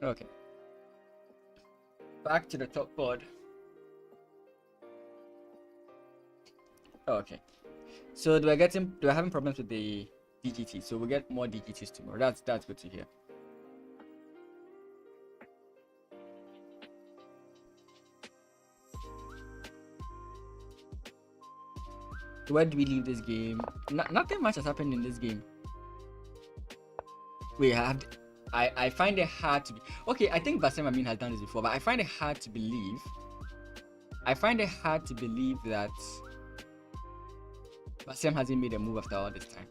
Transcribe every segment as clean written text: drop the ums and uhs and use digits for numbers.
Okay. Back to the top board. Okay. So we're having problems with the DGT. So we'll get more DGTs tomorrow. That's good to hear. Where do we leave this game? Nothing much has happened in this game. I find it hard to be okay. I think Bassem Amin has done this before, but I find it hard to believe. That Bassem hasn't made a move after all this time.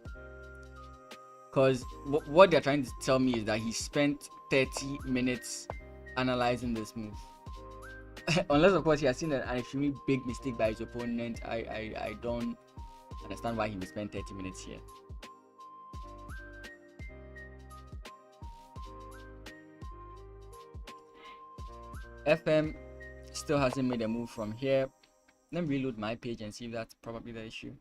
Because what they're trying to tell me is that he spent 30 minutes analyzing this move. Unless of course he has seen an extremely big mistake by his opponent. I don't understand why he would spend 30 minutes here. FM still hasn't made a move from here. Let me reload my page and see if that's probably the issue.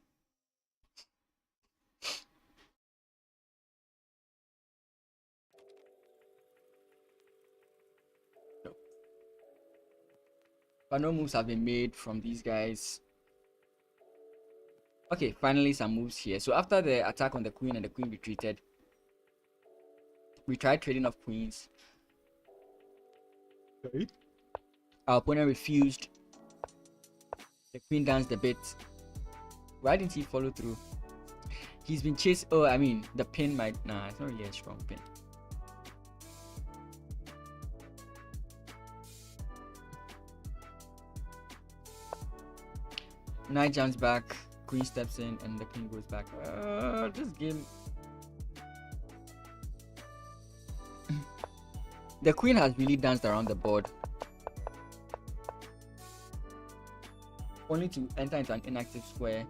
No. But no moves have been made from these guys. Okay, finally some moves here. So after the attack on the queen and the queen retreated, we tried trading off queens. Okay. Our opponent refused. The queen danced a bit. Why didn't he follow through? He's been chased. Oh, I mean, the pin might. Nah, it's not really a strong pin. Knight jumps back. Queen steps in, and the queen goes back. This game. The queen has really danced around the board, only to enter into an inactive square.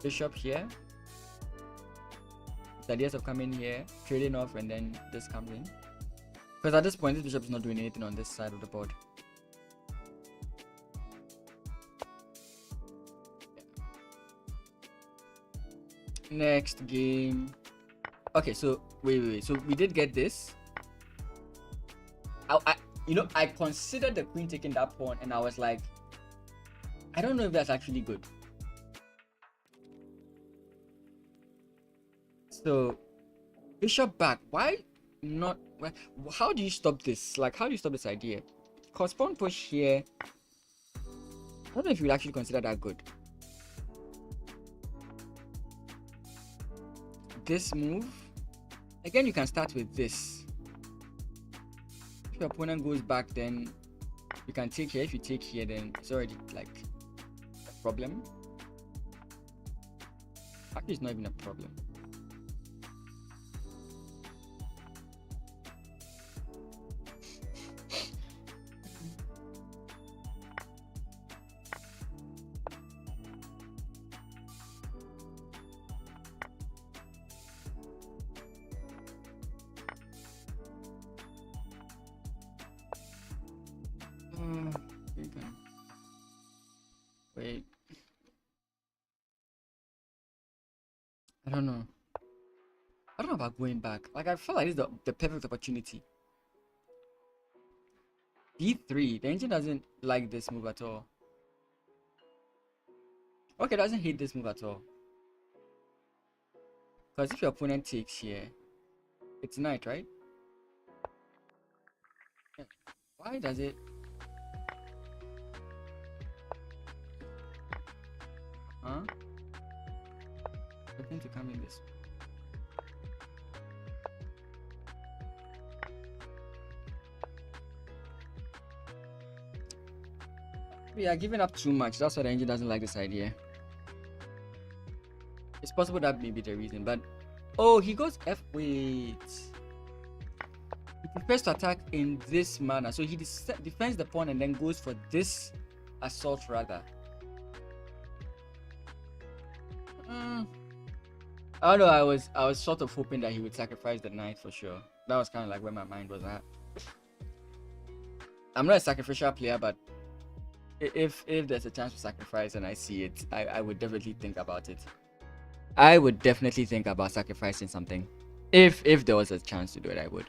Bishop here. The ideas of coming here, trading off, and then this comes in. Because at this point, this bishop is not doing anything on this side of the board. Next game. Okay, so wait. So we did get this. I considered the queen taking that pawn, and I was like, I don't know if that's actually good. So bishop back. Why not? How do you stop this? Like, how do you stop this idea? Because pawn push here. I don't know if you would actually consider that good. This move. Again, you can start with this. If your opponent goes back, then you can take here. If you take here, then it's already like a problem. Actually, it's not even a problem. Wait. I don't know. I don't know about going back. Like, I feel like this is the perfect opportunity. D3. The engine doesn't like this move at all. Okay, doesn't hate this move at all. Because if your opponent takes here, it's knight, right? Yeah. Why does it? Huh? I think to come in this. We are giving up too much. That's why the engine doesn't like this idea. It's possible that may be the reason, but oh, he goes F. Wait. He prefers to attack in this manner, so he defends the pawn and then goes for this assault rather. I don't know. I was sort of hoping that he would sacrifice the knight for sure. That was kind of like where my mind was at. I'm not a sacrificial player, but if there's a chance to sacrifice and I see it, I would definitely think about it. I would definitely think about sacrificing something. If there was a chance to do it, I would.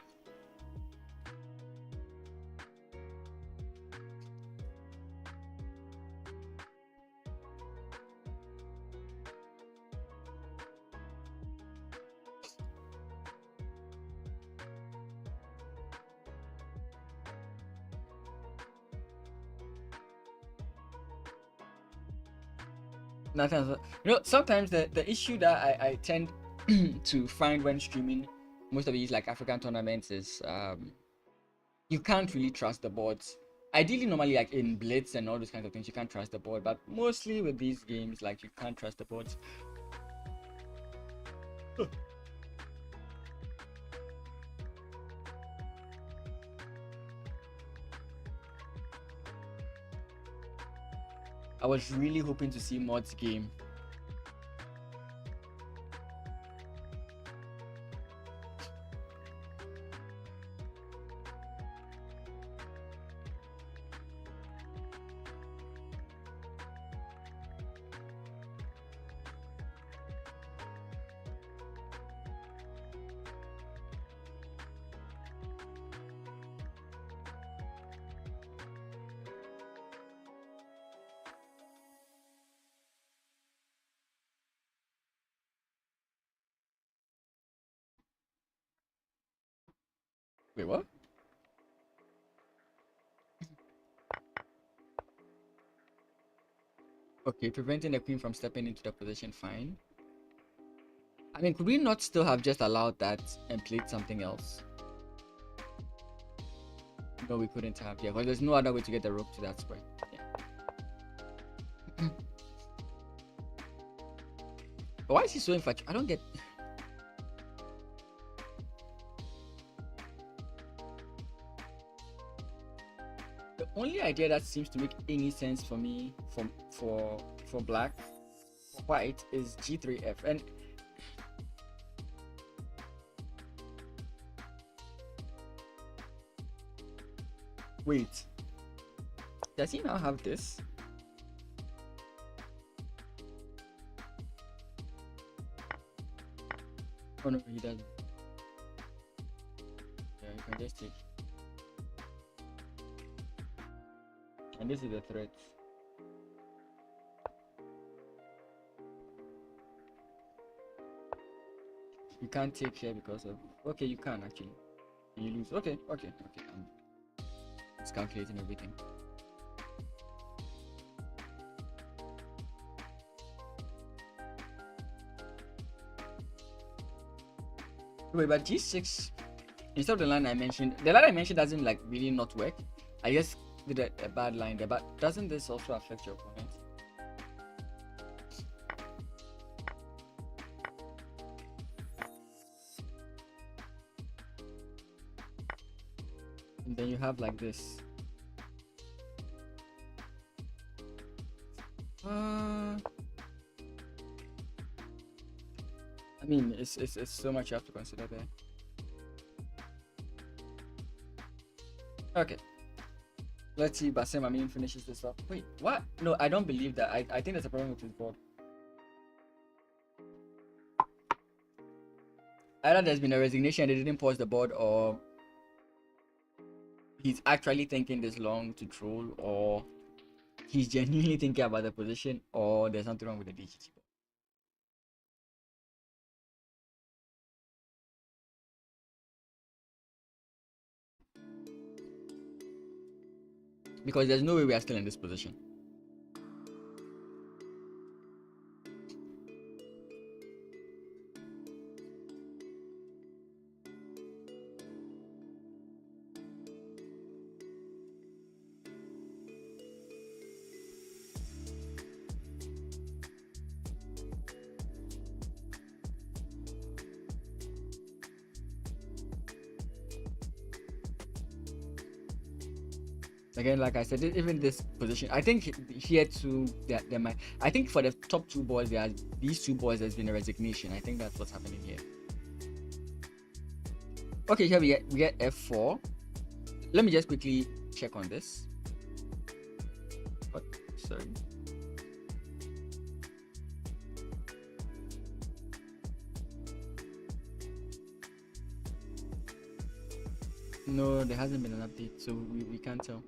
Nothing else. Sometimes the issue that I tend to find when streaming most of these like African tournaments is you can't really trust the boards. Ideally, normally like in Blitz and all those kinds of things, you can't trust the board, but mostly with these games, like you can't trust the boards. I was really hoping to see Mod's game. Wait, what? Okay, preventing the queen from stepping into the position, fine. I mean, could we not still have just allowed that and played something else? No, we couldn't have, yeah, because there's no other way to get the rook to that square. Yeah. But why is he so infatuated? I don't get... The only idea that seems to make any sense for me for black, for white, is g3f. And wait, does he now have this? Oh no, he doesn't. Yeah, you can just take. And this is the threat. You can't take here because of... Okay, you can actually. You lose. Okay. It's calculating everything. Wait, but g6, instead of the line I mentioned, doesn't like really not work. I just did a bad line there, but doesn't this also affect your opponent? And then you have like this. I mean, it's so much you have to consider there. Okay. Let's see Bassem Amin finishes this up. Wait, what? No, I don't believe that. I think there's a problem with his board. Either there's been a resignation and they didn't pause the board, or he's actually thinking this long to troll, or he's genuinely thinking about the position, or there's something wrong with the DGT board. Because there's no way we are still in this position. Again, like I said, even this position, I think here too, there might. I think for the top two boys, these two boys, there's been a resignation. I think that's what's happening here. Okay, here we get f4. Let me just quickly check on this. What? Sorry. No, there hasn't been an update, so we can't tell.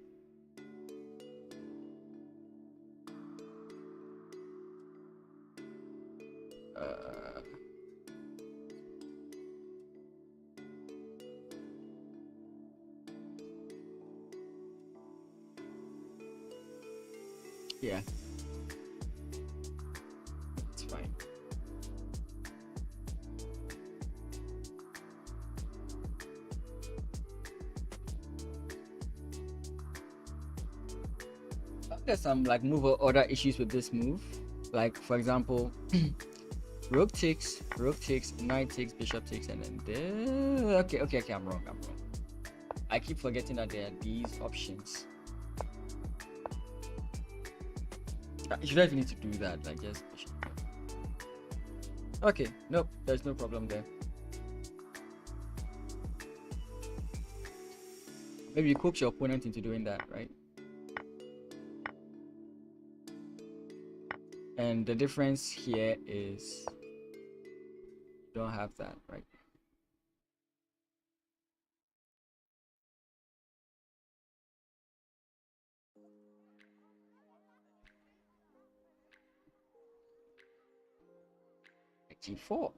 Yeah, it's fine. There's some like move or other issues with this move, like for example rook takes, knight takes, bishop takes, and then there. Okay, I'm wrong. I keep forgetting that there are these options. You don't even need to do that, like just okay. Nope, there's no problem there. Maybe you coax your opponent into doing that, right? And the difference here is you don't have that, right? G4.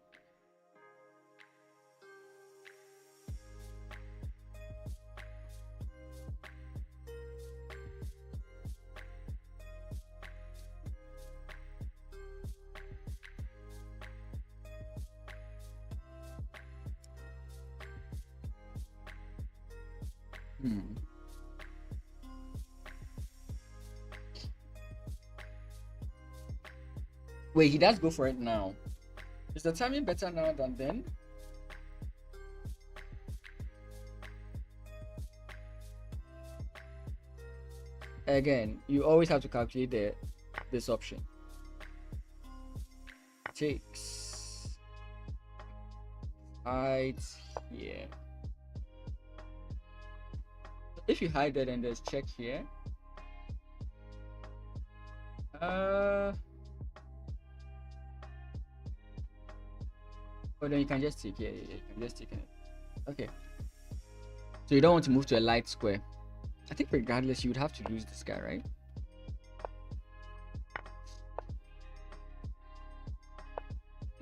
Wait, he does go for it now. Is the timing better now than then? Again, you always have to calculate this option. Takes. Hides here. If you hide that and there's check here. Oh, then you can just take, yeah, you can just take it. Okay. So you don't want to move to a light square. I think regardless, you would have to lose this guy, right?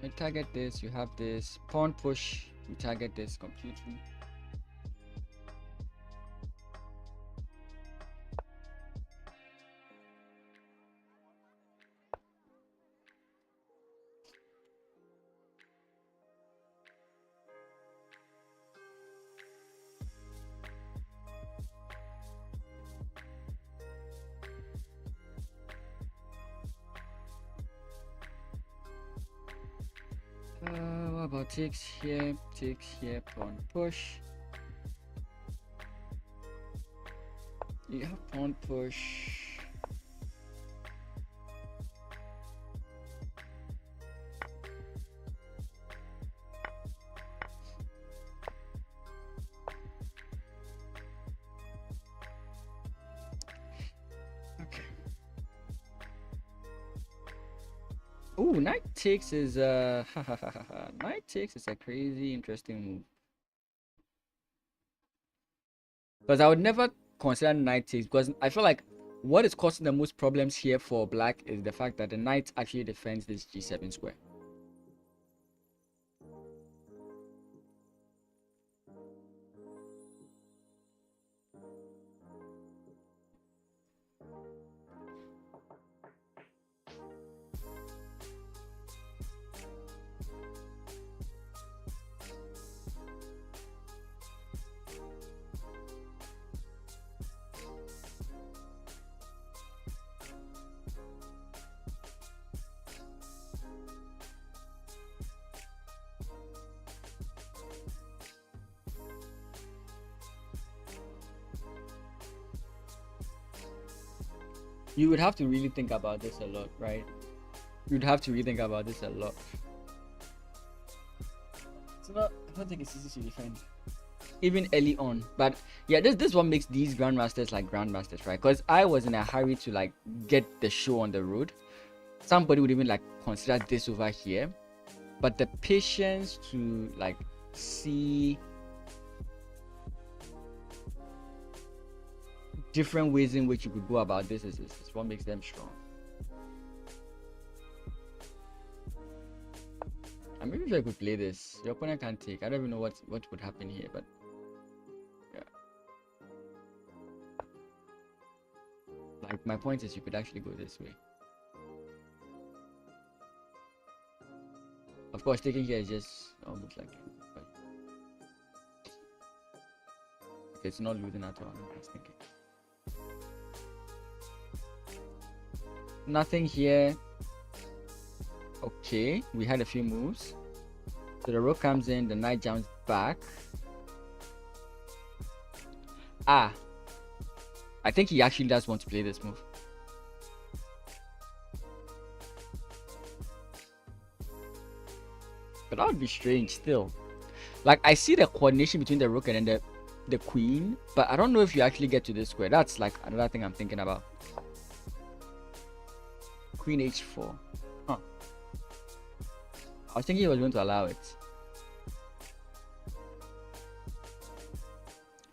You target this, you have this pawn push, you target this completely. What about takes here, pawn push. You have pawn push. Okay. Oh, knight takes is knight takes is a crazy interesting move. Because I would never consider knight takes, because I feel like what is causing the most problems here for black is the fact that the knight actually defends this G7 square. You would have to really think about this a lot, right? You'd have to really think about this a lot. It's not, I don't think it's easy to defend, even early on. But yeah, this is what makes these grandmasters like grandmasters, right? Because I was in a hurry to like get the show on the road. Somebody would even like consider this over here, but the patience to like see different ways in which you could go about this is what makes them strong. I'm even sure I could play this. Your opponent can't take. I don't even know what would happen here, but yeah. Like, my point is you could actually go this way. Of course, taking here is just almost like, but okay, it's not losing at all. I was thinking nothing here. Okay, we had a few moves. So the rook comes in, the knight jumps back. I think he actually does want to play this move. But that would be strange still. Like, I see the coordination between the rook and then the queen, but I don't know if you actually get to this square. That's like another thing I'm thinking about. Queen h4. Huh. I was thinking he was going to allow it.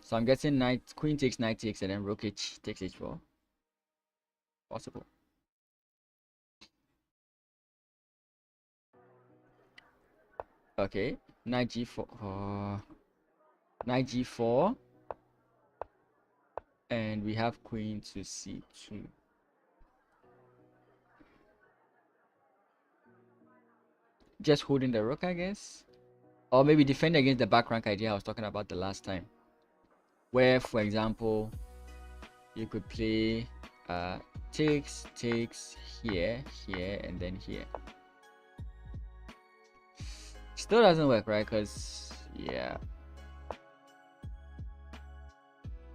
So I'm guessing queen takes, knight takes, and then rook h takes h4. Possible. Okay, knight g4. Knight g4. And we have queen to c2. Just holding the rook, I guess. Or maybe defend against the back rank idea I was talking about the last time. Where, for example, you could play takes here, and then here. Still doesn't work, right? Because, yeah.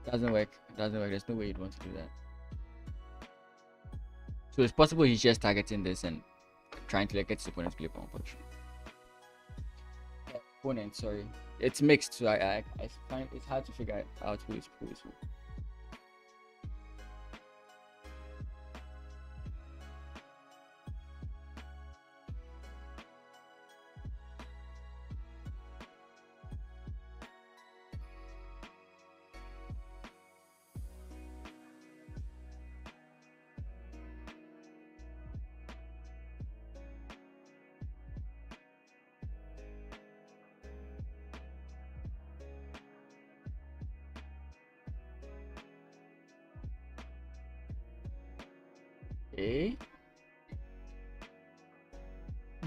Doesn't work. There's no way you'd want to do that. So it's possible he's just targeting this and trying to get his opponent to play pawn push. Opponent, sorry. It's mixed, so I find it's hard to figure out who is who. Okay.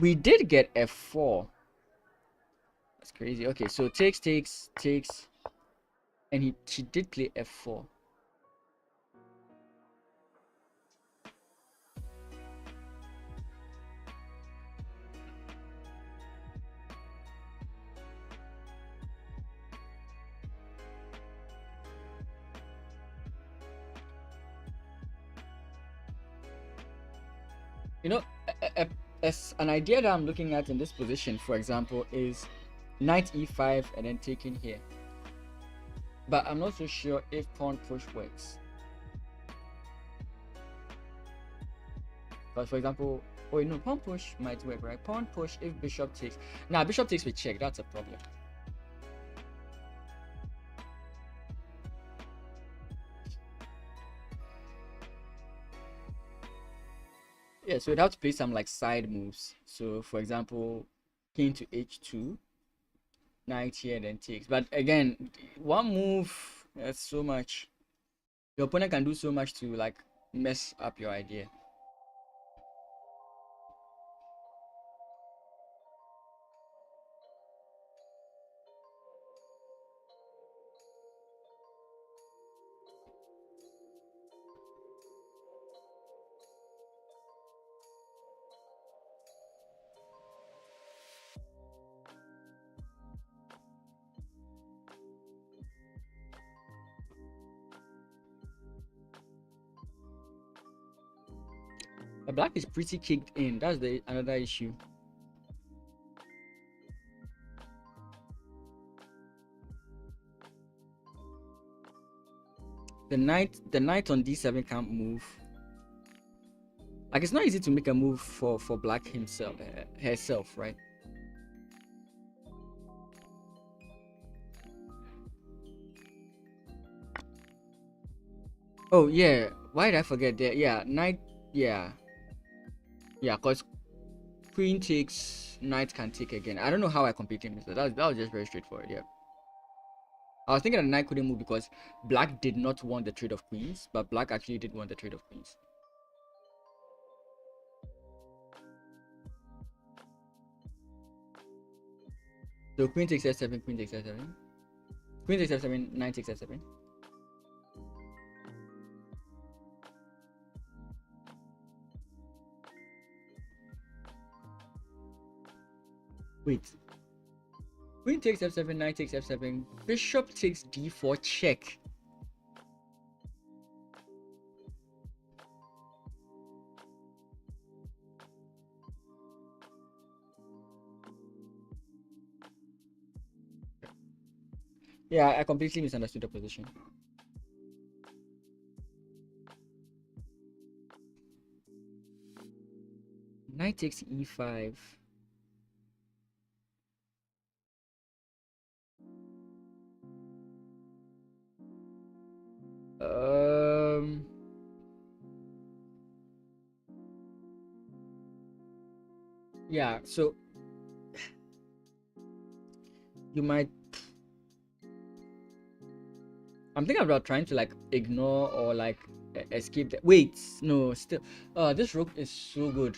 We did get f4. That's crazy. Okay, so takes, and she did play f4. You know, as an idea that I'm looking at in this position, for example, is knight e5 and then taking here. But I'm not so sure if pawn push works. But for example, oh no, pawn push might work, right? Pawn push if bishop takes. Now bishop takes with check, that's a problem. Yeah, so we'd have to play some like side moves. So for example, king to h2, knight here, then takes. But again, one move, that's so much. Your opponent can do so much to like mess up your idea. The black is pretty kicked in. That's another issue. The knight on d7 can't move. Like, it's not easy to make a move for black herself, right? Oh yeah, why did I forget that? Yeah, knight. Yeah, yeah, cause queen takes, knight can take again. I don't know how I completely missed that. That was just very straightforward. Yeah, I was thinking that knight couldn't move because black did not want the trade of queens, but black actually did want the trade of queens. So queen takes f7, queen takes f7, queen takes f7, knight takes f7. Wait, queen takes f7, knight takes f7, bishop takes d4 check. Yeah, I completely misunderstood the position. Knight takes e5. Um, yeah, so you might. I'm thinking about trying to like ignore or like escape the. Wait, no, still. This rook is so good.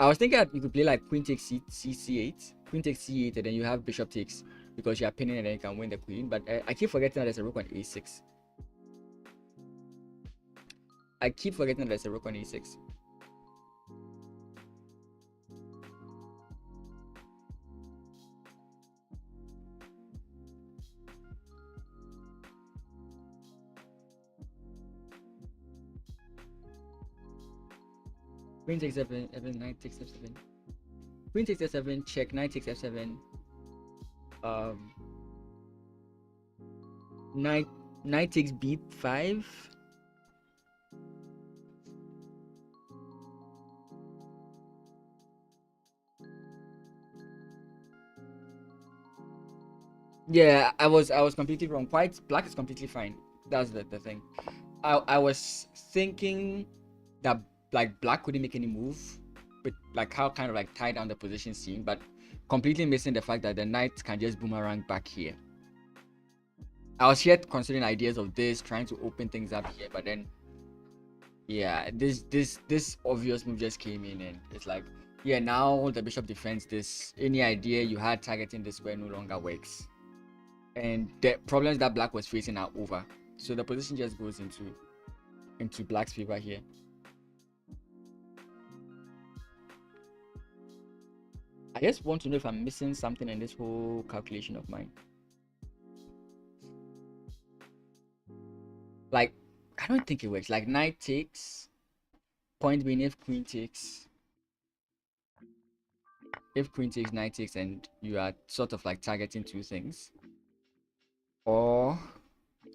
I was thinking that you could play like queen takes c8, queen takes c8, and then you have bishop takes because you are pinning and then you can win the queen. But I keep forgetting that there's a rook on a6. I keep forgetting that there's a rook on a6. Queen takes f7, knight takes f7. Queen takes f7, check, knight takes f7. Um, knight takes b5. Yeah, I was completely wrong. Black is completely fine. That's the thing. I was thinking that like black couldn't make any move, but like how kind of like tie down the position seemed, but completely missing the fact that the knight can just boomerang back here. I was here considering ideas of this, trying to open things up here, but then yeah, this obvious move just came in and it's like, yeah, now the bishop defends this. Any idea you had targeting this square no longer works. And the problems that black was facing are over. So the position just goes into black's favor here. I just want to know if I'm missing something in this whole calculation of mine. Like, I don't think it works. Like, knight takes, point being if queen takes, knight takes, and you are sort of like targeting two things. Or,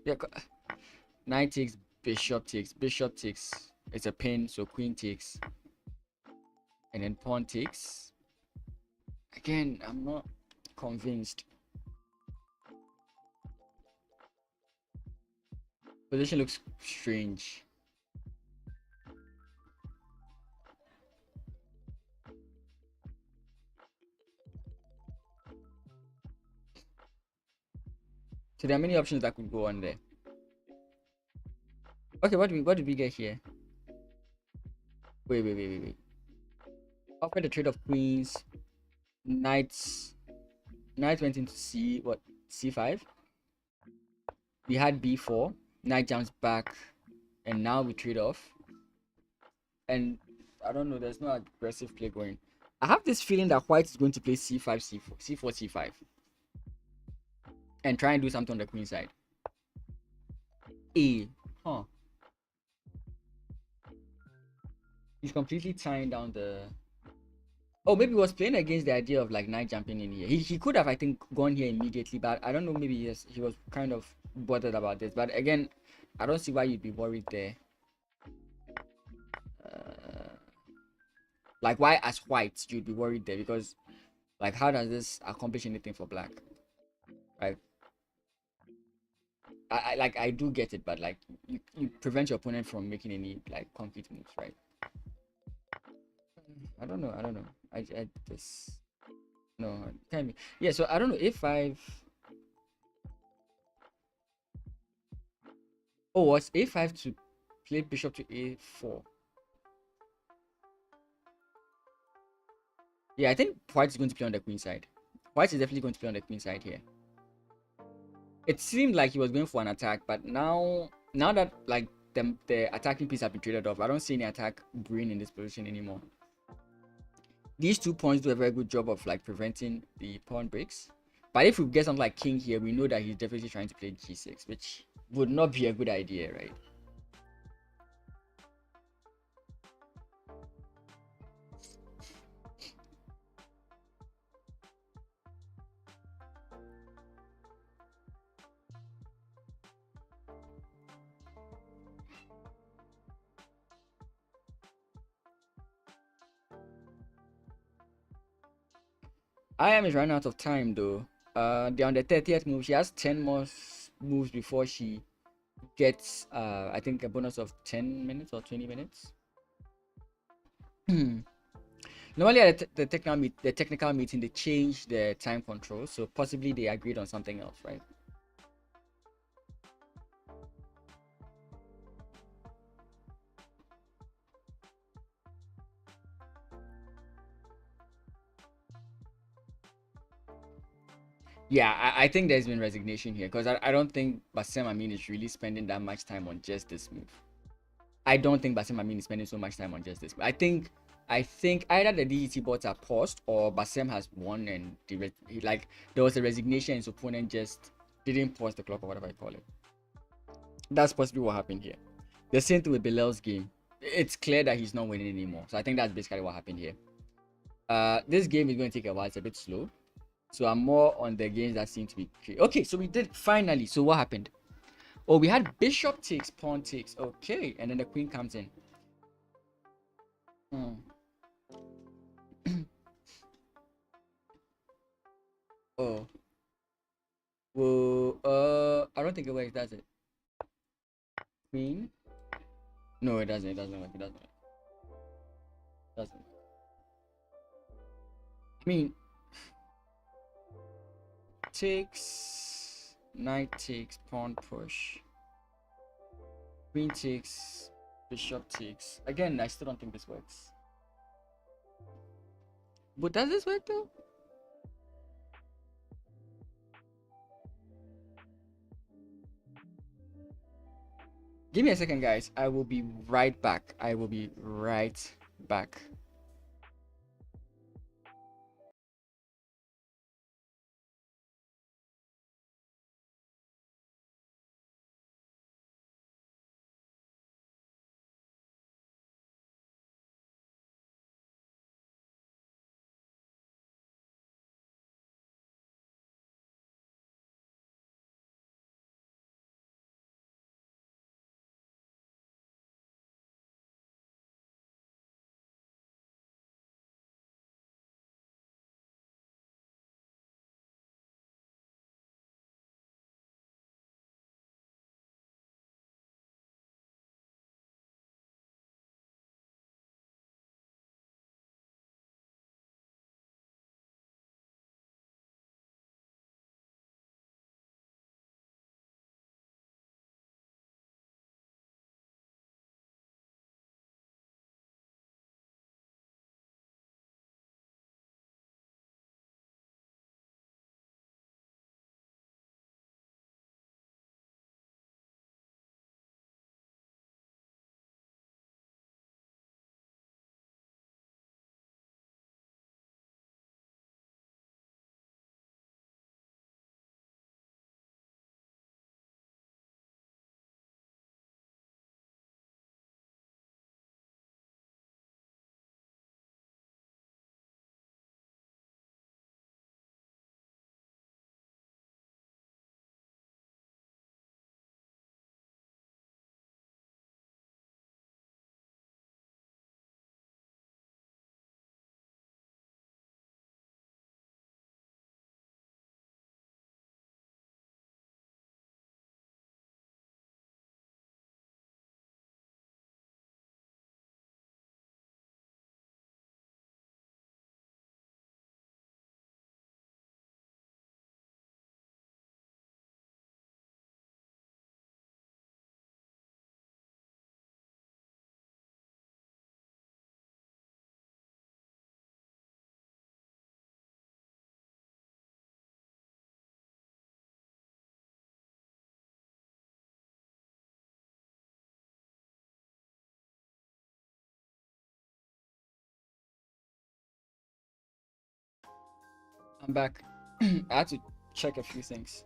yeah, knight takes, bishop takes, it's a pin, so queen takes, and then pawn takes. Again, I'm not convinced. Position looks strange. So there are many options that could go on there. Okay, what did we get here? Wait. After the trade of queens, knights, knight went into c5. We had b4, knight jumps back, and now we trade off. And I don't know, there's no aggressive play going. I have this feeling that white is going to play c5, c4, c5, and try and do something on the queen side. Huh? He's completely tying down the. Oh, maybe he was playing against the idea of like knight jumping in here. He could have, I think, gone here immediately, but I don't know. Maybe he was kind of bothered about this. But again, I don't see why you'd be worried there. Like, why as white you'd be worried there? Because like, how does this accomplish anything for black? Right? I do get it, but like you prevent your opponent from making any like concrete moves, right? I don't know. I don't know. I this no it can't be. Yeah. So I don't know. A5. Oh, was A5 to play bishop to A4? Yeah, I think White is going to play on the queen side. White is definitely going to play on the queen side here. It seemed like he was going for an attack, but now that like the attacking piece have been traded off, I don't see any attack brewing in this position anymore. These 2 pawns do a very good job of like preventing the pawn breaks. But if we get something like king here, we know that he's definitely trying to play g6, which would not be a good idea, right? I am is running out of time though. They're on the 30th move. She has 10 more moves before she gets I think a bonus of 10 minutes or 20 minutes. Normally at the technical meeting they change the time control, so possibly they agreed on something else, right? Yeah, I think there's been resignation here because I don't think Bassem Amin is really spending that much time on just this move. I don't think Bassem Amin is spending so much time on just this. I think either the DET bots are paused or Bassem has won and like there was a resignation and his opponent just didn't pause the clock or whatever I call it. That's possibly what happened here. The same thing with Bilal's game. It's clear that he's not winning anymore. So I think that's basically what happened here. This game is going to take a while. It's a bit slow. So I'm more on the games that seem to be okay. So we did finally. So what happened? Oh, we had bishop takes, pawn takes. Okay, and then the queen comes in. Hmm. Oh, well, I don't think it works. Does it? Queen? No, it doesn't. It doesn't work. It doesn't. It doesn't. I mean, takes, knight takes, pawn push, queen takes, bishop takes. Again, I still don't think this works. But does this work though? Give me a second, guys. I will be right back. I will be right back. I'm back. I had to check a few things.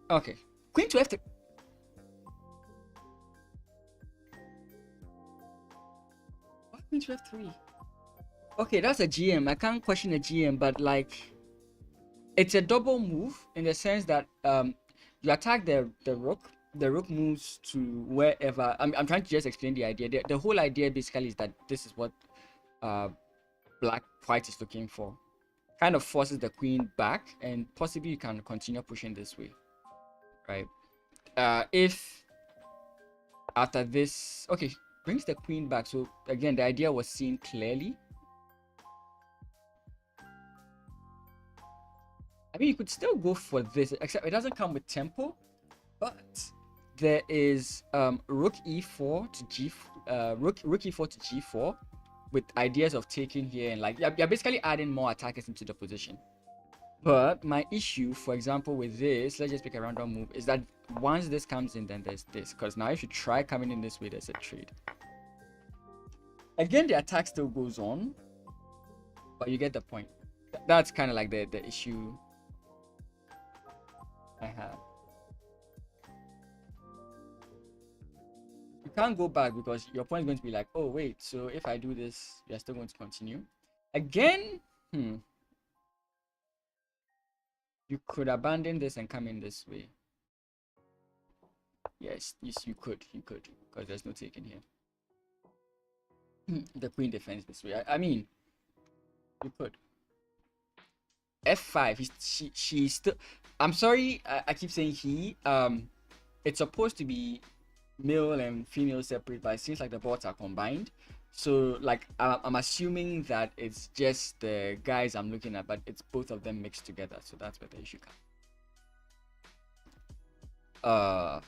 Okay. Queen to f3. Why queen to f3? Okay, that's a GM. I can't question a GM, but like, it's a double move in the sense that you attack the rook. The rook moves to wherever. I'm trying to just explain the idea. The whole idea basically is that this is what white is looking for. Kind of forces the queen back, and possibly you can continue pushing this way, right? If after this, okay, brings the queen back. So again, the idea was seen clearly. I mean, you could still go for this, except it doesn't come with tempo. But there is rook e4 to g rook e4 to g4 with ideas of taking here, and like you're basically adding more attackers into the position. But my issue, for example, with this, let's just pick a random move, is that once this comes in, then there's this. Because now if you try coming in this way, there's a trade. Again, the attack still goes on, but you get the point. That's kind of like the issue I have. You can't go back because your point is going to be like, oh wait, so if I do this, you're still going to continue. Again, you could abandon this and come in this way. Yes, you could, because there's no taking here. The queen defends this way. I mean, you could. F5. She's still. I'm sorry. I keep saying he. It's supposed to be male and female separate, but it seems like the boards are combined. So like I'm assuming that it's just the guys I'm looking at, but it's both of them mixed together. So that's where the issue comes.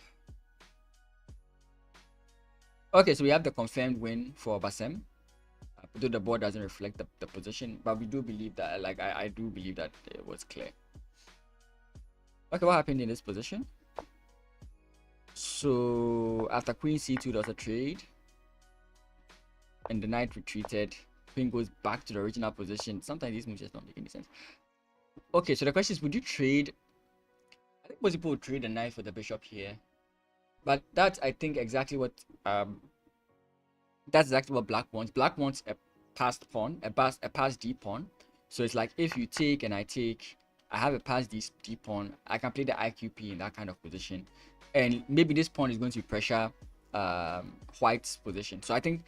Okay, so we have the confirmed win for Bassem. Though the board doesn't reflect the position, but we do believe that, like, I do believe that it was clear. Okay, what happened in this position? So after queen c2, there was a trade, and the knight retreated. Queen goes back to the original position. Sometimes these moves just don't make any sense. Okay, so the question is, would you trade? I think most people would trade the knight for the bishop here, but that's, I think, exactly what that's exactly what black wants. Black wants a passed pawn, a passed d pawn. So it's like, if you take and I take, I have a passed d pawn, I can play the IQP in that kind of position, and maybe this pawn is going to pressure white's position. So I think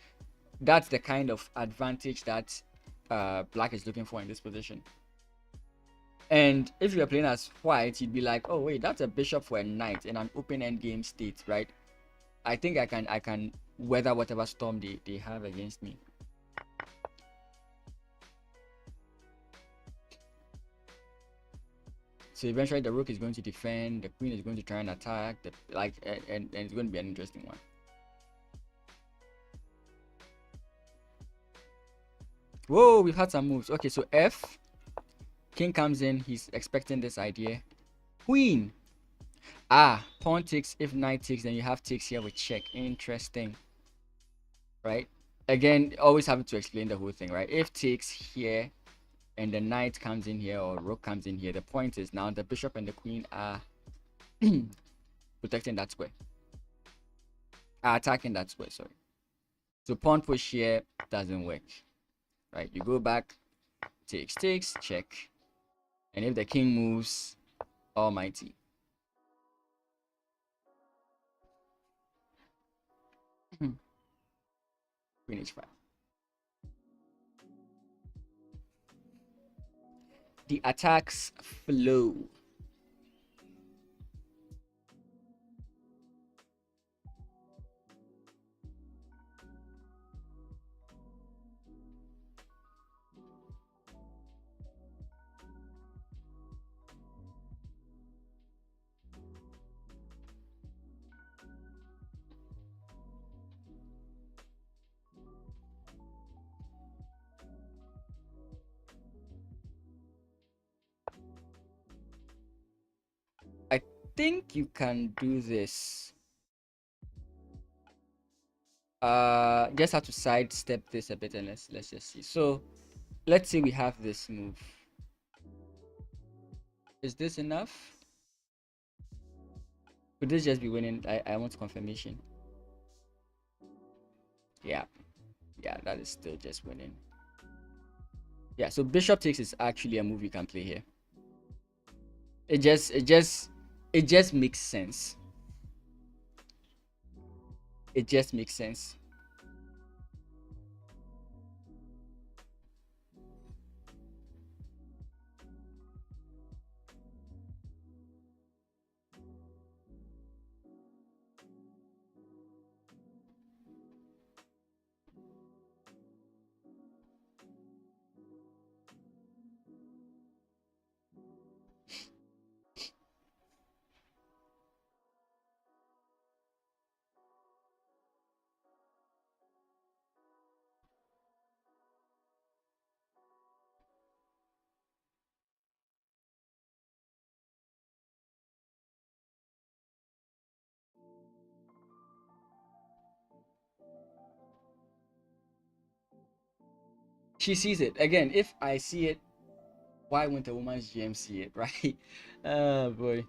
that's the kind of advantage that black is looking for in this position. And if you're playing as white, you'd be like, oh wait, that's a bishop for a knight in an open endgame state, right? I think I can weather whatever storm they have against me. So eventually the rook is going to defend, the queen is going to try and attack, and it's going to be an interesting one. Whoa, we've had some moves. Okay, so F, king comes in, he's expecting this idea. Queen. Pawn takes, if knight takes, then you have takes here with check. Interesting. Right? Again, always having to explain the whole thing, right? If takes here, and the knight comes in here, or rook comes in here, the point is now the bishop and the queen are protecting that square. Attacking that square, sorry. So pawn push here doesn't work. Right? You go back, takes, check. And if the king moves, almighty. Queen h5. The attacks flow. I think you can do this. Just have to sidestep this a bit, and let's just see. So let's say we have this move. Is this enough? Could this just be winning? I want confirmation. Yeah, that is still just winning. Yeah, so bishop takes is actually a move you can play here. It just makes sense. It just makes sense. She sees it. Again, if I see it, why wouldn't a woman's GM see it, right? Oh boy.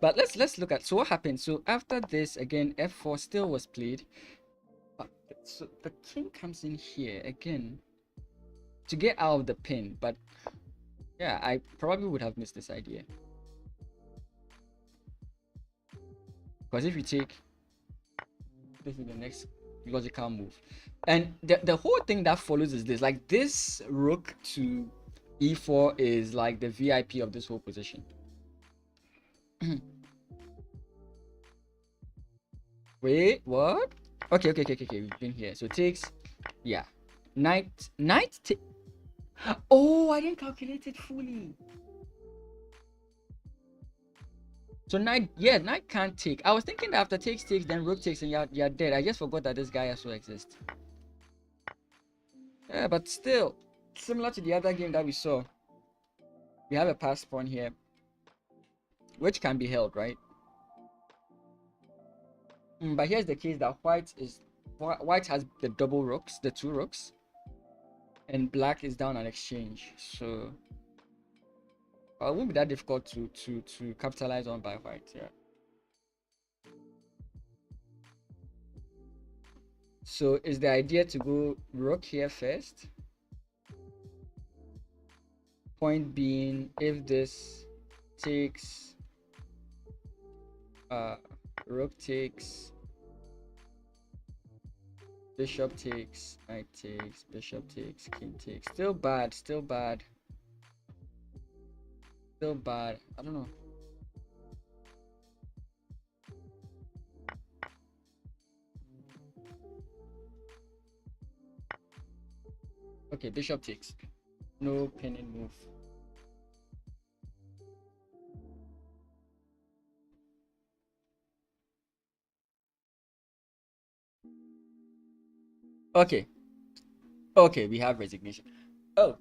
But let's look at, so what happened? So after this, again, f4 still was played. So the king comes in here again to get out of the pin, but yeah, I probably would have missed this idea. Because if you take, this is the next logical move. And the whole thing that follows is this, like this rook to e4 is like the VIP of this whole position. Wait, what? Okay, we've been here. So it takes, yeah, knight. Oh, I didn't calculate it fully. So knight, yeah, knight can't take. I was thinking that after takes, then rook takes, and you're dead. I just forgot that this guy also exists. Yeah, but still, similar to the other game that we saw, we have a pass pawn here, which can be held, right? But here's the case that white has the double rooks, the two rooks, and black is down an exchange. So it won't be that difficult to capitalize on by white. Yeah. So is the idea to go rook here first? Point being, if this takes, rook takes, bishop takes, knight takes, bishop takes, king takes. Still bad. I don't know. Okay, bishop takes. No pinning move. Okay, we have resignation. Oh,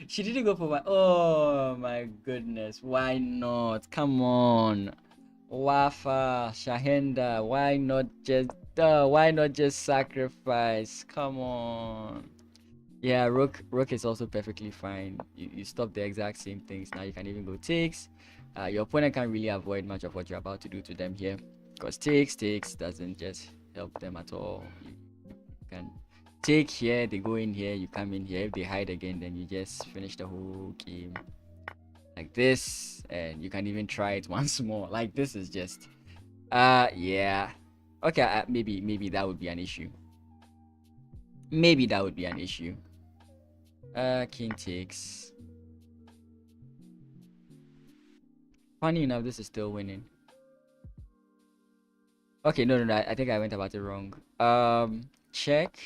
she didn't go for my, oh my goodness, why not? Come on, Wafa, Shahenda, why not just sacrifice? Come on. Yeah, rook is also perfectly fine. You stop the exact same things. Now you can even go takes. Your opponent can't really avoid much of what you're about to do to them here, because takes doesn't just help them at all. You can take here, they go in here, you come in here. If they hide again, then you just finish the whole game like this, and you can even try it once more. Like, this is just yeah. Okay, maybe that would be an issue. King takes. Funny enough, this is still winning. Okay, no, I think I went about it wrong. Check.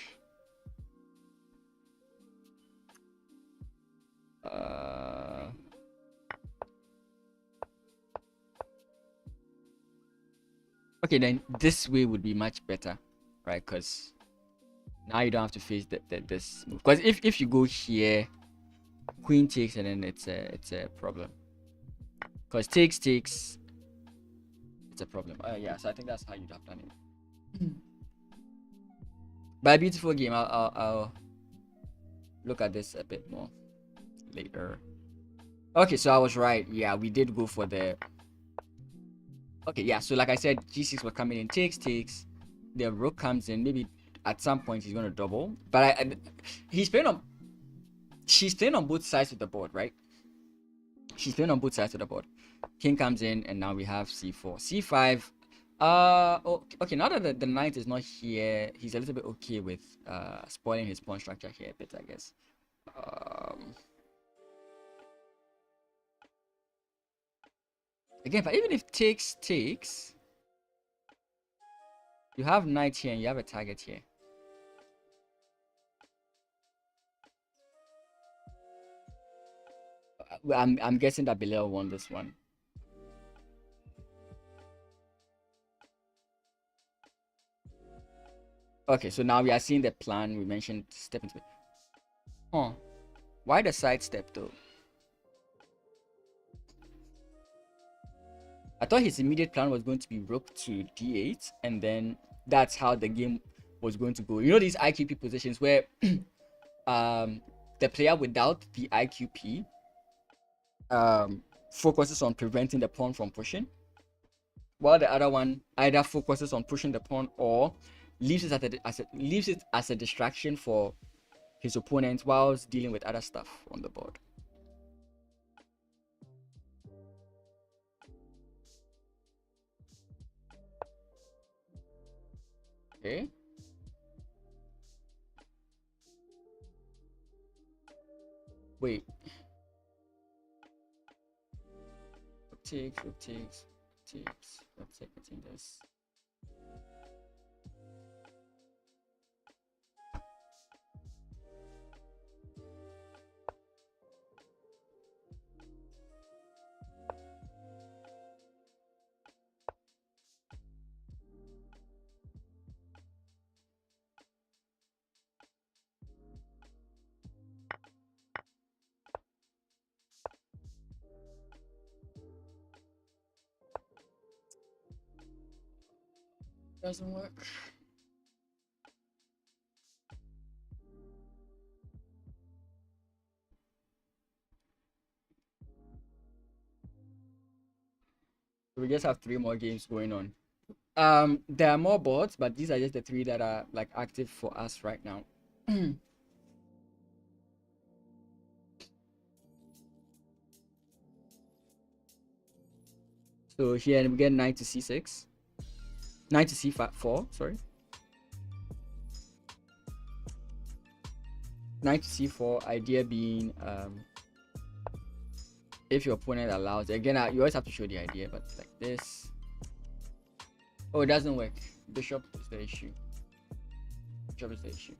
Okay, then this way would be much better, right? Because now you don't have to face this move. Because if you go here, queen takes, and then it's a problem. Because takes, it's a problem. Yeah, so I think that's how you'd have done it. But a beautiful game. look at this a bit more later. Okay, so I was right. Yeah, we did go for the... Okay, yeah, so like I said, g6 was coming in, takes. The rook comes in. Maybe at some point he's going to double. But he's playing on... She's playing on both sides of the board, right? She's playing on both sides of the board. King comes in, and now we have c4. c5. Oh, okay, now that the knight is not here, he's a little bit okay with spoiling his pawn structure here a bit, I guess. Again, but even if takes, you have knight here and you have a target here. I'm guessing that Bilal won this one. Okay, so now we are seeing the plan we mentioned. Step into it. Huh? Why the side step though? I thought his immediate plan was going to be rook to d8, and then that's how the game was going to go. You know these IQP positions where the player without the IQP focuses on preventing the pawn from pushing, while the other one either focuses on pushing the pawn or leaves it as a distraction for his opponent whilst dealing with other stuff on the board. Okay. Wait. Takes. Let's take this. Doesn't work. We just have 3 more games going on. There are more boards, but these are just the 3 that are like active for us right now. So here we get knight to c6, knight to c4, sorry, knight to c4. Idea being if your opponent allows, again you always have to show the idea, but like this. Oh, it doesn't work. Bishop is the issue. Bishop is the issue.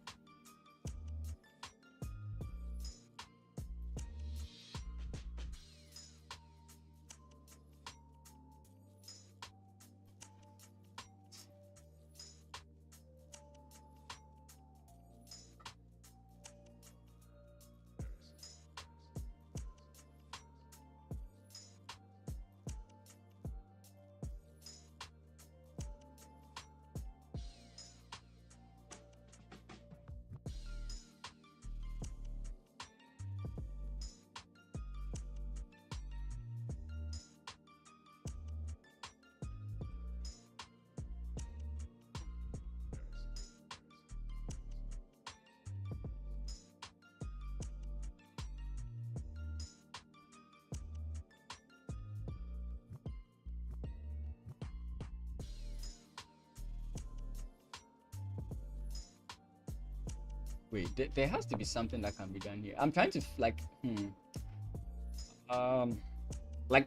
Wait, there has to be something that can be done here. I'm trying to like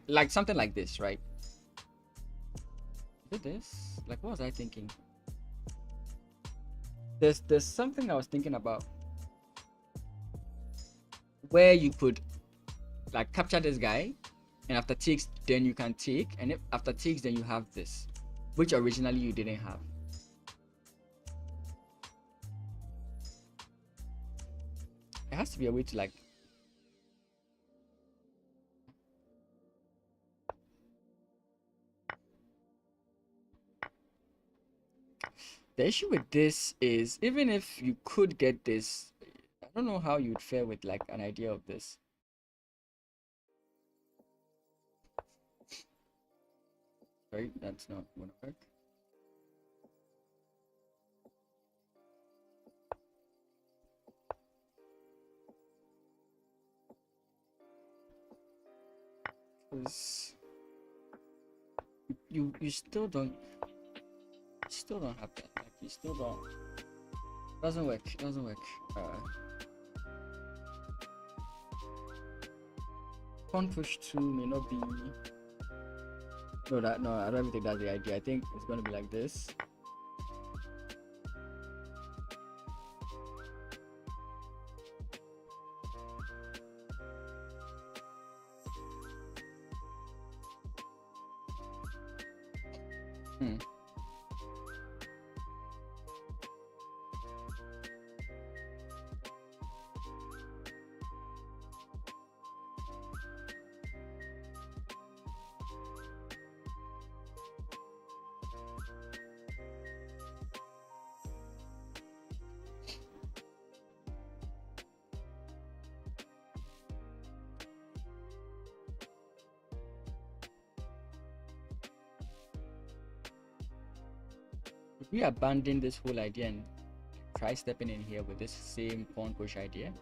like something like this, right? Is it this? Like, what was I thinking? There's something I was thinking about where you could like capture this guy, and after takes then you can take, and if after takes then you have this, which originally you didn't have. There has to be a way to like... The issue with this is, even if you could get this, don't know how you'd fare with like an idea of this. Sorry, that's not gonna work. Because you still don't have that. Like you still don't. Doesn't work. Doesn't work. Pawn push 2 may not be. No, I don't even think that's the idea. I think it's gonna be like this. We abandon this whole idea and try stepping in here with this same pawn push idea.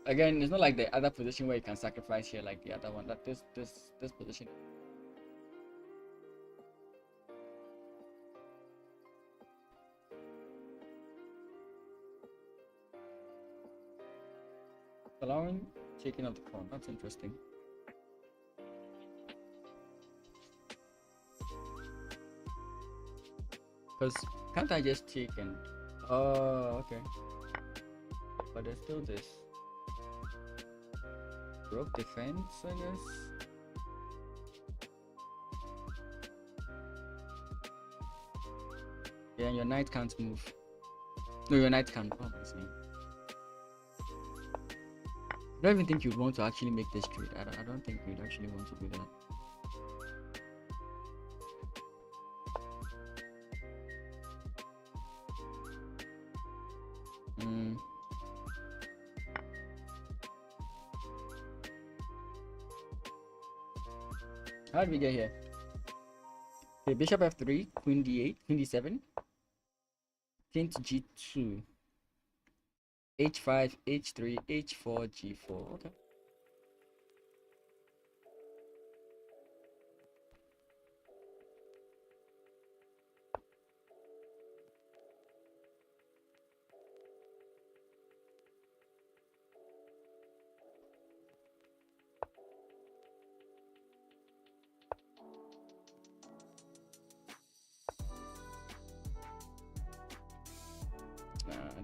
Again, it's not like the other position where you can sacrifice here like the other one. That this position. Allowing taking of the pawn. That's interesting. Because can't I just take and okay, but there's still this rook defense, I guess. Yeah, and your knight can't move. No, your knight can't. What am I saying? I don't even think you'd want to actually make this trade. I don't think you'd actually want to do that. How did we get here? Okay, bishop f3, queen d8, queen d7, king to g2, h5, h3, h4, g4. Okay.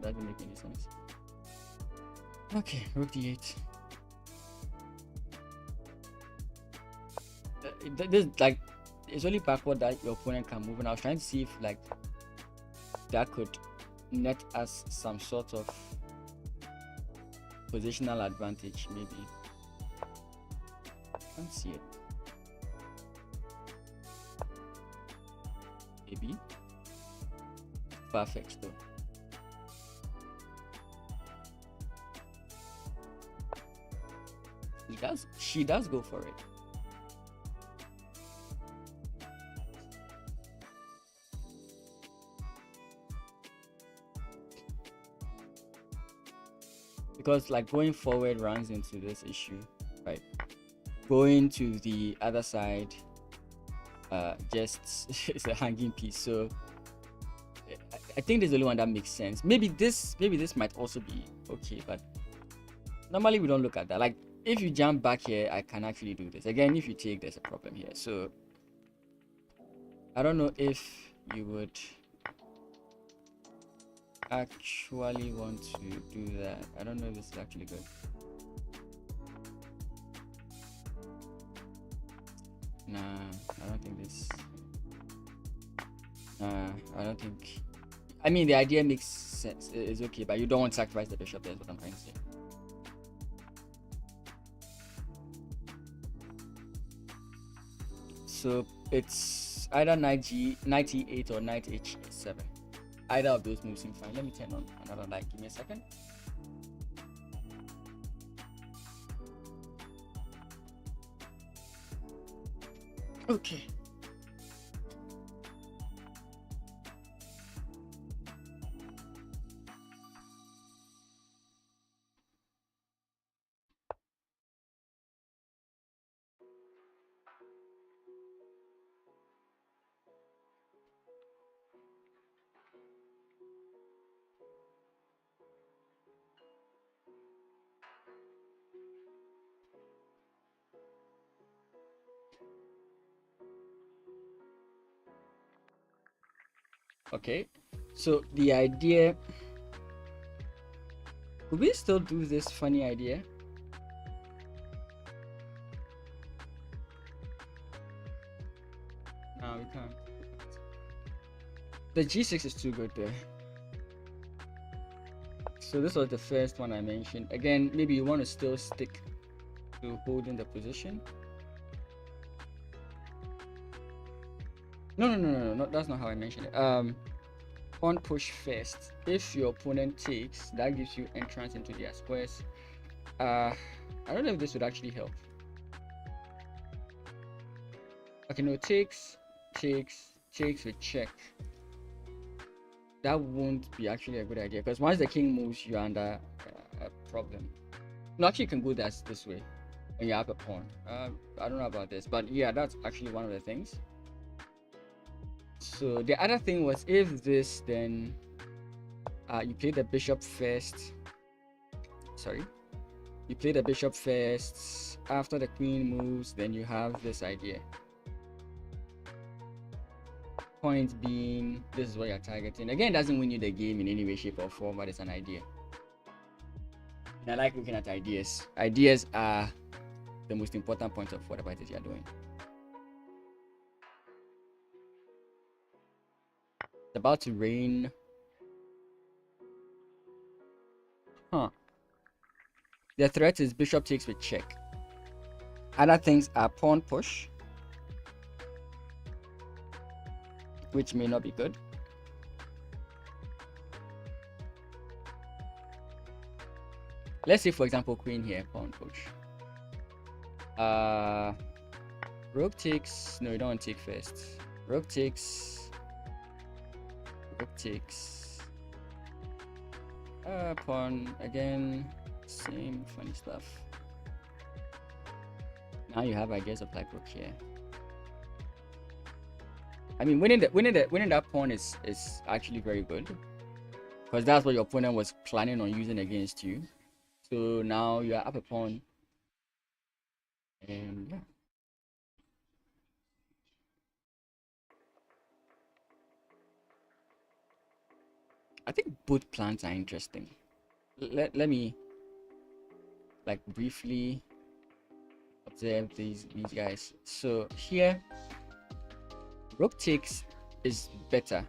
That doesn't make any sense. Okay, rook d8. This like it's only backward that your opponent can move, and I was trying to see if like that could net us some sort of positional advantage, maybe. Can't see it. Maybe. Perfect though. She does go for it. Because like going forward runs into this issue, right? Going to the other side just it's a hanging piece. So I think there's the only one that makes sense. Maybe this might also be okay, but normally we don't look at that. Like if you jump back here, I can actually do this. Again, if you take, there's a problem here. So I don't know if you would actually want to do that. I don't know if this is actually good. Nah, I don't think this. Nah, I don't think. I mean, the idea makes sense. It's okay, but you don't want to sacrifice the bishop. That's what I'm trying to say. So it's either knight e8 or knight h7. either of those moves seem fine. Let me turn on another light. Give me a second. Okay. Okay, so the idea, could we still do this funny idea? No, we can't. The g6 is too good there. So this was the first one I mentioned. Again, maybe you want to still stick to holding the position. No, that's not how I mentioned it. Pawn push first. If your opponent takes, that gives you entrance into their squares. I don't know if this would actually help. Okay, no, takes with check. That won't be actually a good idea, because once the king moves, you're under a problem. No, actually, you can go this way when you have a pawn. I don't know about this, but yeah, that's actually one of the things. So the other thing was, if this, then you play the bishop first. Sorry, you play the bishop first. After the queen moves, then you have this idea. Point being, this is what you're targeting. Again, it doesn't win you the game in any way, shape, or form, but it's an idea. And I like looking at ideas. Ideas are the most important point of whatever it is you're doing. It's about to rain. The threat is bishop takes with check. Other things are pawn push, which may not be good. Let's say, for example, queen here, pawn push. Rook takes. No, you don't want to take first. Rook takes. Rook takes. Pawn again. Same funny stuff. Now you have ideas of like rook here. I mean, winning that pawn is actually very good, because that's what your opponent was planning on using against you. So now you are up a pawn, and yeah. I think both plans are interesting. Let me like briefly observe these guys. So here, rook takes is better.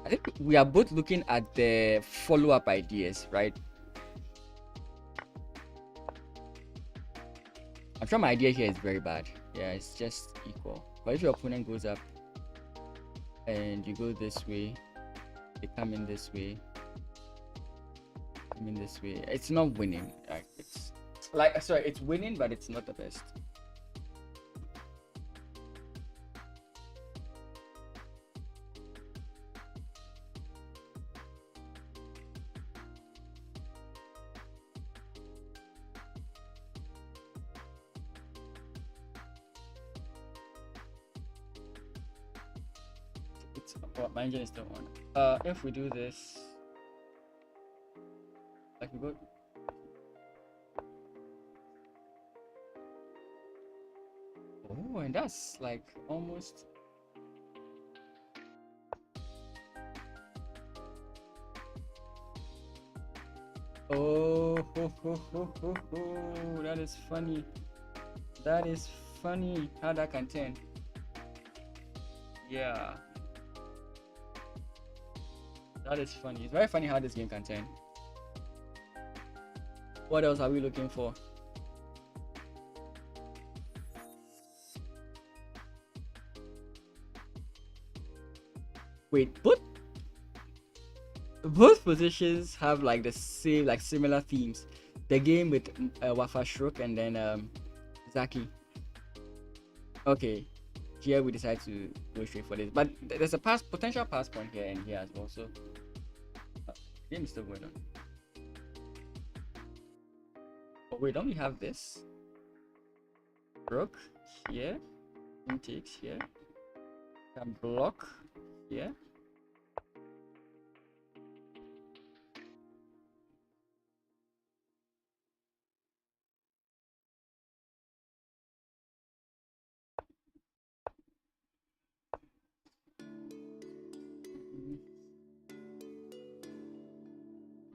I think we are both looking at the follow-up ideas, right? I'm sure my idea here is very bad. Yeah, it's just equal. But if your opponent goes up and you go this way, they come in this way, come in this way, it's not winning. Like, it's like, sorry, it's winning, but it's not the best. My engine is still on. If we do this, like we go. Oh, and that's like almost. Oh, that is funny. That is funny how that can turn. Yeah. That is funny. It's very funny how this game can turn. What else are we looking for? Wait, both positions have like the same, like similar themes. The game with Wafa Shrook and then Zaki. Okay, here we decide to go straight for this, but there's a potential pass point here and here as well. So game is still going on. Oh wait, don't we have this? Rook here, takes here, can block here.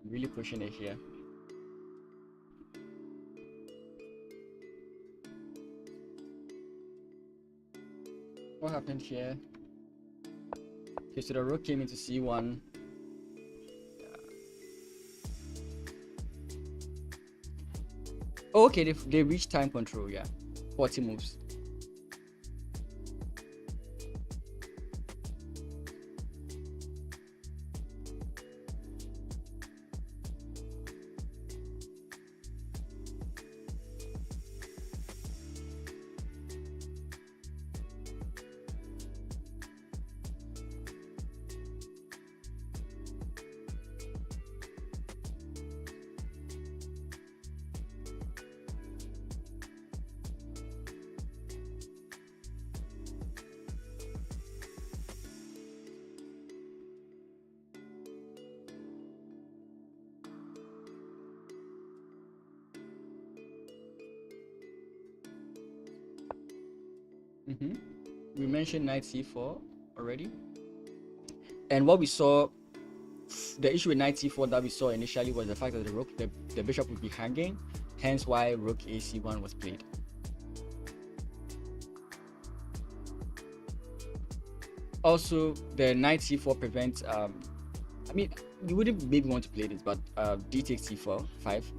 Really pushing it here. What happened here? Okay, so the rook came into c1. Oh, okay, they reached time control, yeah. 40 moves. We mentioned knight c4 already, and what we saw, the issue with knight c4 that we saw initially was the fact that the bishop would be hanging, hence why rook ac1 was played. Also, the knight c4 prevents I mean, you wouldn't maybe want to play this, but d takes c4 5.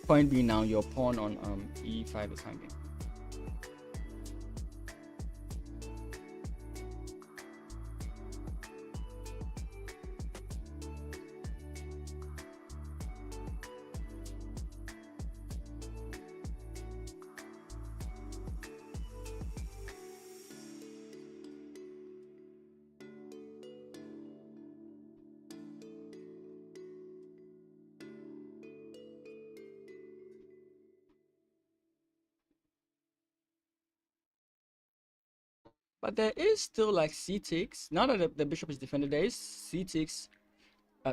Point being, now your pawn on e5 is hanging. But there is still like c takes. Now that the bishop is defended, there is c takes,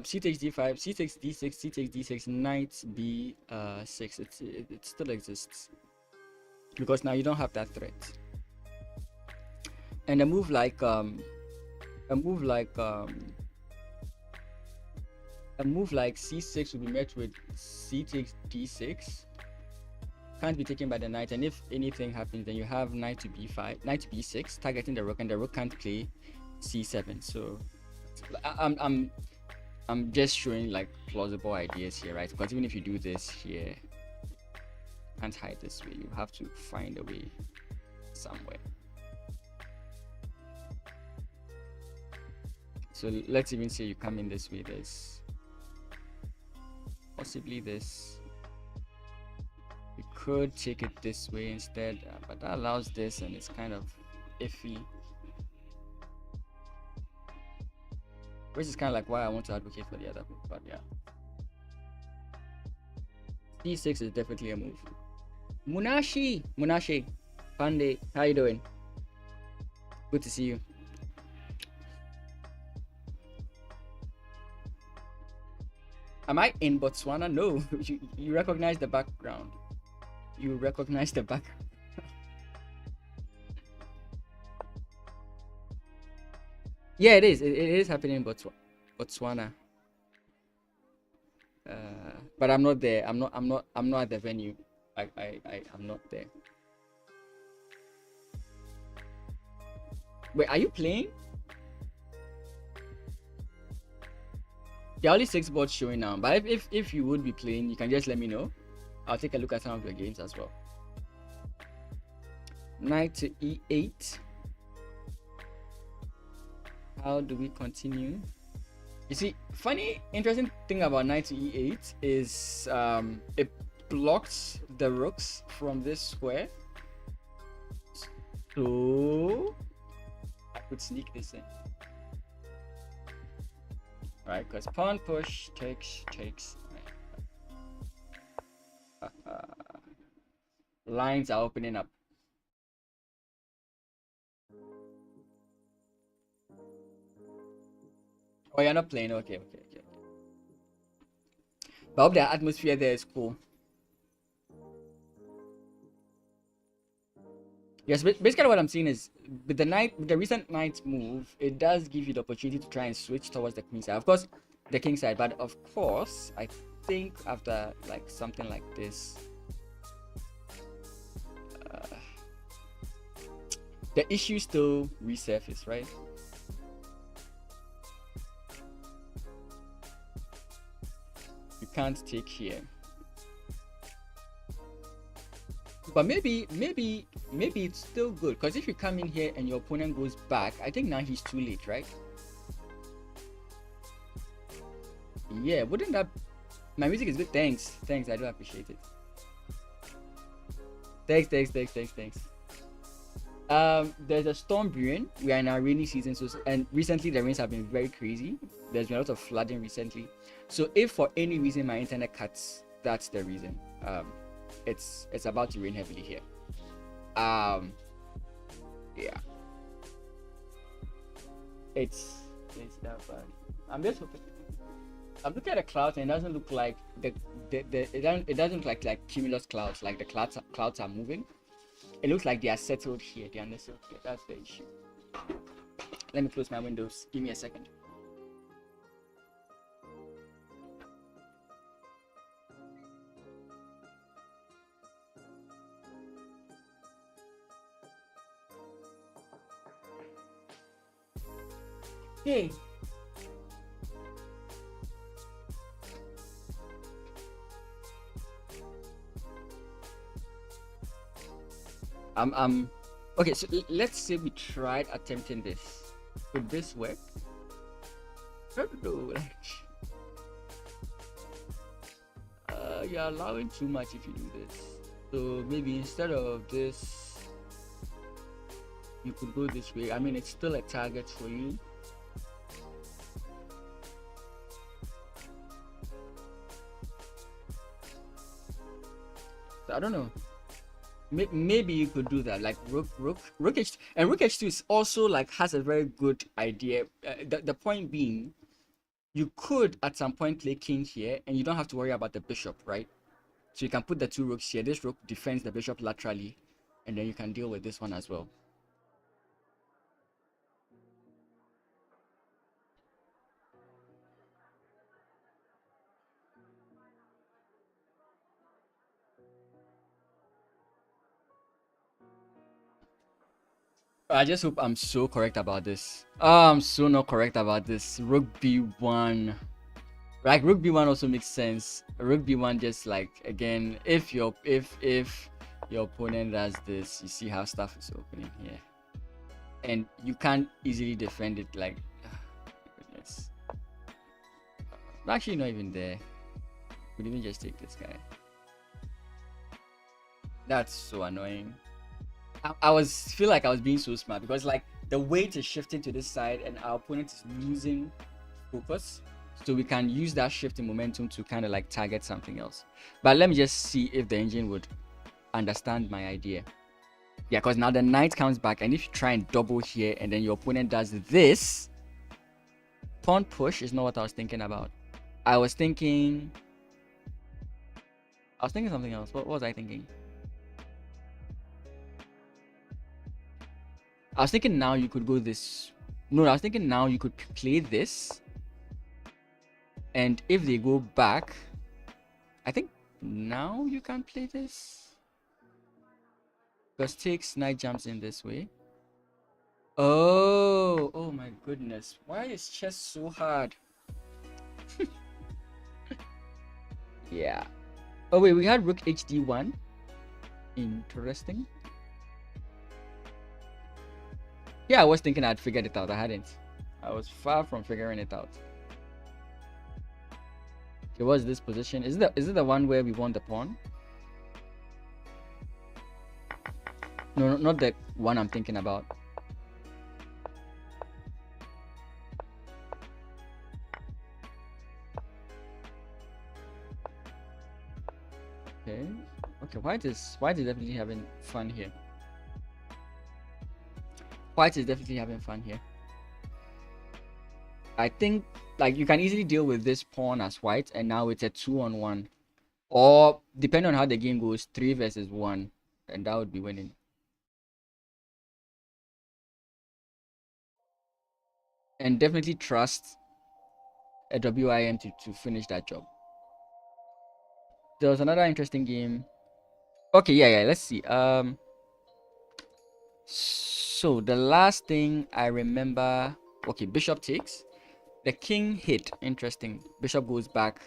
c takes d5, c takes d6, c takes d6, knight b6. It still exists because now you don't have that threat. And a move like c6 will be met with c takes d6. Can't be taken by the knight, and if anything happens, then you have knight to b5, knight to b6, targeting the rook, and the rook can't play c7. So I'm just showing like plausible ideas here, right? Because even if you do this here, you can't hide this way. You have to find a way somewhere. So let's even say you come in this way. There's possibly this. We could take it this way instead, but that allows this, and it's kind of iffy, which is kind of like why I want to advocate for the other move. But yeah, d6 is definitely a move. Munashi Pandey, how you doing? Good to see you. Am I in Botswana? No. You recognize the background. You recognize the back. Yeah, it is. It is happening in Botswana. But I'm not there. I'm not at the venue. I'm not there. Wait, are you playing? There are only 6 boards showing now. But if you would be playing, you can just let me know. I'll take a look at some of your games as well. Knight to e8. How do we continue? You see, funny, interesting thing about knight to e8 is it blocks the rooks from this square. So I could sneak this in. Right, because pawn push takes. Lines are opening up. Oh, you're not playing. Okay. But I hope the atmosphere there is cool. Yes, basically what I'm seeing is with the recent knight move, it does give you the opportunity to try and switch towards the queen side. Of course, the king side, but of course, I think after like something like this, the issue still resurface, right? You can't take here. But maybe it's still good, because if you come in here and your opponent goes back, I think now he's too late, right? Yeah, wouldn't that... My music is good. Thanks, I do appreciate it. Thanks. There's a storm brewing. We are in our rainy season, and recently the rains have been very crazy. There's been a lot of flooding recently. So if for any reason my internet cuts, that's the reason. It's about to rain heavily here. Yeah, it's that bad. I'm just hoping. I'm looking at the clouds and it doesn't look like it doesn't look like cumulus clouds, like the clouds are moving. It looks like they are settled here. They are nestled here. That's the issue. Let me close my windows. Give me a second. Hey. Okay, so let's say we tried attempting this. Would this work? I don't know. You're allowing too much if you do this. So maybe instead of this, you could go this way. I mean, it's still a target for you. So I don't know. Maybe you could do that, like rook h2, and rook h2 is also like has a very good idea. The point being, you could at some point play king here, and you don't have to worry about the bishop, right? So you can put the two rooks here. This rook defends the bishop laterally, and then you can deal with this one as well. I just hope I'm so correct about this. Oh, I'm so not correct about this. Rook b1. Like rook b1 also makes sense. Rook b1 just like, again, if your opponent does this, you see how stuff is opening here. And you can't easily defend it, like, goodness. Actually not even there. Could even just take this guy. That's so annoying. I feel like I was being so smart, because like the weight is shifting to this side and our opponent is losing focus, so we can use that shift in momentum to kind of like target something else. But let me just see if the engine would understand my idea. Yeah, because now the knight comes back, and if you try and double here and then your opponent does this, pawn push is not what I was thinking about. I was thinking something else. What was I thinking? I was thinking now you could go this. No, I was thinking now you could play this. And if they go back, I think now you can play this. Because takes, knight jumps in this way. Oh my goodness. Why is chess so hard? Yeah. Oh wait, we had rook hd1. Interesting. Yeah, I was thinking I'd figured it out. I hadn't. I was far from figuring it out. Okay, what's this position? Is it the one where we won the pawn? No, not the one I'm thinking about. Okay. Okay, white is definitely having fun here. White is definitely having fun here. I think like you can easily deal with this pawn as white, and now it's a 2-on-1. Or depending on how the game goes, 3 versus 1, and that would be winning. And definitely trust a WIM to finish that job. There was another interesting game. Okay, yeah, let's see. So the last thing I remember, okay, bishop takes. The king hit. Interesting. Bishop goes back,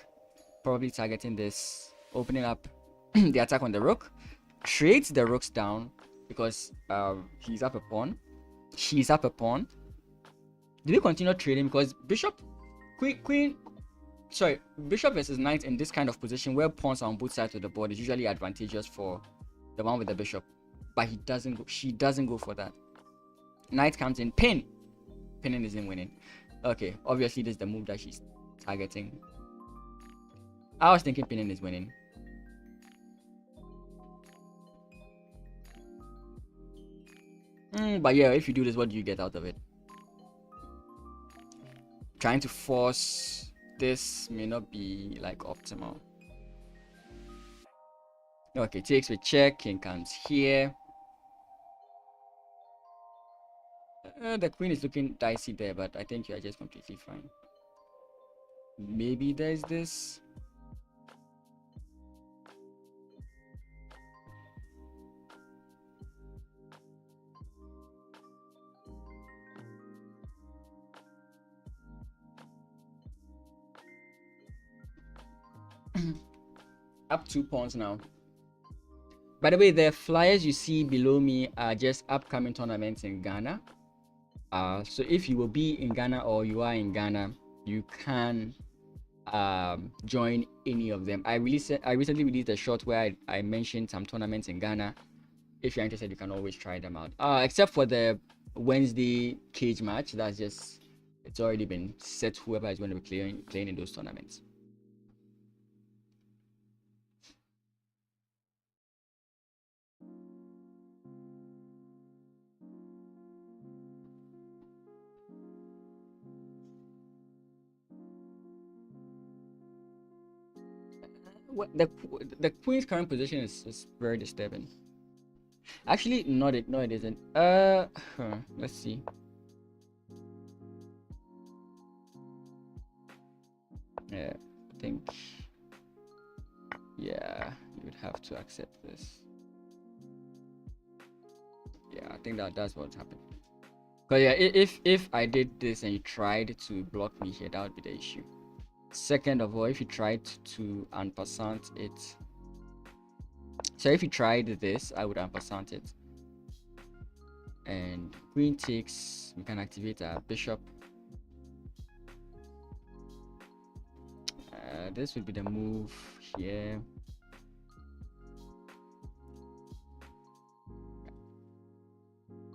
probably targeting this, opening up the attack on the rook. Trades the rooks down because he's up a pawn. She's up a pawn. Did we continue trading? Because bishop versus knight in this kind of position where pawns are on both sides of the board is usually advantageous for the one with the bishop. But he doesn't go. She doesn't go for that. Knight comes in. Pin. Pinning isn't winning. Okay, obviously this is the move that she's targeting. I was thinking pinning is winning. But yeah, if you do this, what do you get out of it? Trying to force this may not be like optimal. Okay, takes with check. King comes here. The queen is looking dicey there, but I think you are just completely fine. Maybe there's this. Up 2 pawns now. By the way, the flyers you see below me are just upcoming tournaments in Ghana. So if you will be in Ghana or you are in Ghana, you can join any of them. I recently released a short where I mentioned some tournaments in Ghana. If you're interested, you can always try them out. Except for the Wednesday cage match, that's just, it's already been set whoever is going to be playing in those tournaments. The queen's current position is very disturbing. Actually, no, it isn't. Let's see. Yeah, I think. Yeah, you would have to accept this. Yeah, I think that's what's happened. But yeah, if I did this and you tried to block me here, that would be the issue. Second of all, if you tried to en passant it, so if you tried this, I would en passant it. And queen takes, we can activate our bishop. This would be the move here.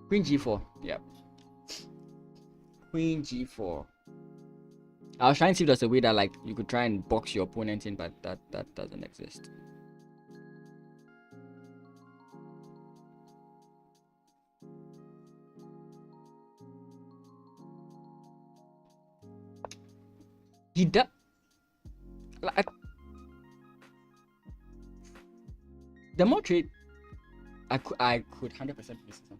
Queen g4. Yep. Queen g4. I was trying to see if there's a way that like you could try and box your opponent in, but that doesn't exist. He does. The more trade, I could 100% miss something.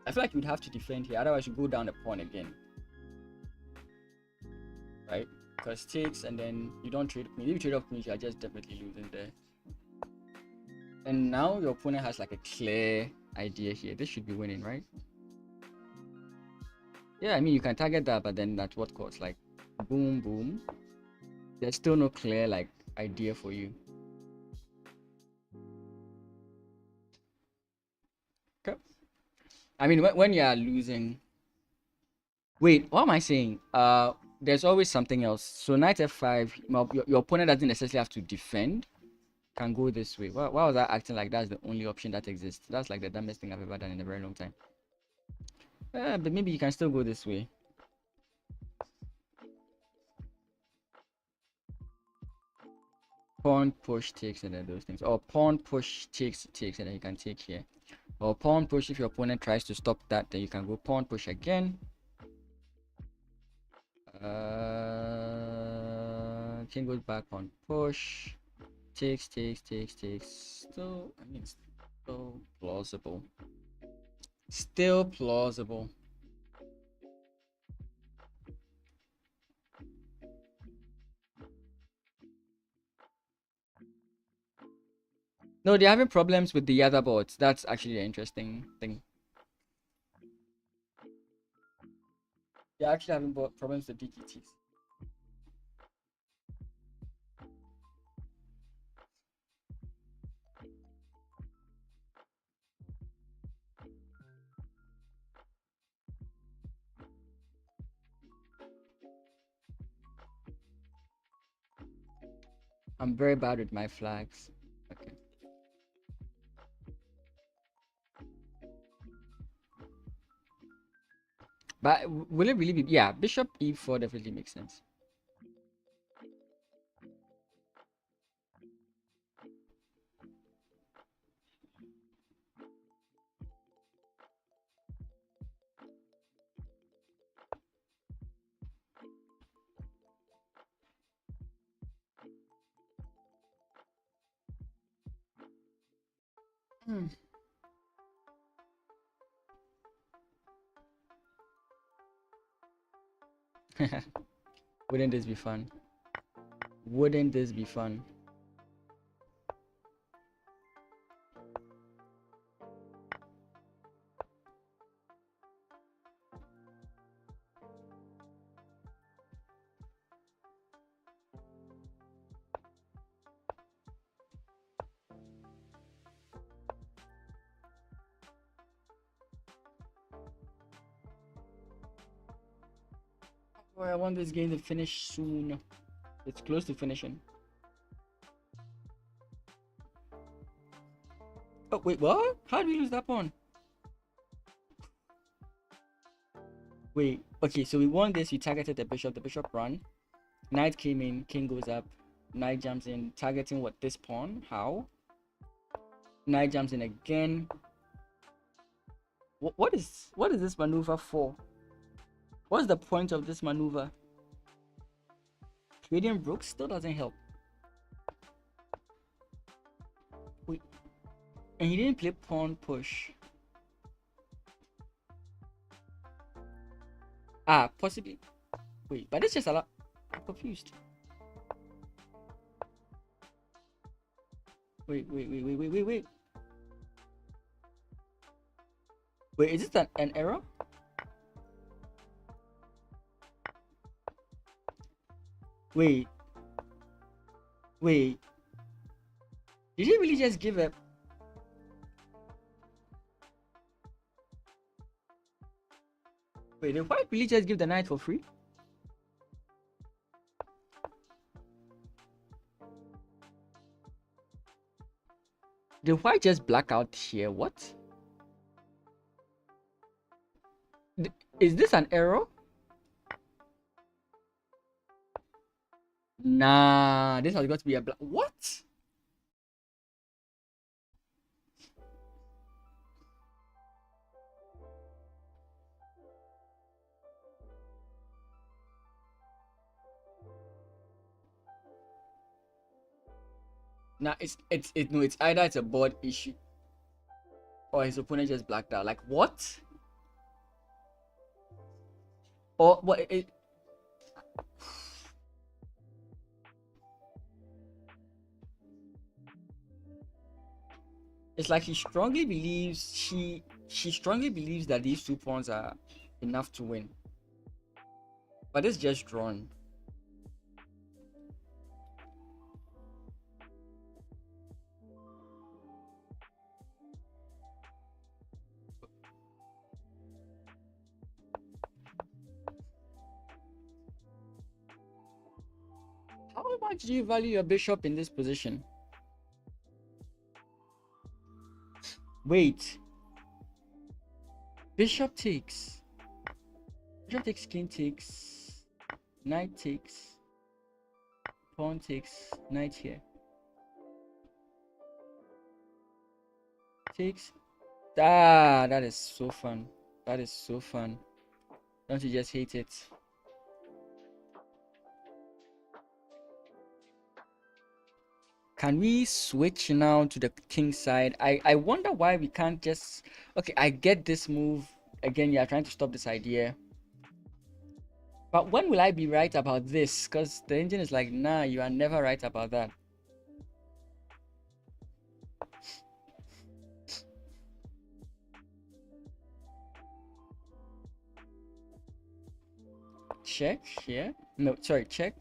I feel like you'd have to defend here, otherwise you go down the pawn again, right? Because takes and then you don't trade queen. If you trade off queen, you are just definitely losing there. And now your opponent has like a clear idea here. This should be winning, right? Yeah, I mean you can target that, but then at what cost? Like boom, boom. There's still no clear like idea for you. I mean, when you are losing. Wait, what am I saying? There's always something else. So knight f5, your opponent doesn't necessarily have to defend. Can go this way. Why was I acting like that's the only option that exists? That's like the dumbest thing I've ever done in a very long time. But maybe you can still go this way. Pawn push takes and then those things. Or pawn push takes and then you can take here. Or pawn push if your opponent tries to stop that, then you can go pawn push again. King goes back on push. Takes. Still, I mean, still plausible. Still plausible. No, they're having problems with the other boards. That's actually the interesting thing. They're actually having problems with DTTs. I'm very bad with my flags. Okay. But will it really be? Yeah, bishop e4 definitely makes sense. Wouldn't this be fun? Wouldn't this be fun? Oh, I want this game to finish soon. It's close to finishing. Oh, wait, what? How did we lose that pawn? Wait, okay, so we won this. We targeted the bishop run. Knight came in, king goes up. Knight jumps in, targeting what? This pawn? How? Knight jumps in again. What is this maneuver for? What's the point of this maneuver? Trading rook still doesn't help. Wait, and he didn't play pawn push. Ah, possibly. Wait, but it's just a lot. I'm confused. Wait. Wait, is this an error? Wait. Did he really just give up? Wait, did white really just give the knight for free? Did white just black out here? What? Is this an error? Nah, this has got to be a black. What? Nah, it's either it's a board issue or his opponent just blacked out. Like what? Or what? It's like he strongly believes she strongly believes that these 2 pawns are enough to win, but it's just drawn. How much do you value your bishop in this position? Wait. Bishop takes. Bishop takes, king takes, knight takes, pawn takes, knight here. Takes. Ah, that is so fun. That is so fun. Don't you just hate it? Can we switch now to the king side? I wonder why we can't just... Okay, I get this move. Again, you are trying to stop this idea. But when will I be right about this? Because the engine is like, nah, you are never right about that. Check here. No, sorry, check.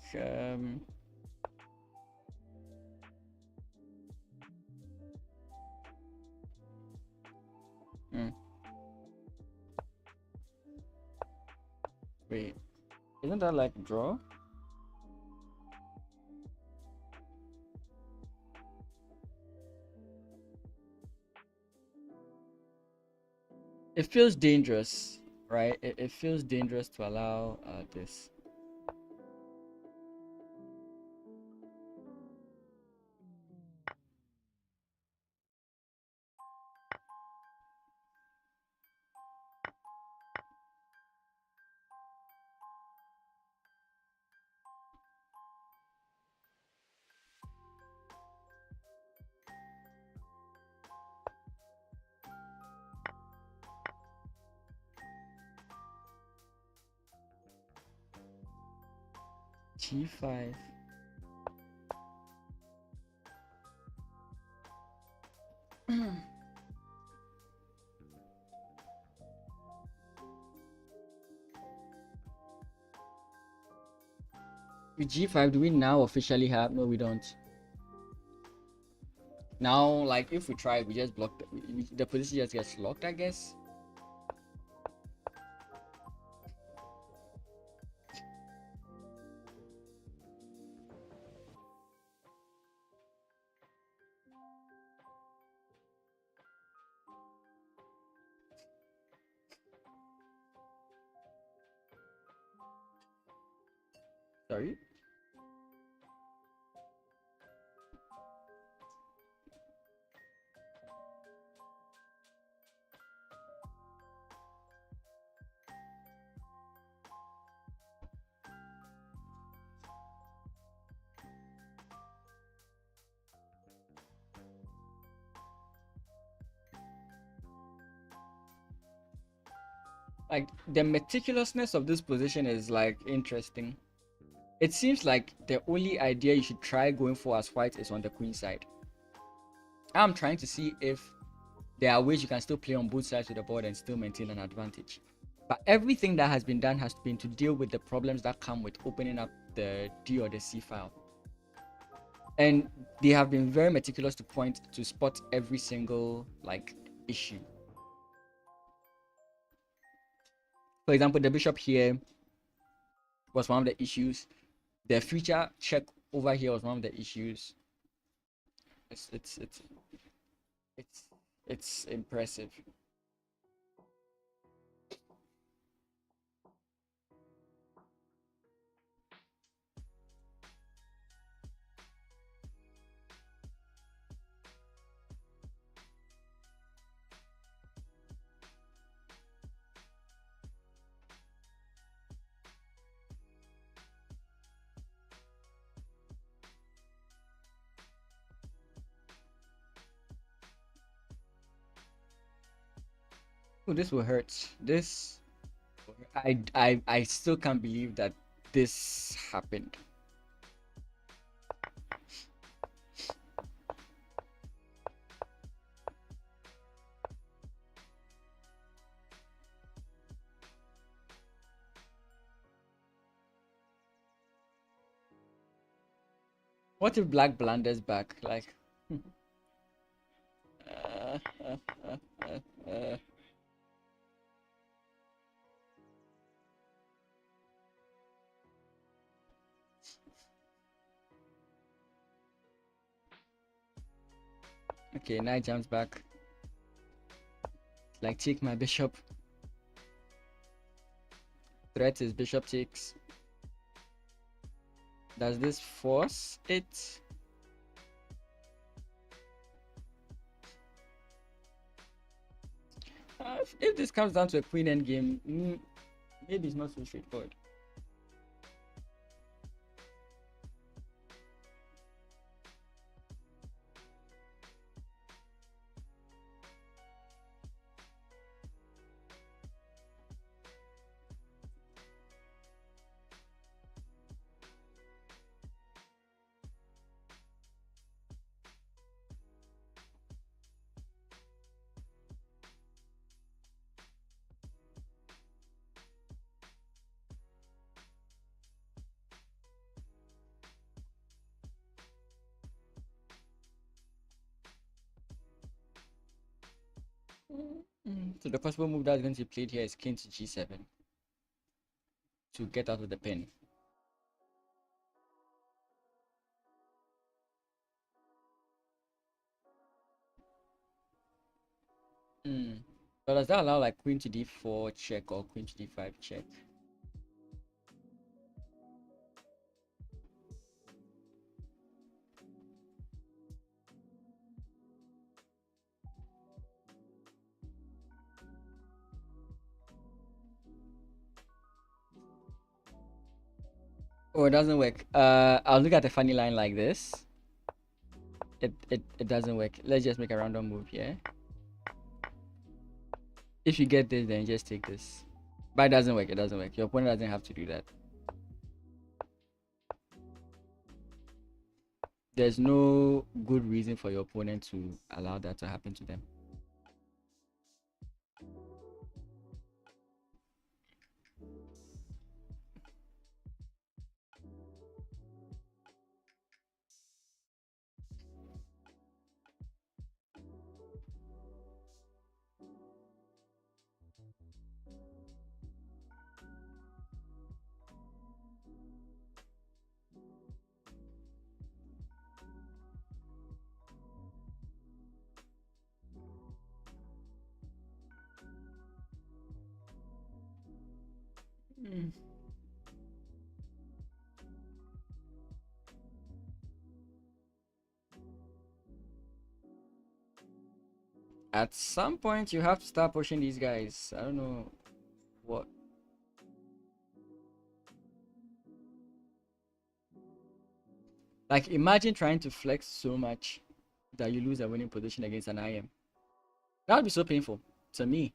Wait, isn't that like draw? It feels dangerous, right? It feels dangerous to allow this. G5. With G5, do we now officially have... No, we don't. Now, like, if we try, we just block the position just gets locked, I guess. Sorry. Like, the meticulousness of this position is like interesting. It seems like the only idea you should try going for as white is on the queen side. I'm trying to see if there are ways you can still play on both sides of the board and still maintain an advantage. But everything that has been done has been to deal with the problems that come with opening up the D or the C file. And they have been very meticulous to point to spot every single like issue. For example, the bishop here was one of the issues. The future check over here was one of the issues. It's impressive. Oh, this will hurt. This, I still can't believe that this happened. What if black blunders back? Like, uh, uh, uh, uh. Okay, knight jumps back. Like, take my bishop. Threat is bishop takes. Does this force it? If this comes down to a queen endgame, maybe it's not so straightforward. So the possible move that's going to be played here is king to g7 to get out of the pin. So does that allow like queen to d4 check or queen to d5 check? Oh, it doesn't work. I'll look at a funny line like this. It doesn't work. Let's just make a random move here. If you get this, then just take this. But it doesn't work. It doesn't work. Your opponent doesn't have to do that. There's no good reason for your opponent to allow that to happen to them. At some point, you have to start pushing these guys. I don't know what. Like, imagine trying to flex so much that you lose a winning position against an IM. That would be so painful to me.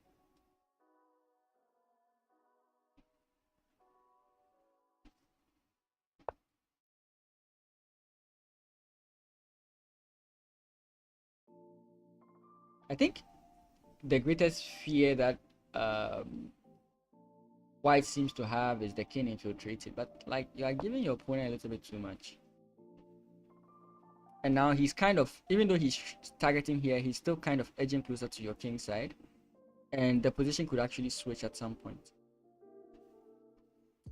I think the greatest fear that White seems to have is the king infiltrated, but like you are giving your opponent a little bit too much. And now he's kind of, even though he's targeting here, he's still kind of edging closer to your king side, and the position could actually switch at some point.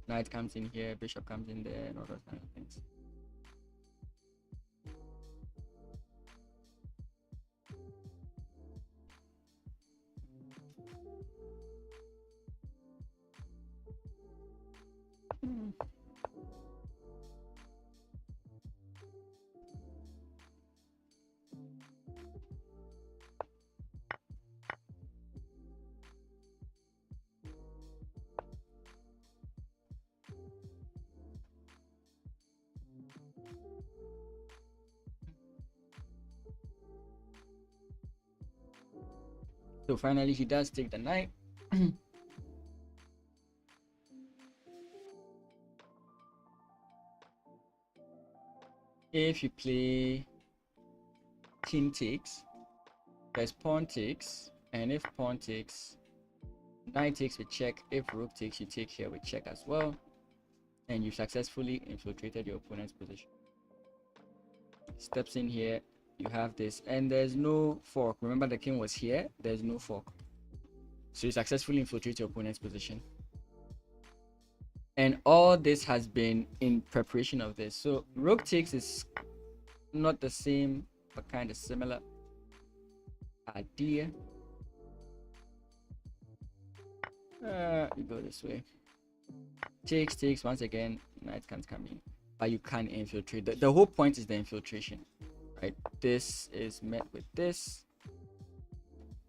Knight comes in here, bishop comes in there, and all those kind of things. So finally, he does take the knight. If you play king takes, there's pawn takes, and if pawn takes, knight takes with check. If rook takes, you take here with check as well, and you successfully infiltrated your opponent's position. Steps in here, you have this, and there's no fork. Remember, the king was here, there's no fork, so you successfully infiltrate your opponent's position. And all this has been in preparation of this. So rook takes is not the same, but kind of similar. idea. You go this way. Takes once again. Knight can't come in, but you can infiltrate. The whole point is the infiltration, right? This is met with this.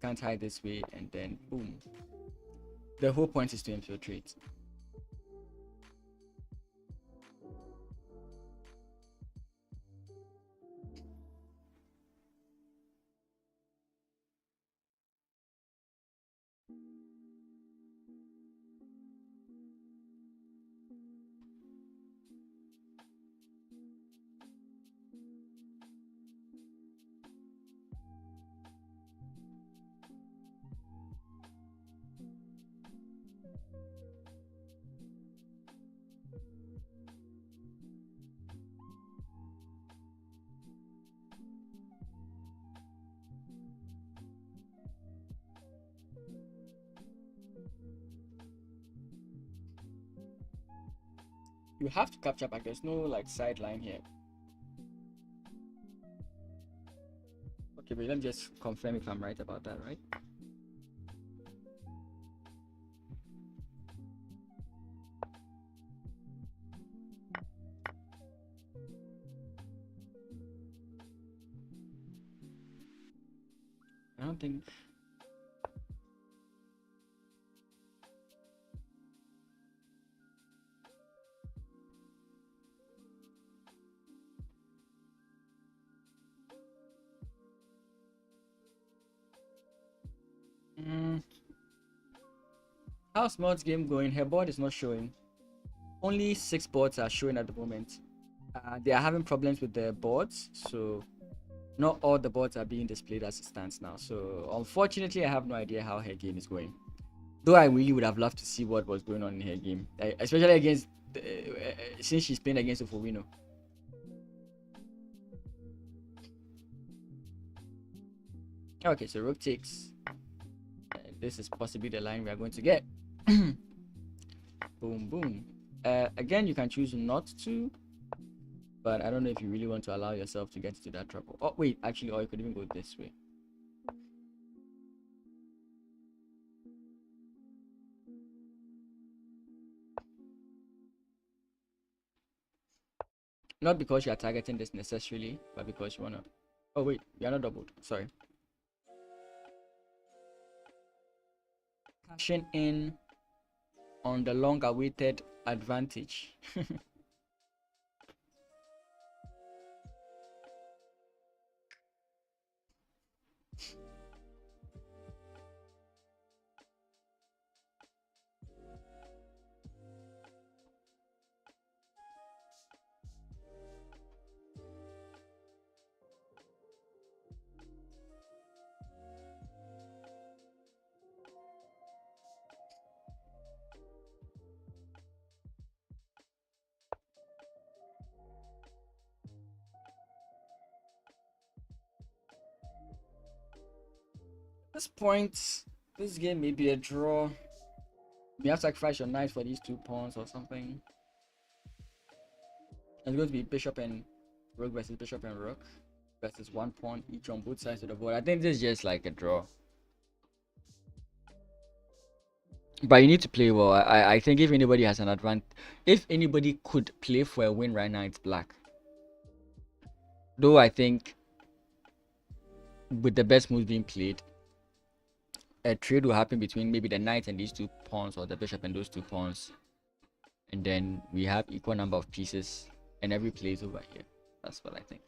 Can't hide this way, and then boom. The whole point is to infiltrate. You have to capture back. There's no like sideline here. Okay, but let me just confirm if I'm right about that, right? I don't think. How's Mod's game going? Her board is not showing. Only 6 boards are showing at the moment. They are having problems with their boards, so not all the boards are being displayed as it stands now. So unfortunately, I have no idea how her game is going. Though I really would have loved to see what was going on in her game, especially against since she's playing against Ofowino. Okay, so rook takes. This is possibly the line we are going to get. Boom, boom. Again, you can choose not to, but I don't know if you really want to allow yourself to get into that trouble. Oh wait, actually, or you could even go this way. Not because you are targeting this necessarily, but because you wanna. Oh wait, you are not doubled. Sorry. Cashing in on the long-awaited advantage. At this point, this game may be a draw. You have to sacrifice your knight for these 2 pawns or something. It's going to be bishop and rook versus bishop and rook versus 1 pawn each on both sides of the board. I think this is just like a draw. But you need to play well. I think if anybody has an advantage, if anybody could play for a win right now, it's black. Though I think with the best moves being played, a trade will happen between maybe the knight and these 2 pawns, or the bishop and those 2 pawns, and then we have equal number of pieces, and every play is over here. That's what I think.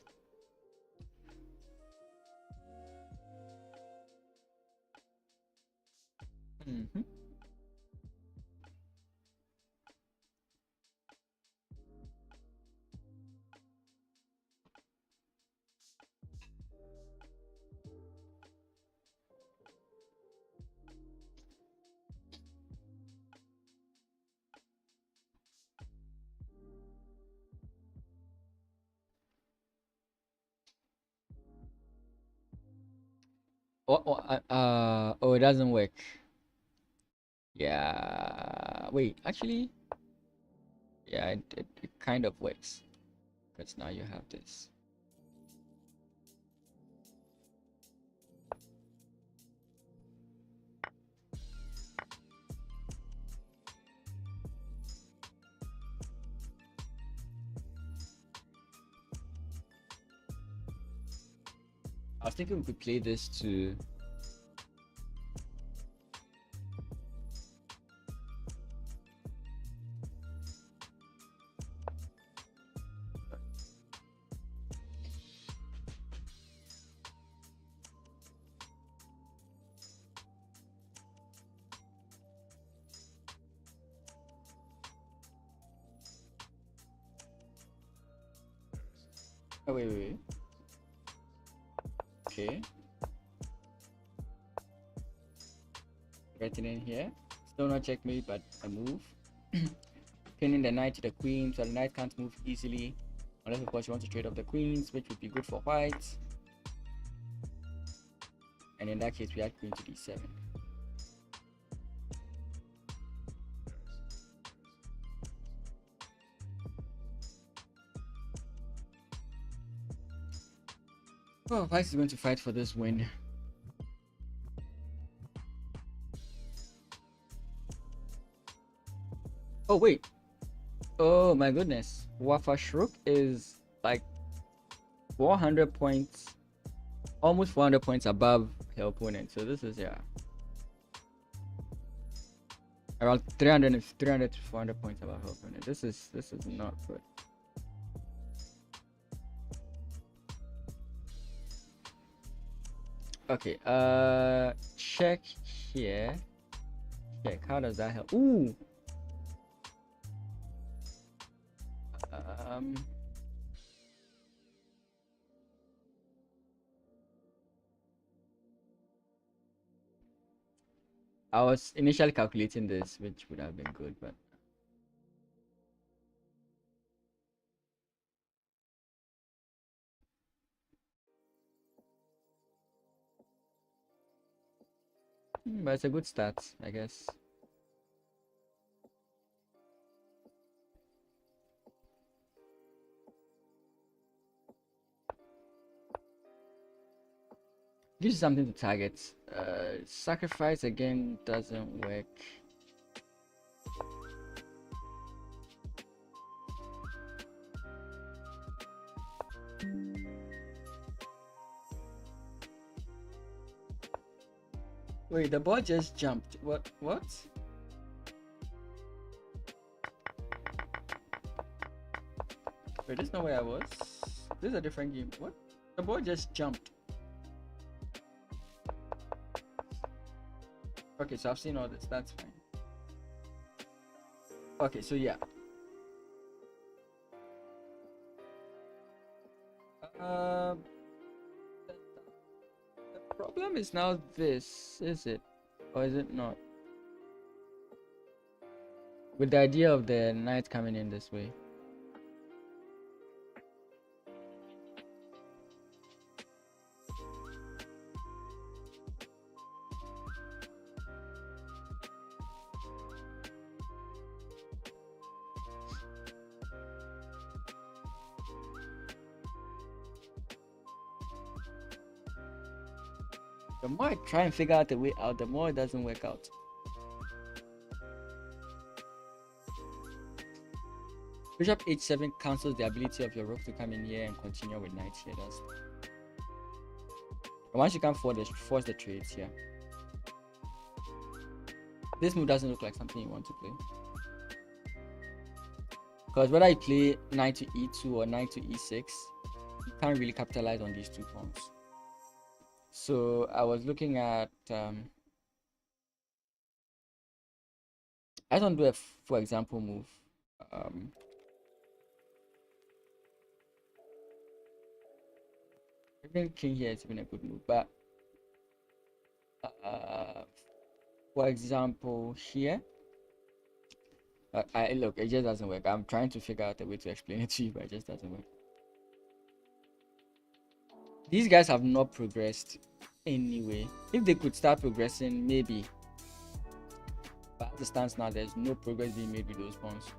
Oh, it doesn't work. Yeah, wait, actually, yeah, it kind of works, because now you have this. I was thinking we could play this to oh wait. Okay. Getting in here. Still not checkmate, but a move. Pinning the knight to the queen, so the knight can't move easily. Unless of course you want to trade off the queens, which would be good for white. And in that case we had queen to d7. Oh, white is going to fight for this win. Oh wait. Oh my goodness. Wafashrook is like 400 points, almost 400 points above her opponent. So this is, yeah, around 300 to 400 points above her opponent. This is not good. Okay, check here. Check, how does that help? Ooh. I was initially calculating this, which would have been good, but it's a good start, I guess. Gives you something to target. Sacrifice again doesn't work. Wait, the ball just jumped. What? Wait, this is not where I was. This is a different game. What? The ball just jumped. Okay, so I've seen all this. That's fine. Okay, so yeah. The problem is now this, is it? Or is it not? With the idea of the knight coming in this way. The more I try and figure out a way out, the more it doesn't work out. Bishop h7 cancels the ability of your rook to come in here and continue with knight here. That's... And once you can force the trades here. This move doesn't look like something you want to play. Because whether you play knight to e2 or knight to e6, you can't really capitalize on these two pawns. So I was looking at I don't do a for example move. Even king here has been a good move, but for example here, look, it just doesn't work. I'm trying to figure out a way to explain it to you, but it just doesn't work. These guys have not progressed anyway. If they could start progressing, maybe. But as it stands now, there's no progress being made with those pawns.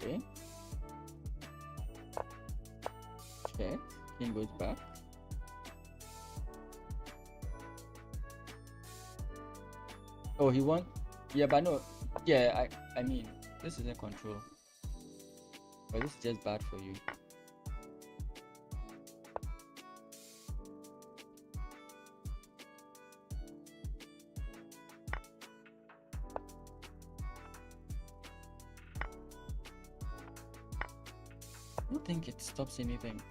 Okay. Check. King goes back. Oh, he won. Yeah, but no. Yeah, I mean, this isn't control. But this is just bad for you. I don't think it stops anything.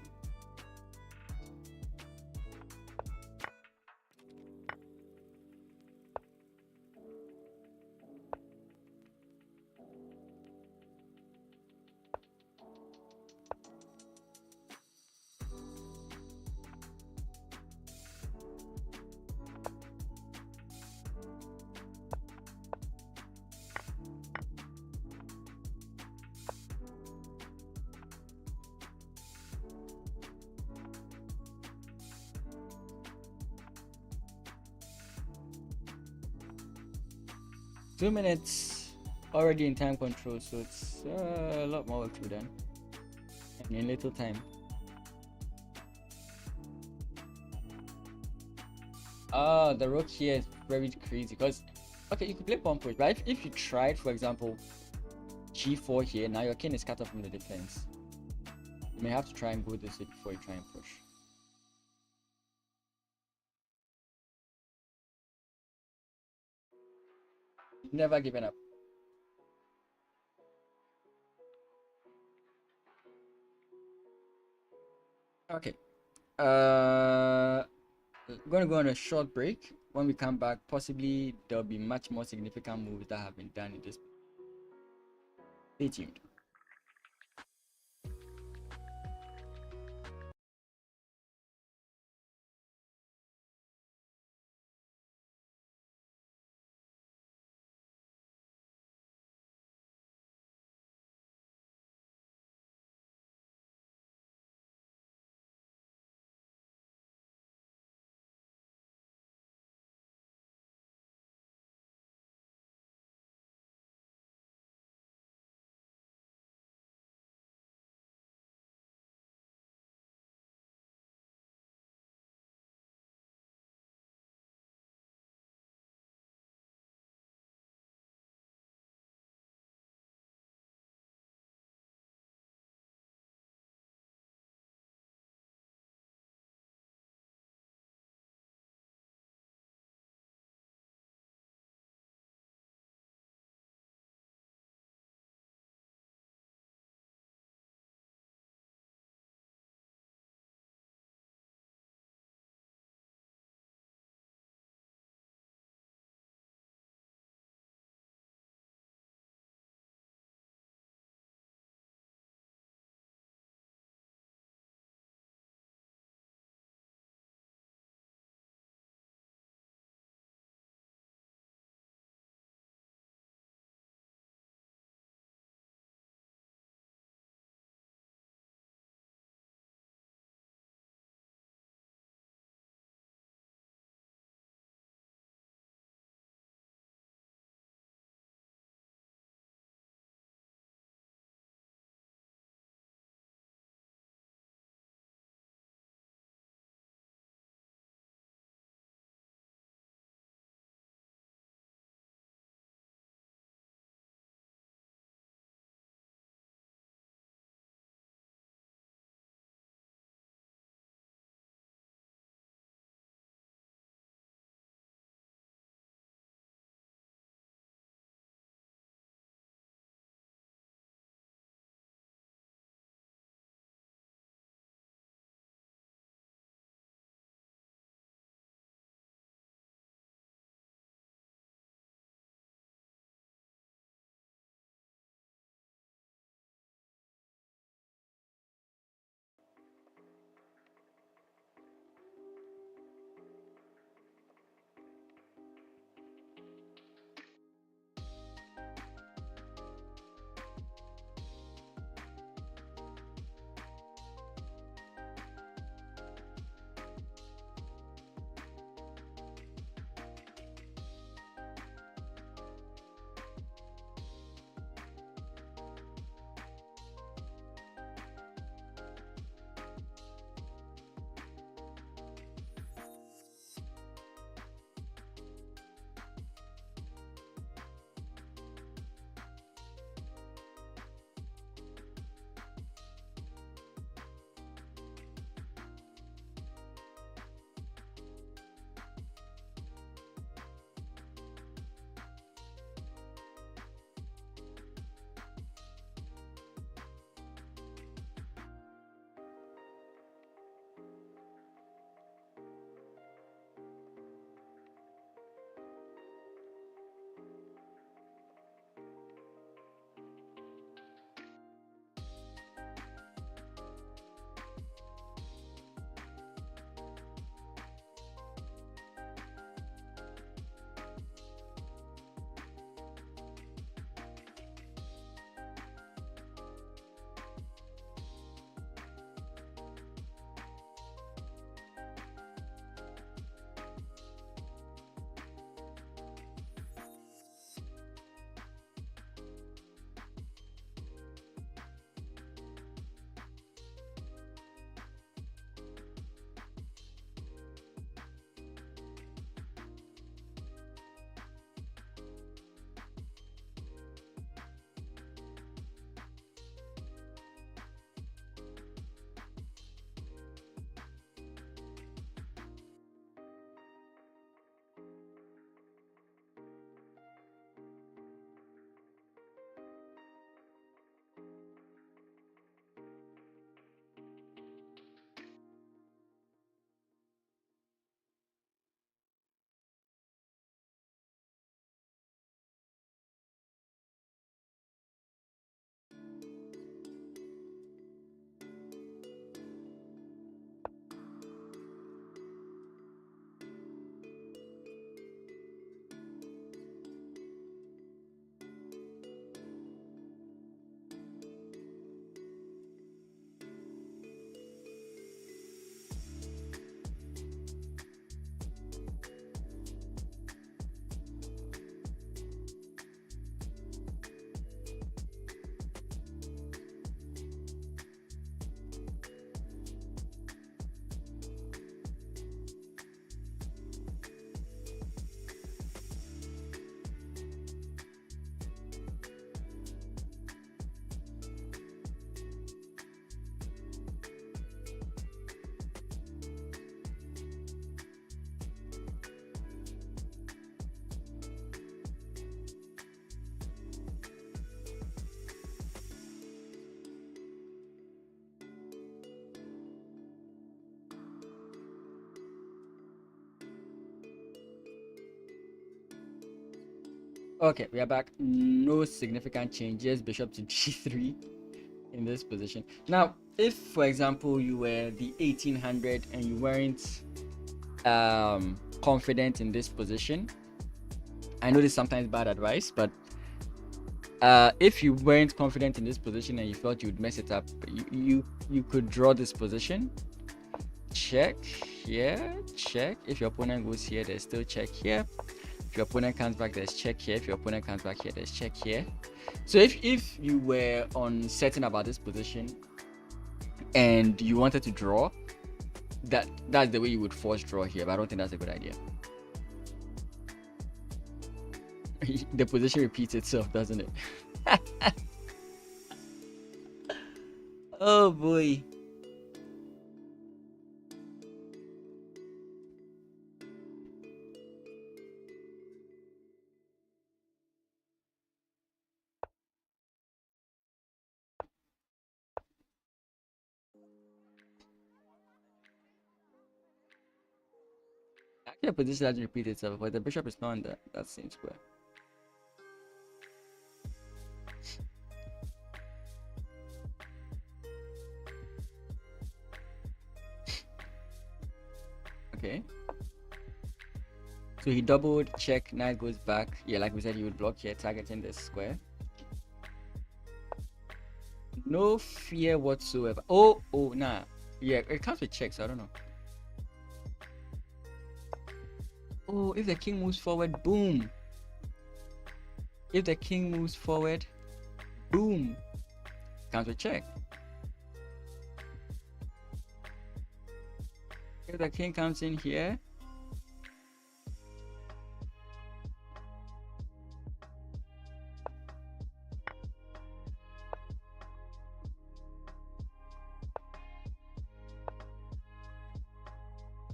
Two minutes already in time control, so it's a lot more work to be done in little time. The rook here is very crazy because, okay, you could play pawn push, but if you tried, for example, g4 here, now your king is cut off from the defense. You may have to try and go this way before you try and push. Never given up. Okay. Gonna go on a short break. When we come back, possibly there'll be much more significant moves that have been done in this. Stay tuned. Okay, we are back. No significant changes. Bishop to g3 in this position. Now, if for example you were the 1800 and you weren't confident in this position, I know this is sometimes bad advice, but if you weren't confident in this position and you felt you'd mess it up, you could draw this position, check here, check. If your opponent goes here, there's still check here. If your opponent comes back, there's check here. If your opponent comes back here, there's check here. So if you were uncertain about this position and you wanted to draw, that's the way you would force draw here, but I don't think that's a good idea. The position repeats itself, doesn't it? Oh boy. Actually, the position doesn't repeat itself, but the bishop is not on that same square. Okay. So he doubled, check, knight goes back. Yeah, like we said, he would block here, targeting this square. No fear whatsoever. Oh, nah. Yeah, it comes with check, so I don't know. Oh, if the king moves forward, boom. If the king moves forward, boom. Comes with check. If the king comes in here,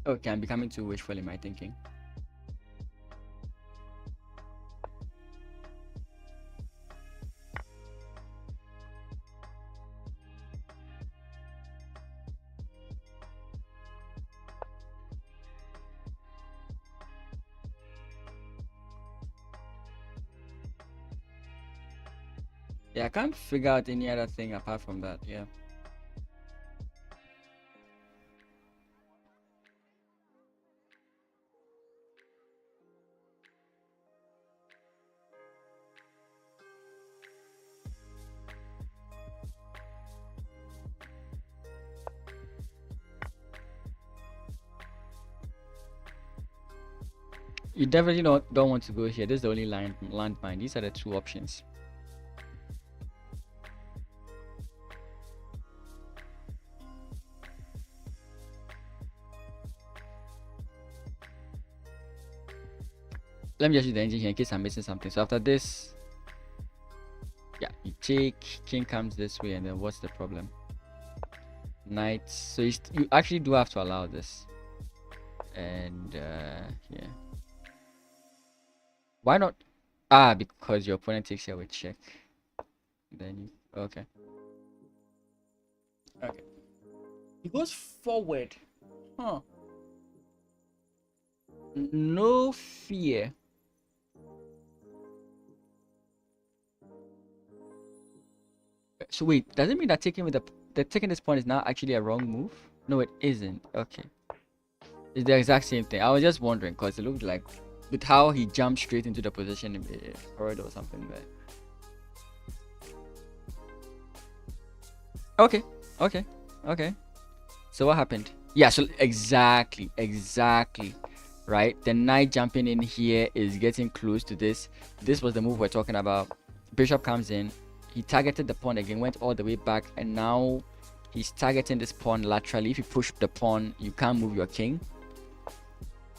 okay, I'm becoming too wishful in my thinking. Yeah, I can't figure out any other thing apart from that. Yeah. You definitely don't want to go here. This is the only landmine. These are the two options. Let me just use the engine here in case I'm missing something. So after this, yeah, you take, king comes this way, and then what's the problem? Knight. So you actually do have to allow this. And yeah. Why not? Ah, because your opponent takes here with check. Then you, okay. Okay. He goes forward. Huh. No fear. So wait, does it mean that taking this pawn is now actually a wrong move? No, it isn't. Okay. It's the exact same thing. I was just wondering because it looked like with how he jumped straight into the position in the corridor or something there. Okay. So what happened? Yeah, so exactly. Right? The knight jumping in here is getting close to this. This was the move we're talking about. Bishop comes in. He targeted the pawn again, went all the way back, and now he's targeting this pawn laterally. If you push the pawn, you can't move your king.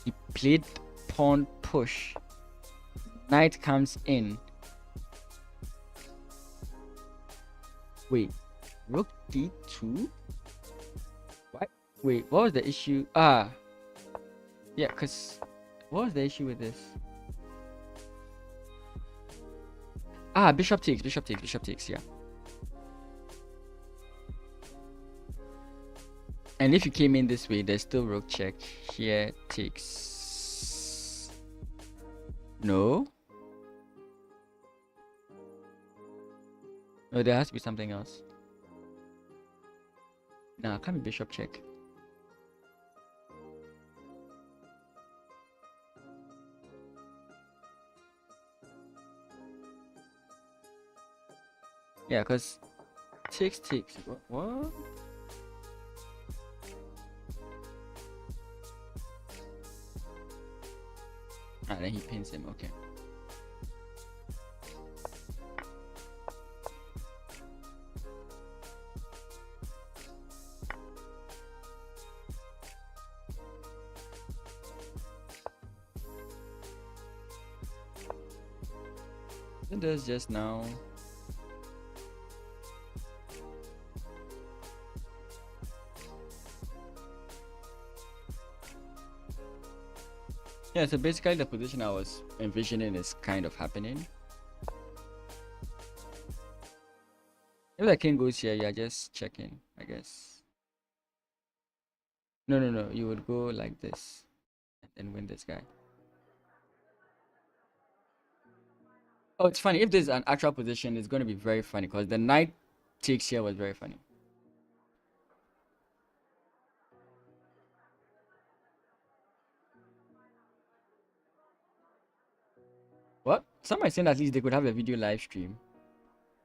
He played pawn push. Knight comes in. Wait, rook d2? What? Wait, what was the issue? Ah, yeah, because what was the issue with this? Ah, bishop takes, yeah. And if you came in this way, there's still rook check. Here takes. No. Oh, there has to be something else. Nah, can't be bishop check. Yeah, because takes. What? Ah, then he pins him. Okay. It does just now. Yeah, so basically the position I was envisioning is kind of happening. If the king goes here, you're just checking, I guess. No. You would go like this and win this guy. Oh, it's funny. If there's an actual position, it's going to be very funny because the knight takes here was very funny. What? Somebody saying at least they could have a video live stream.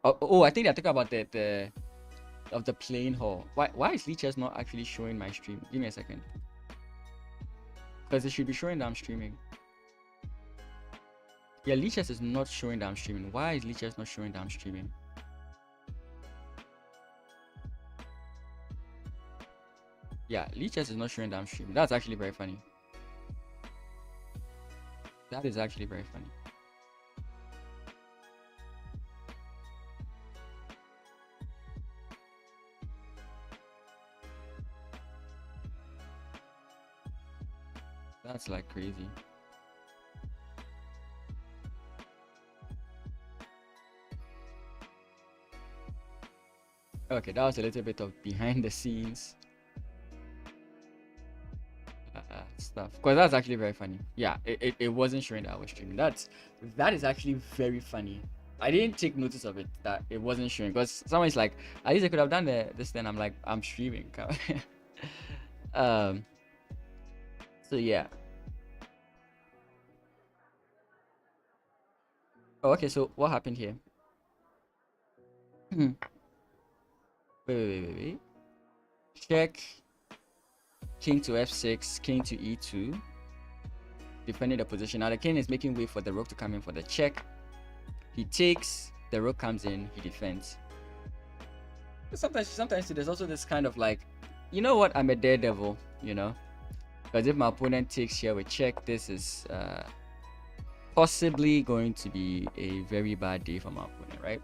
Oh, I think they're talking about the playing hall. Why is lichess not actually showing my stream? Give me a second. Because it should be showing that I'm streaming. Yeah, lichess is not showing that I'm streaming. Why is lichess not showing that I'm streaming? Yeah, lichess is not showing that I'm streaming. That's actually very funny. That is actually very funny. That's like crazy. Okay, that was a little bit of behind the scenes stuff, because that's actually very funny. Yeah, it wasn't showing that I was streaming. That is actually very funny. I didn't take notice of it that it wasn't showing, because someone's like, at least I could have done this. Then I'm like, I'm streaming. So yeah. Oh, okay. So what happened here? Wait. Check. King to f6, king to e2, defending the position. Now the king is making way for the rook to come in for the check. He takes, the rook comes in, he defends. Sometimes there's also this kind of like, you know what, I'm a daredevil, you know, because if my opponent takes here with check, this is possibly going to be a very bad day for my opponent, right?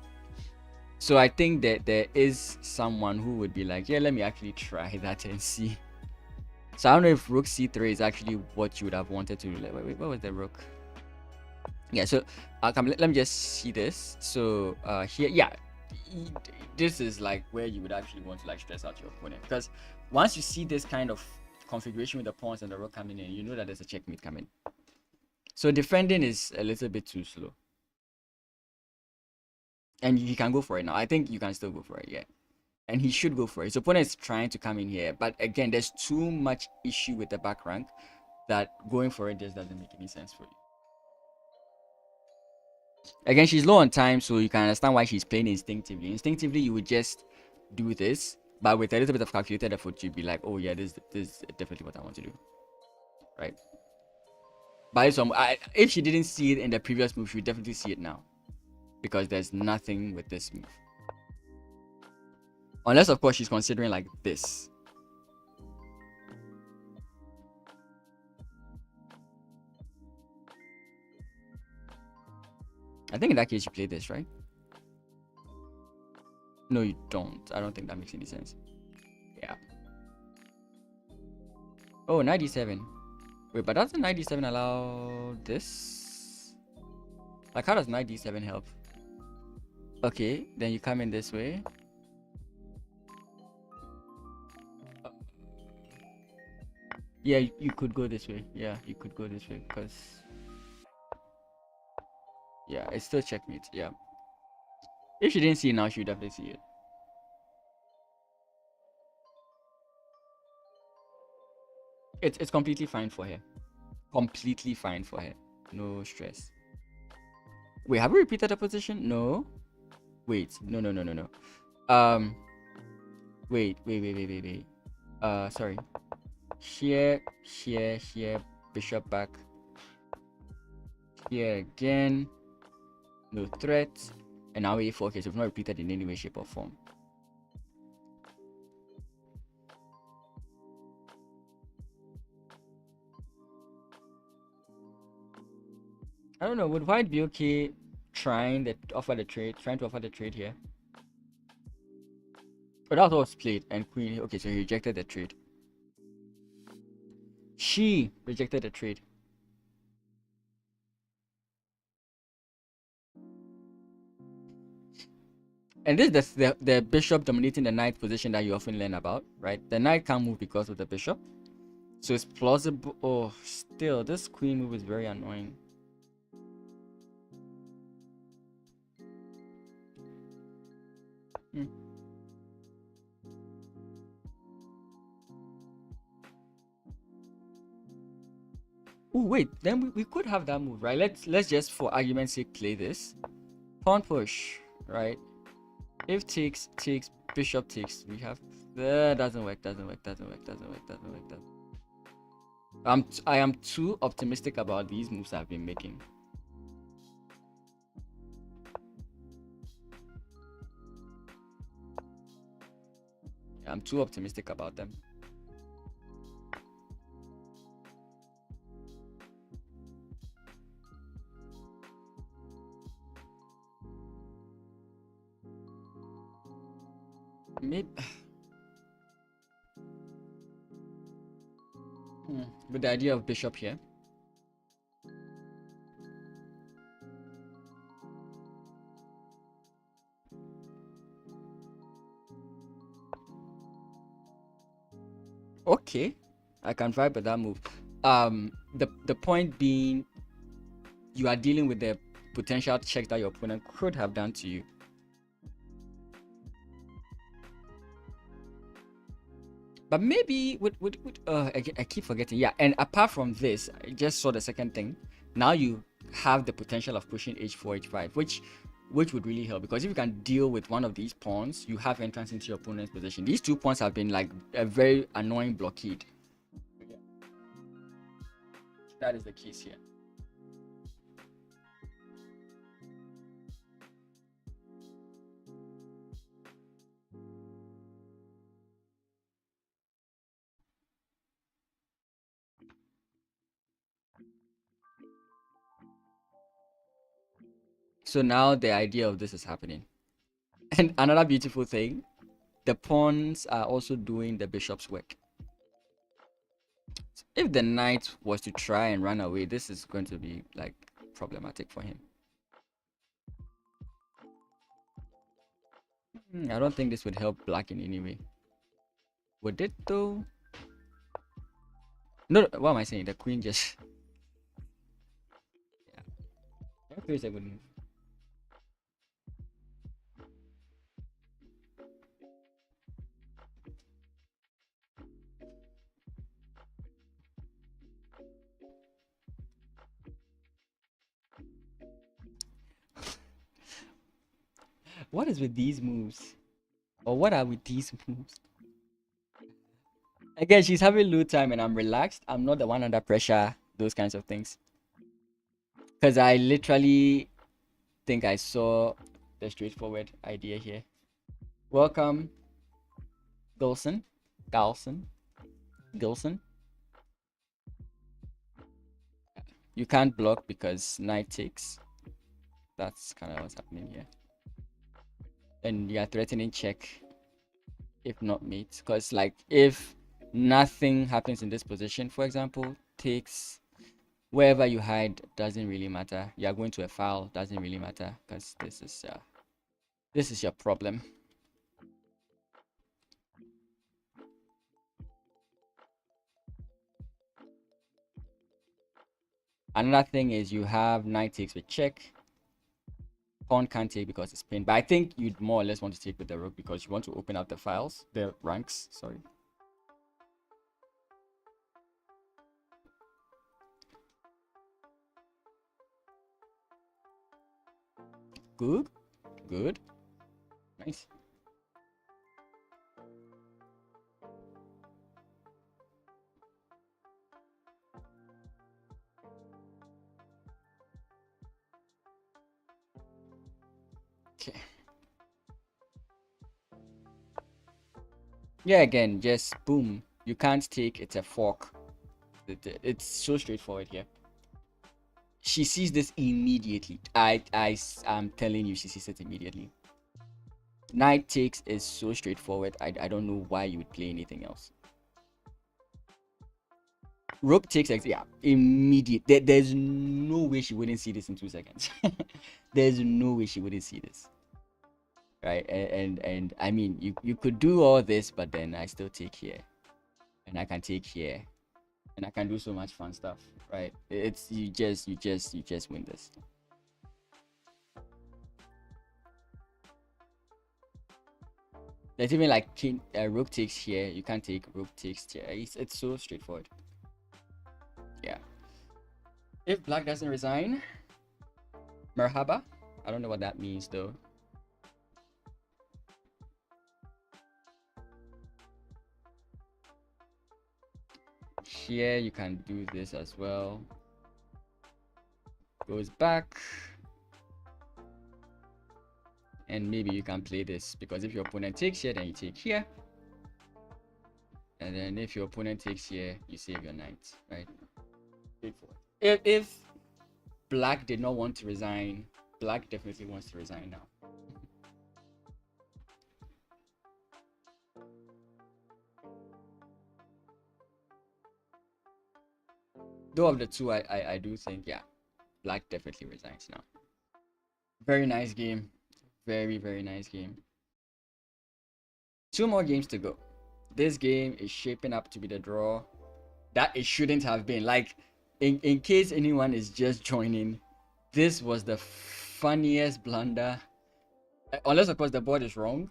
So I think that there is someone who would be like, yeah, let me actually try that and see. So I don't know if rook c3 is actually what you would have wanted to do. Like, wait, what was the rook? Yeah, so let me just see this. So here, yeah, this is like where you would actually want to like stress out your opponent, because once you see this kind of configuration with the pawns and the rook coming in, you know that there's a checkmate coming. So defending is a little bit too slow, and you can go for it now. I think you can still go for it, yeah. And he should go for it. His opponent is trying to come in here, but again, there's too much issue with the back rank that going for it just doesn't make any sense for you. Again, she's low on time, so you can understand why she's playing instinctively. Instinctively, you would just do this, but with a little bit of calculated effort, you'd be like, oh yeah, this is definitely what I want to do, right? But if she didn't see it in the previous move, she would definitely see it now, because there's nothing with this move. Unless, of course, she's considering like this. I think in that case, you play this, right? No, you don't. I don't think that makes any sense. Yeah. Oh, 97. Wait, but doesn't 97 allow this? Like, how does 97 help? Okay, then you come in this way. Yeah, you could go this way. Yeah, you could go this way, because yeah, it's still checkmate. Yeah. If she didn't see it now, she would definitely see it. It's completely fine for her. Completely fine for her. No stress. Wait, have we repeated the position? No. Wait. No, no, no, no, no. Um. Wait. Sorry. Here. Bishop back. Here again. No threat. And now a4. Okay, so we've not repeated in any way, shape, or form. I don't know. Would white be okay trying to offer the trade here? But that was played and queen. Okay, so he rejected the trade. She rejected the trade. And this is the bishop dominating the knight position that you often learn about, right? The knight can't move because of the bishop. So it's plausible. Oh, still, this queen move is very annoying. Oh, wait, then we could have that move, right? Let's just, for argument's sake, play this. Pawn push, right? If takes, bishop takes, we have... doesn't work. I am too optimistic about these moves I've been making. I'm too optimistic about them. Maybe... with the idea of bishop here. Okay, I can vibe with that move. The point being, you are dealing with the potential check that your opponent could have done to you. But maybe I keep forgetting. Yeah, and apart from this, I just saw the second thing. Now you have the potential of pushing h4, h5, which would really help, because if you can deal with one of these pawns, you have entrance into your opponent's position. These two pawns have been like a very annoying blockade. That is the case here. So now the idea of this is happening. And another beautiful thing, the pawns are also doing the bishop's work. If the knight was to try and run away, this is going to be like problematic for him. I don't think this would help black in any way. Would it though? No, what am I saying? The queen just... yeah. F3 is a good move. What is with these moves? Or what are with these moves? Again, she's having low time and I'm relaxed. I'm not the one under pressure, those kinds of things. Because I literally think I saw the straightforward idea here. Welcome, Gilson. You can't block because knight takes. That's kind of what's happening here. And you are threatening check if not mate. Because like if nothing happens in this position, for example, takes, wherever you hide doesn't really matter. You are going to a foul, doesn't really matter, because this is your problem. Another thing is you have knight takes with check. Pawn can't take because it's pinned. But I think you'd more or less want to take with the rook because you want to open up the files, the ranks, sorry. Good. Good. Nice. Okay. Yeah, again, just boom. You can't take, it's a fork. It's so straightforward here. She sees this immediately. I'm telling you, she sees it immediately. Knight takes is so straightforward. I don't know why you would play anything else. Rook takes, yeah, immediate. There's no way she wouldn't see this in 2 seconds. There's no way she wouldn't see this. Right, and I mean, you could do all this, but then I still take here, and I can take here, and I can do so much fun stuff. Right, it's you just win this. There's even like king, rook takes here. You can't take rook takes here. It's so straightforward. Yeah. If black doesn't resign, merhaba. I don't know what that means though. Here you can do this as well. Goes back. And maybe you can play this because if your opponent takes here, then you take here. And then if your opponent takes here, you save your knight, right? If black did not want to resign, black definitely wants to resign now. Though of the two, I do think, yeah, black definitely resigns now. Very nice game. Very, very nice game. 2 more games to go. This game is shaping up to be the draw that it shouldn't have been. Like, in case anyone is just joining, this was the funniest blunder. Unless, of course, the board is wrong.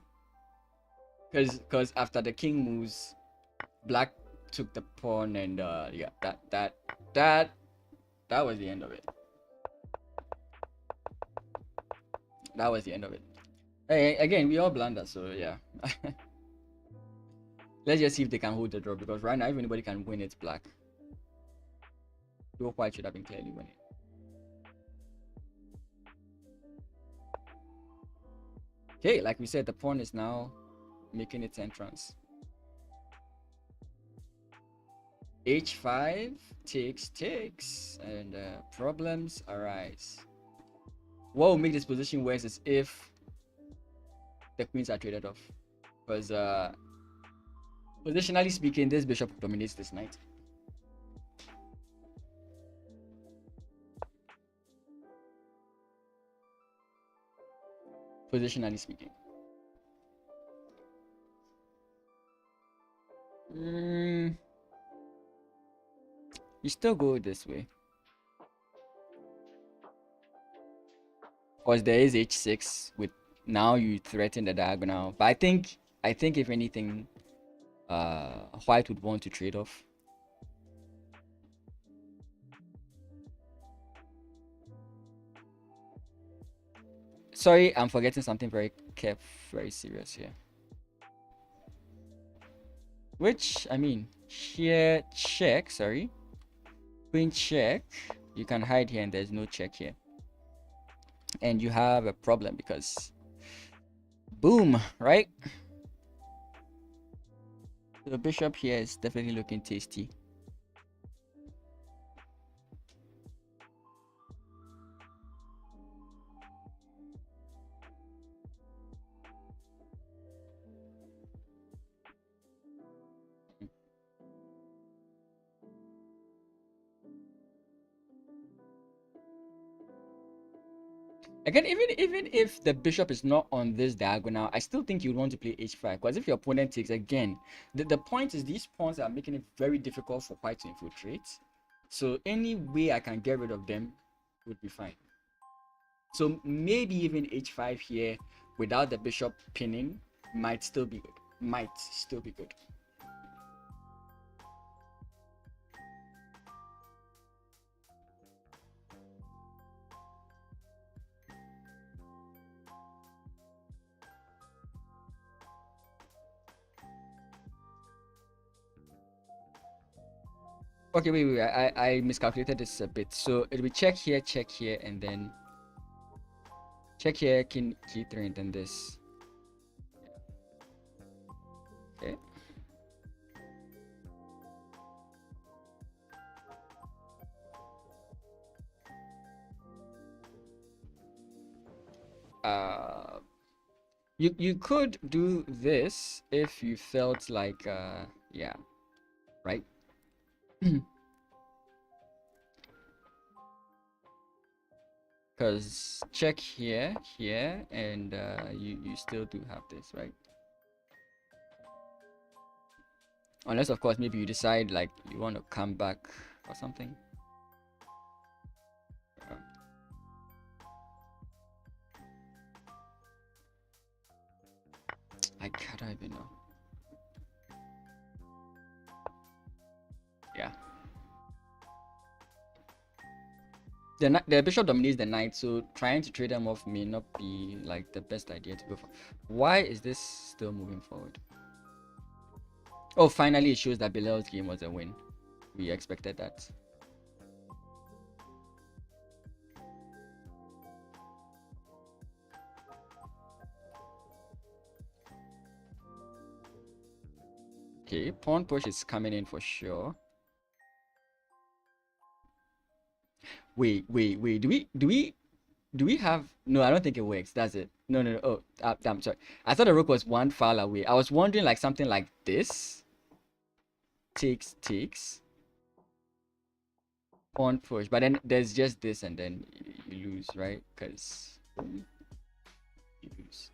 Because after the king moves, black took the pawn, and yeah, that was the end of it. That was the end of it. Hey, again, we all blunder, so yeah. Let's just see if they can hold the draw, because right now, if anybody can win, it's black. Your white should have been clearly winning. Okay, like we said, the pawn is now making its entrance. H5 takes, and problems arise. What will make this position worse is if the queens are traded off, because positionally speaking, this bishop dominates this knight. Positionally speaking. You still go this way, because there is h6 with, now you threaten the diagonal. But I think if anything, white would want to trade off. Sorry, I'm forgetting something very serious here. Which, I mean, here check, sorry. Queen check, you can hide here and there's no check here. And you have a problem because boom, right? The bishop here is definitely looking tasty. Again, even if the bishop is not on this diagonal, I still think you'd want to play h5, because if your opponent takes, again, the point is these pawns are making it very difficult for white to infiltrate. So any way I can get rid of them would be fine. So maybe even h5 here without the bishop pinning might still be good. Might still be good. Okay, wait. I miscalculated this a bit. So it'll be check here, and then check here, king key 3, and then this. Okay. You could do this if you felt like yeah, right. Because check here, and you still do have this, right? Unless of course maybe you decide like you want to come back or something. I don't even know. Yeah. The bishop dominates the knight, so trying to trade them off may not be like the best idea to go for. Why is this still moving forward? Oh, finally it shows that Bilal's game was a win. We expected that. Okay, pawn push is coming in for sure. Wait. Do we have? No, I don't think it works. That's it. No. Oh, damn. Sorry. I thought the rook was one file away. I was wondering like something like this. Takes. Pawn push, but then there's just this, and then you lose, right? Because you lose.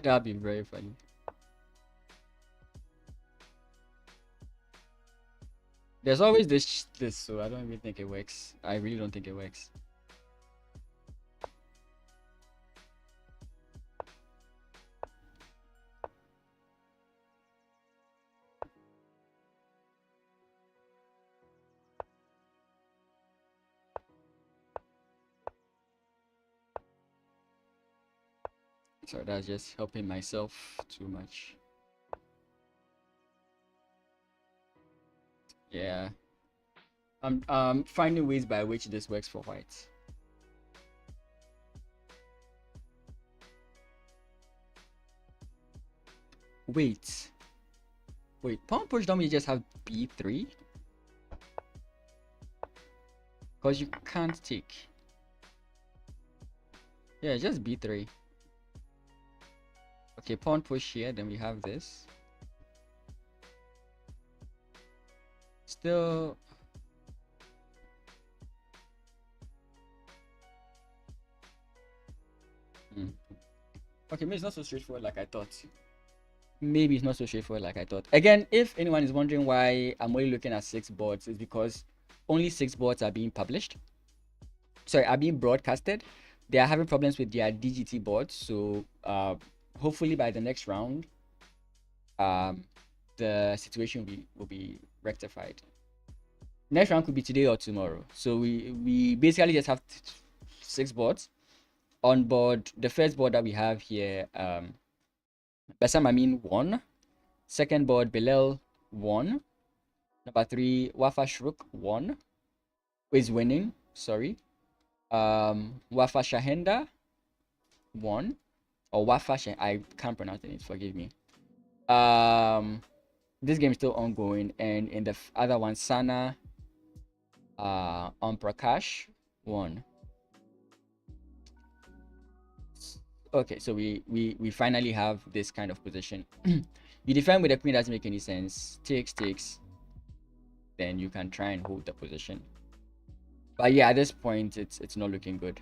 That'd be very funny. There's always this, so I don't even think it works. I really don't think it works. So that's just helping myself too much. Yeah. I'm finding ways by which this works for white. Wait, pawn push, don't we just have b3? Because you can't take. Yeah, just b3. Okay, pawn push here, then we have this. Still. Okay, maybe it's not so straightforward like I thought. Maybe it's not so straightforward like I thought. Again, if anyone is wondering why I'm only looking at 6 boards, it's because only 6 boards are being published. Sorry, are being broadcasted. They are having problems with their DGT boards, so hopefully by the next round, the situation will be rectified. Next round could be today or tomorrow. So we basically just have 6 boards. On board, the first board that we have here, Bassam Amin won. Second board, Bilal won. Number 3, Wafa Shrouk won. Is winning, sorry. Wafa Shahenda won. Or Wafa Shah, I can't pronounce the name, forgive me. This game is still ongoing, and in the other one, Sana Prakash won. Okay, so we finally have this kind of position. You defend with the queen, doesn't make any sense. Takes, then you can try and hold the position. But yeah, at this point, it's not looking good.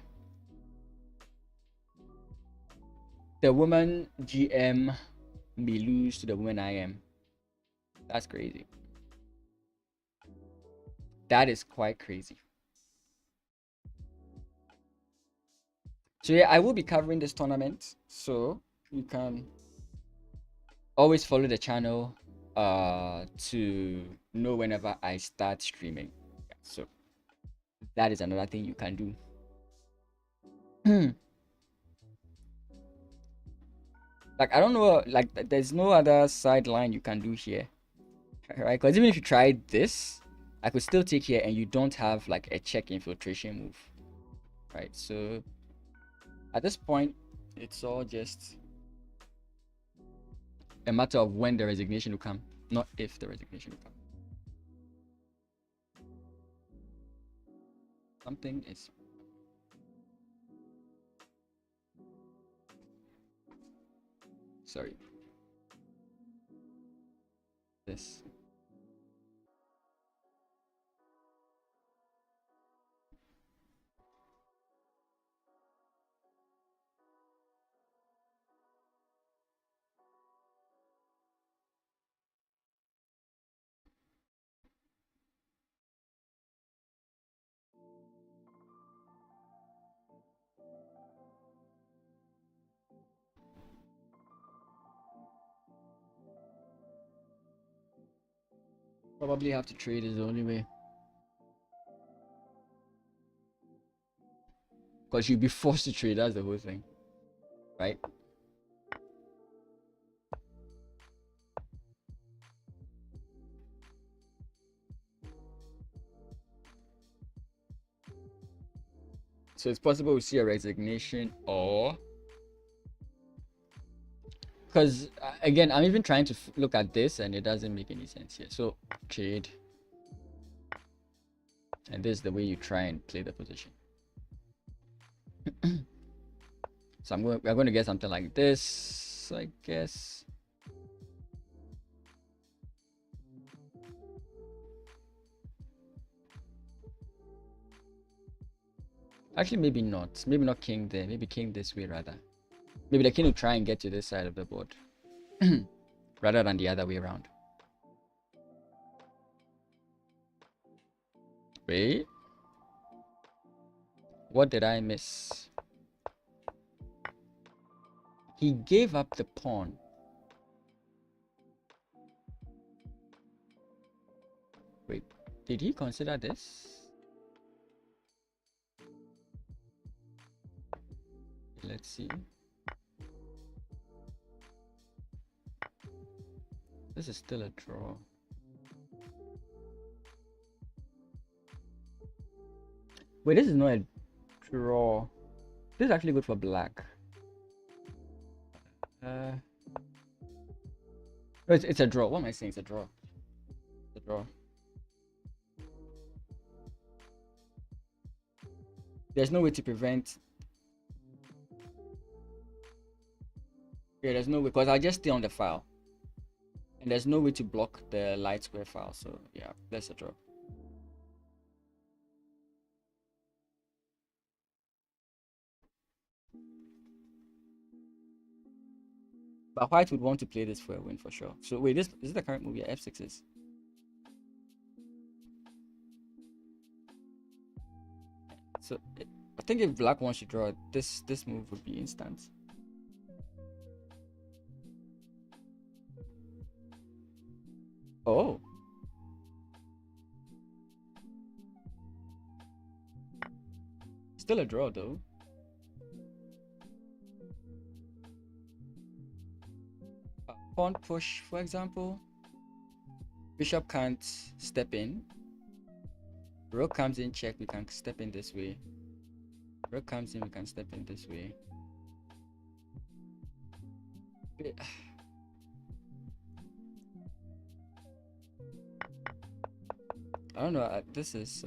The woman GM may lose to the woman IM. That's crazy. That is quite crazy. So yeah, I will be covering this tournament, so you can always follow the channel to know whenever I start streaming. So that is another thing you can do. Like, I don't know, like, there's no other sideline you can do here, right? Because even if you tried this, I could still take here and you don't have like a check infiltration move, right? So at this point, it's all just a matter of when the resignation will come, not if the resignation will come. Something is... Sorry. This. Probably have to trade is the only way. Because you'll be forced to trade, that's the whole thing. Right? So it's possible we see a resignation, or... Because again, I'm even trying to look at this and it doesn't make any sense here. So trade. And this is the way you try and play the position. So we're going to get something like this, I guess. Actually, maybe not. Maybe not king there. Maybe king this way rather. Maybe the king will try and get to this side of the board rather than the other way around. Wait. What did I miss? He gave up the pawn. Wait, did he consider this? Let's see. This is still a draw. Wait, this is not a draw. This is actually good for black. It's a draw. What am I saying? It's a draw. It's a draw. There's no way to prevent. Yeah, there's no way, because I just stay on the file. And there's no way to block the light square file. So yeah, that's a draw. But white would want to play this for a win for sure. So wait, this is the current move. Yeah, f6s. So I think if black wants to draw, this move would be instant. Oh. Still a draw though. Pawn push, for example. Bishop can't step in. Rook comes in, check, we can step in this way. Rook comes in, we can step in this way. I don't know, this is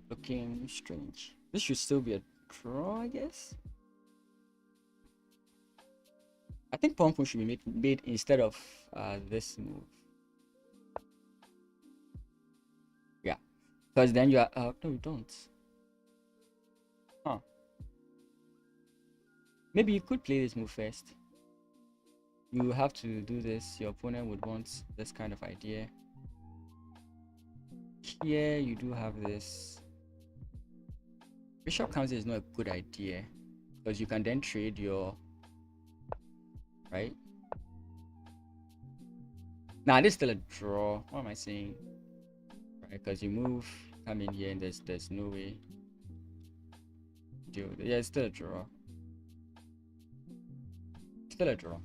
looking strange. This should still be a draw, I guess. I think pawn push should be made instead of this move. Yeah, because then you are. No, you don't. Huh? Maybe you could play this move first. You have to do this. Your opponent would want this kind of idea. Here you do have this. Bishop comes in is not a good idea because you can then trade your right. Nah, this is still a draw. What am I saying? Right, because you move, come in here, and there's no way. Deal with it. Yeah, it's still a draw. Still a draw.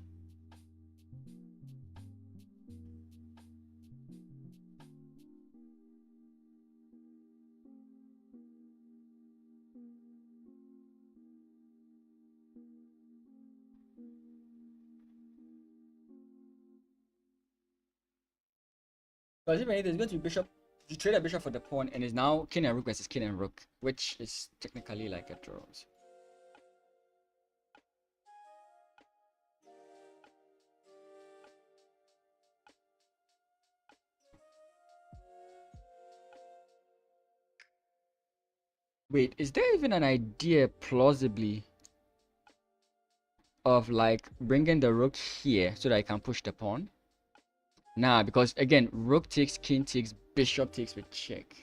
Because if anything, it's going to be bishop. You trade a bishop for the pawn, and it's now king and rook versus king and rook, which is technically like a draw. Wait, is there even an idea plausibly of like bringing the rook here so that I can push the pawn? Nah, because again, rook takes, king takes, bishop takes with check.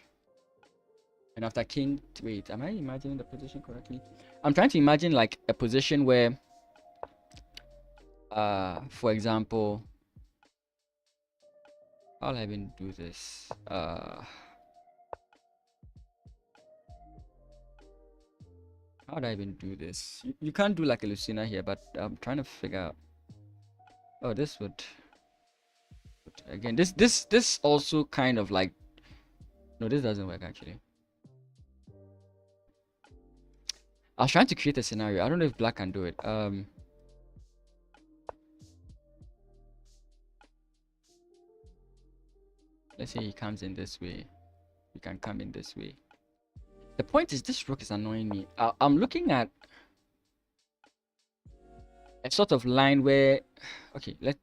And after king, wait, am I imagining the position correctly? I'm trying to imagine like a position where, for example, I'll even do this. How do I even do this? You can't do like a Lucina here, but I'm trying to figure out. Oh, this would. Again, this also kind of like. No, this doesn't work actually. I was trying to create a scenario. I don't know if black can do it. Let's say he comes in this way. You can come in this way. The point is, this rook is annoying me. I'm looking at a sort of line where, okay, let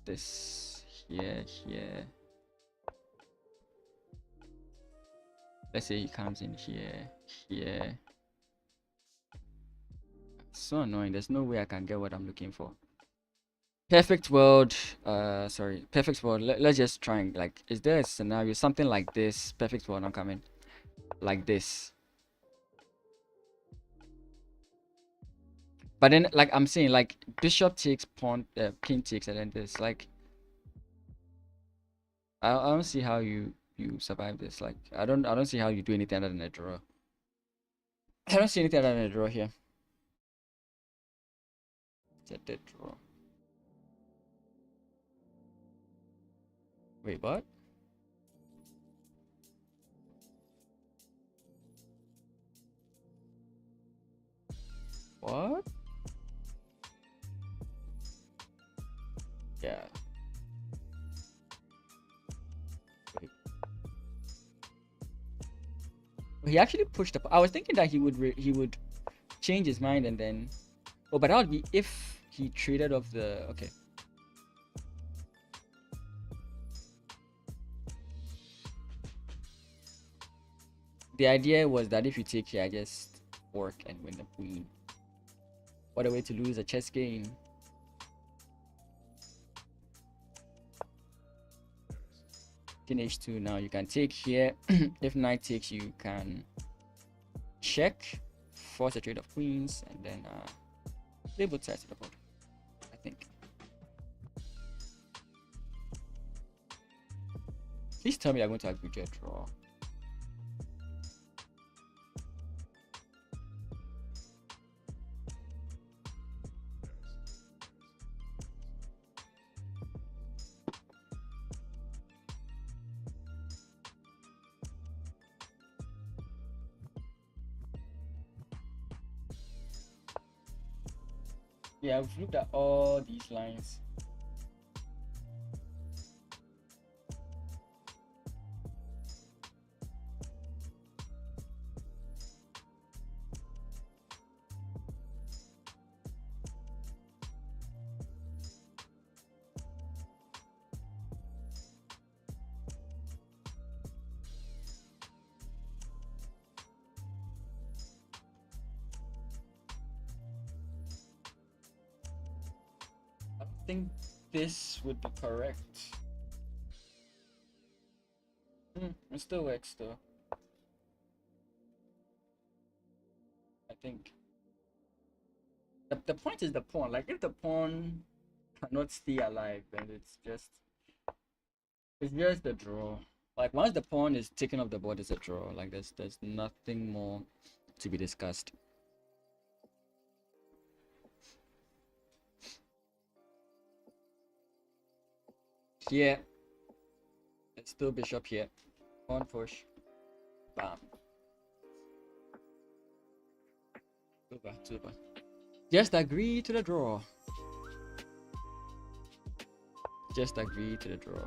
this here. Let's say he comes in here. It's so annoying. There's no way I can get what I'm looking for. Perfect world. Sorry, perfect world. Let's just try and like, is there a scenario, something like this? Perfect world. I'm coming like this. But then, like I'm saying, like bishop takes, pawn, king takes, and then this. Like, I don't see how you survive this. Like, I don't see how you do anything other than a draw. I don't see anything other than a draw here. It's a dead draw. Wait, what? What? Yeah. Wait. He actually pushed up. I was thinking that he would change his mind and then. Oh, but that would be if he traded off the. Okay. The idea was that if you take here, I just fork and win the queen. What a way to lose a chess game. King h2. Now you can take here. If knight takes, you can check, force a trade of queens, and then play both sides of the board, I think. Please tell me I'm going to agree to a draw. Yeah, I've looked at all these lines. think this would be correct. It still works though. I think the point is the pawn. Like if the pawn cannot stay alive, then it's just a draw. Like once the pawn is taken off the board, it's a draw. Like there's nothing more to be discussed. Here, it's still bishop here. Pawn push. Bam. Over. Just agree to the draw. Just agree to the draw.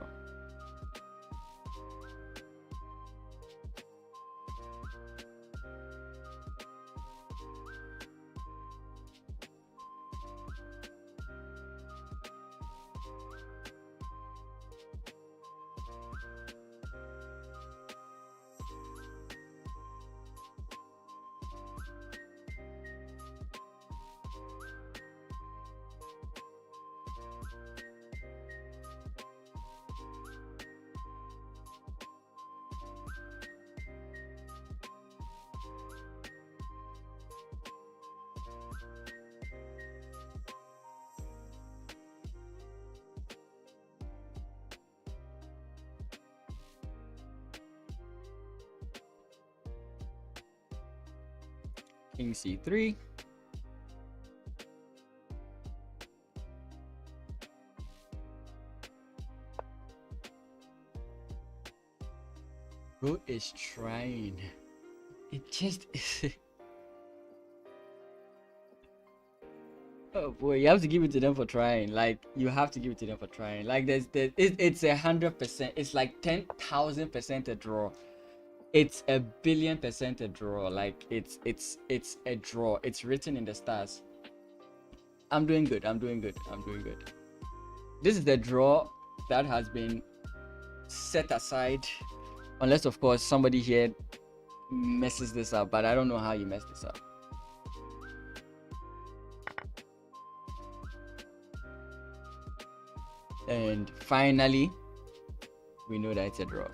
King c3. Bro is trying. It just oh boy, you have to give it to them for trying. Like you have to give it to them for trying. Like it's 100%. It's like 10,000% a draw. It's 1,000,000,000% a draw. Like it's a draw. It's written in the stars. I'm doing good. This is the draw that has been set aside, unless of course somebody here messes this up, but I don't know how you mess this up. And finally, we know that it's a draw.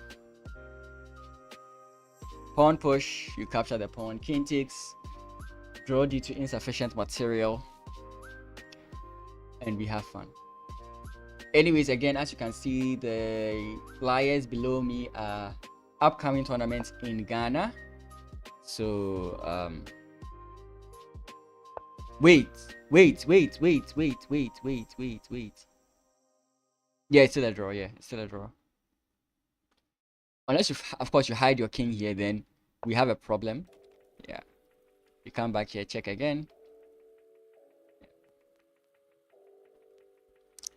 Pawn push, you capture the pawn. King takes, draw due to insufficient material, and we have fun. Anyways, again, as you can see, the flyers below me are upcoming tournaments in Ghana. So wait. Yeah, it's still a draw. Unless you, of course, you hide your king here, then we have a problem. Yeah, you come back here, check again.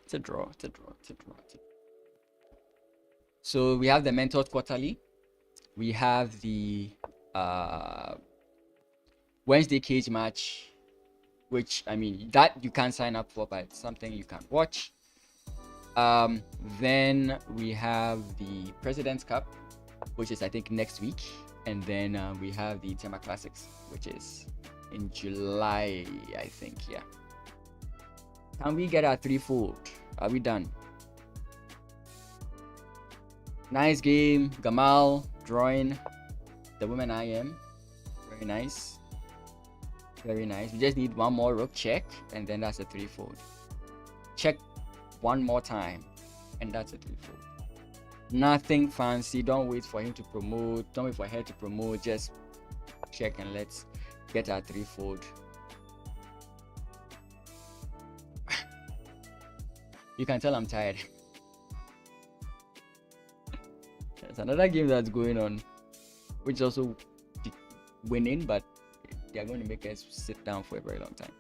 It's a draw. So we have the Mentored Quarterly. We have the Wednesday cage match, which I mean that you can't sign up for, but it's something you can watch. Then we have the President's Cup, which is I think next week, and then we have the Tema Classics, which is in July, I think. Yeah. Can we get our threefold? Are we done? Nice game, Gamal drawing the woman I am. Very nice. We just need one more rook check, and then that's a threefold. Check one more time, and that's a threefold. Nothing fancy. Don't wait for him to promote. Don't wait for her to promote. Just check and let's get our threefold. You can tell I'm tired. There's another game that's going on, which is also winning, but they are going to make us sit down for a very long time.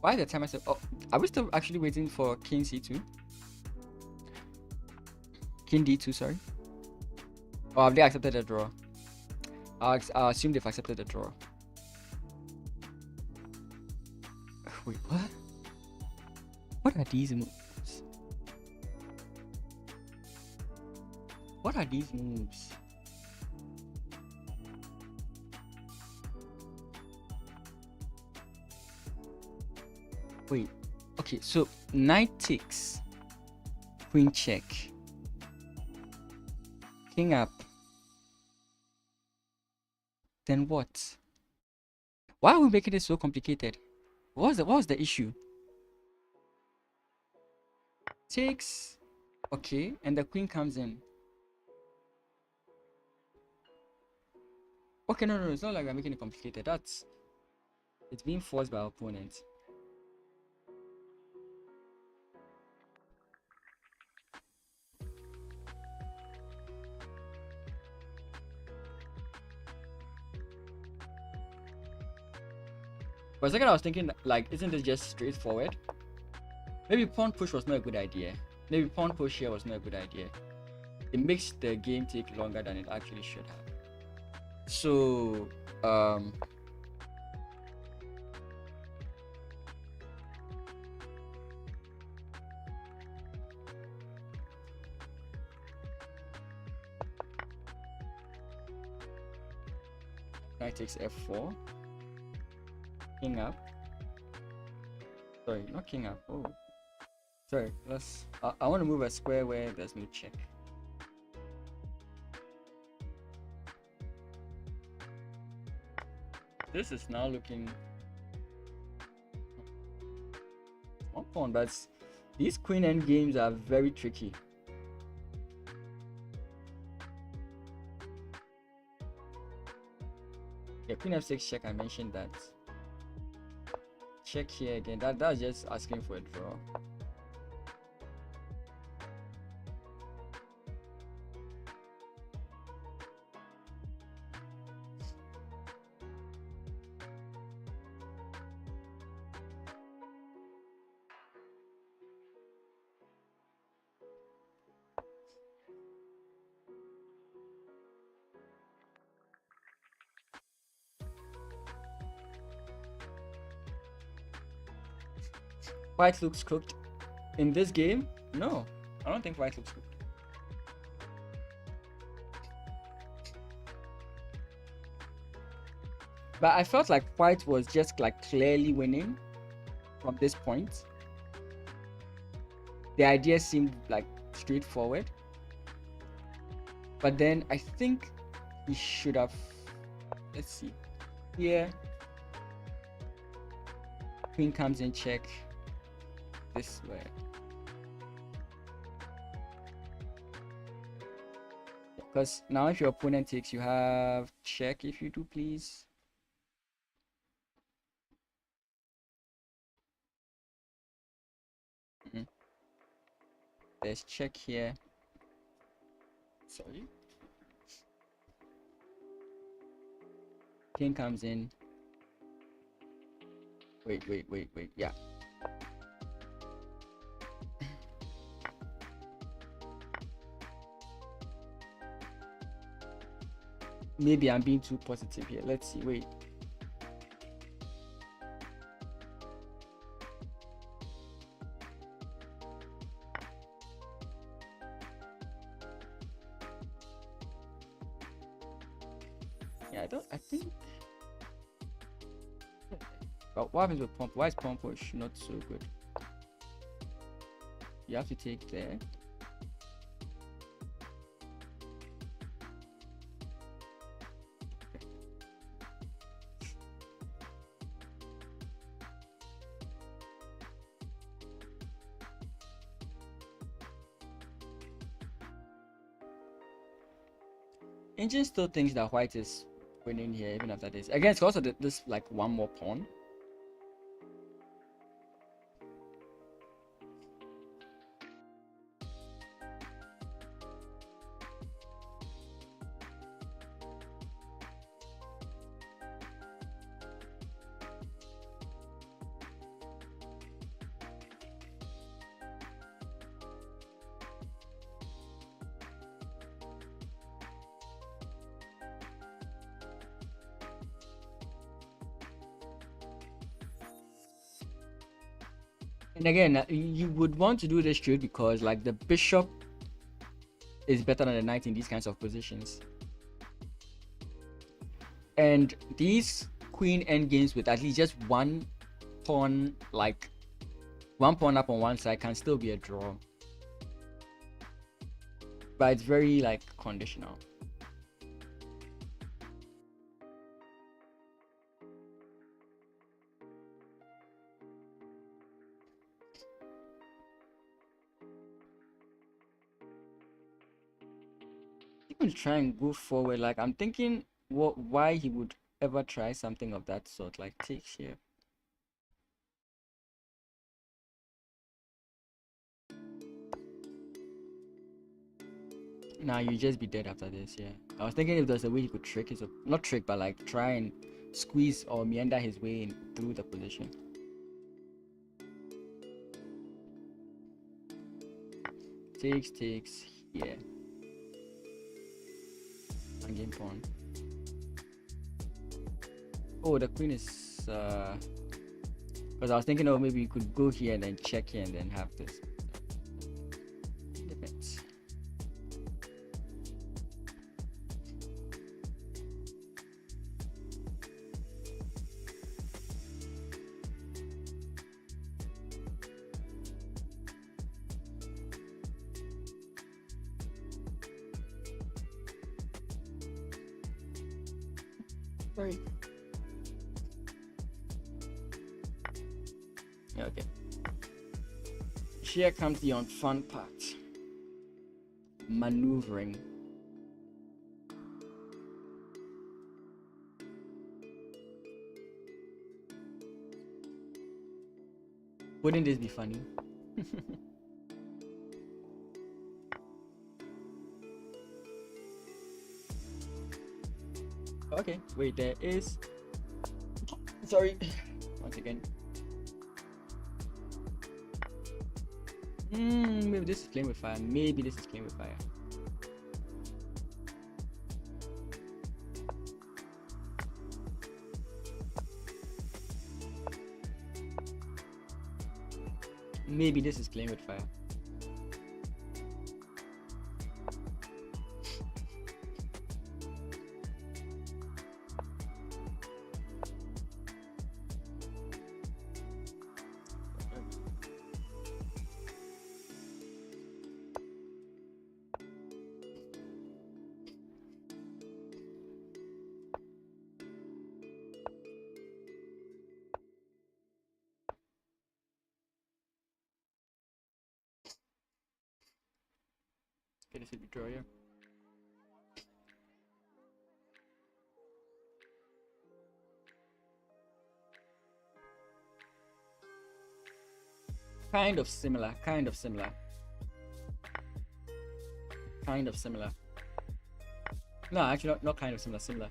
Why the time I said? Oh, are we still actually waiting for king c2? King d2, sorry. Or have they accepted a draw? I'll assume they've accepted the draw. Wait, what? What are these moves? What are these moves? Wait, okay, so knight takes, queen check, king up. Then what? Why are we making it so complicated? What was the issue? Takes, okay, and the queen comes in. Okay, no, it's not like we're making it complicated. It's being forced by our opponent. For a second, I was thinking, like, isn't this just straightforward? Maybe pawn push was not a good idea. Maybe pawn push here was not a good idea. It makes the game take longer than it actually should have. So, knight takes f4. King up. Sorry, not king up. Oh, sorry. I want to move a square where there's no check. This is now looking one pawn, but these queen end games are very tricky. Yeah, queen f6 check. I mentioned that. Check here again. That's just asking for a draw. White looks cooked in this game. No, I don't think white looks cooked. But I felt like white was just like clearly winning from this point. The idea seemed like straightforward. But then I think he should have, let's see, here queen comes in check this way. Because now if your opponent takes, you have check if you do, please. There's check here. Sorry. King comes in. Wait. Yeah. Maybe I'm being too positive here. Let's see. Wait. Yeah, I think. But what happens with pump? Why is pump push not so good? You have to take there. Engine still thinks that white is winning here even after this. Again, it's also this like one more pawn. And again, you would want to do this trade because like the bishop is better than the knight in these kinds of positions. And these queen endgames with at least just one pawn, like one pawn up on one side, can still be a draw. But it's very like conditional. Even try and go forward, like I'm thinking why he would ever try something of that sort, like takes here. Nah, you just be dead after this. Yeah, I was thinking if there's a way he could trick his, not trick, but like try and squeeze or meander his way in through the position. Takes here. And game pawn. Oh, the queen is because I was thinking, oh, maybe you could go here and then check here and then have this. Depends. Sorry. Yeah, okay. Here comes the unfun part. Maneuvering. Wouldn't this be funny? Okay, wait, there is... Sorry. Once again. Maybe this is playing with fire. Maybe this is playing with fire. Maybe this is playing with fire. Okay, this is the draw, yeah. Kind of similar. No, actually not kind of similar.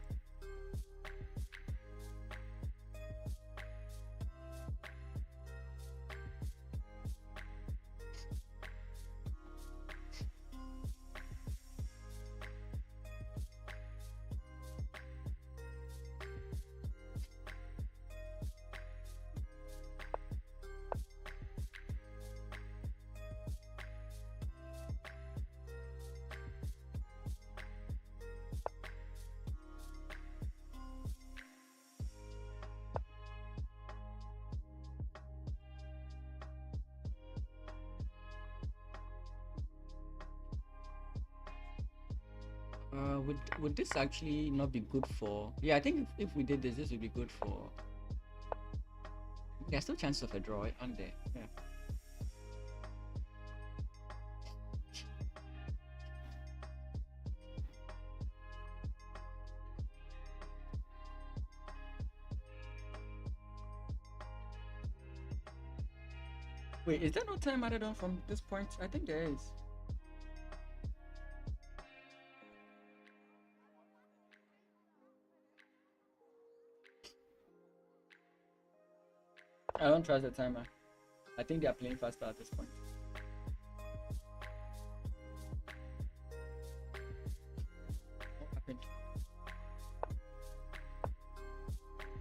Would this actually not be good for... Yeah, I think if we did this would be good for... There's still chances of a draw, aren't there? Yeah. Wait, is there no time added on from this point? I think there is. I don't trust the timer. I think they are playing faster at this point. What happened?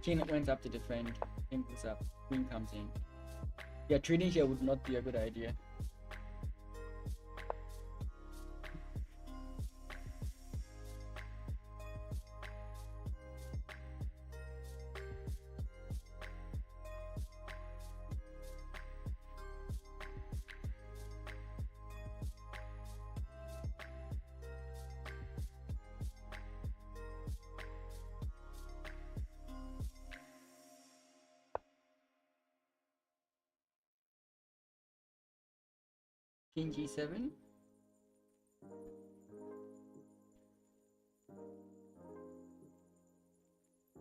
King went up to defend. King puts up. Queen comes in. Yeah, trading here would not be a good idea. King G7.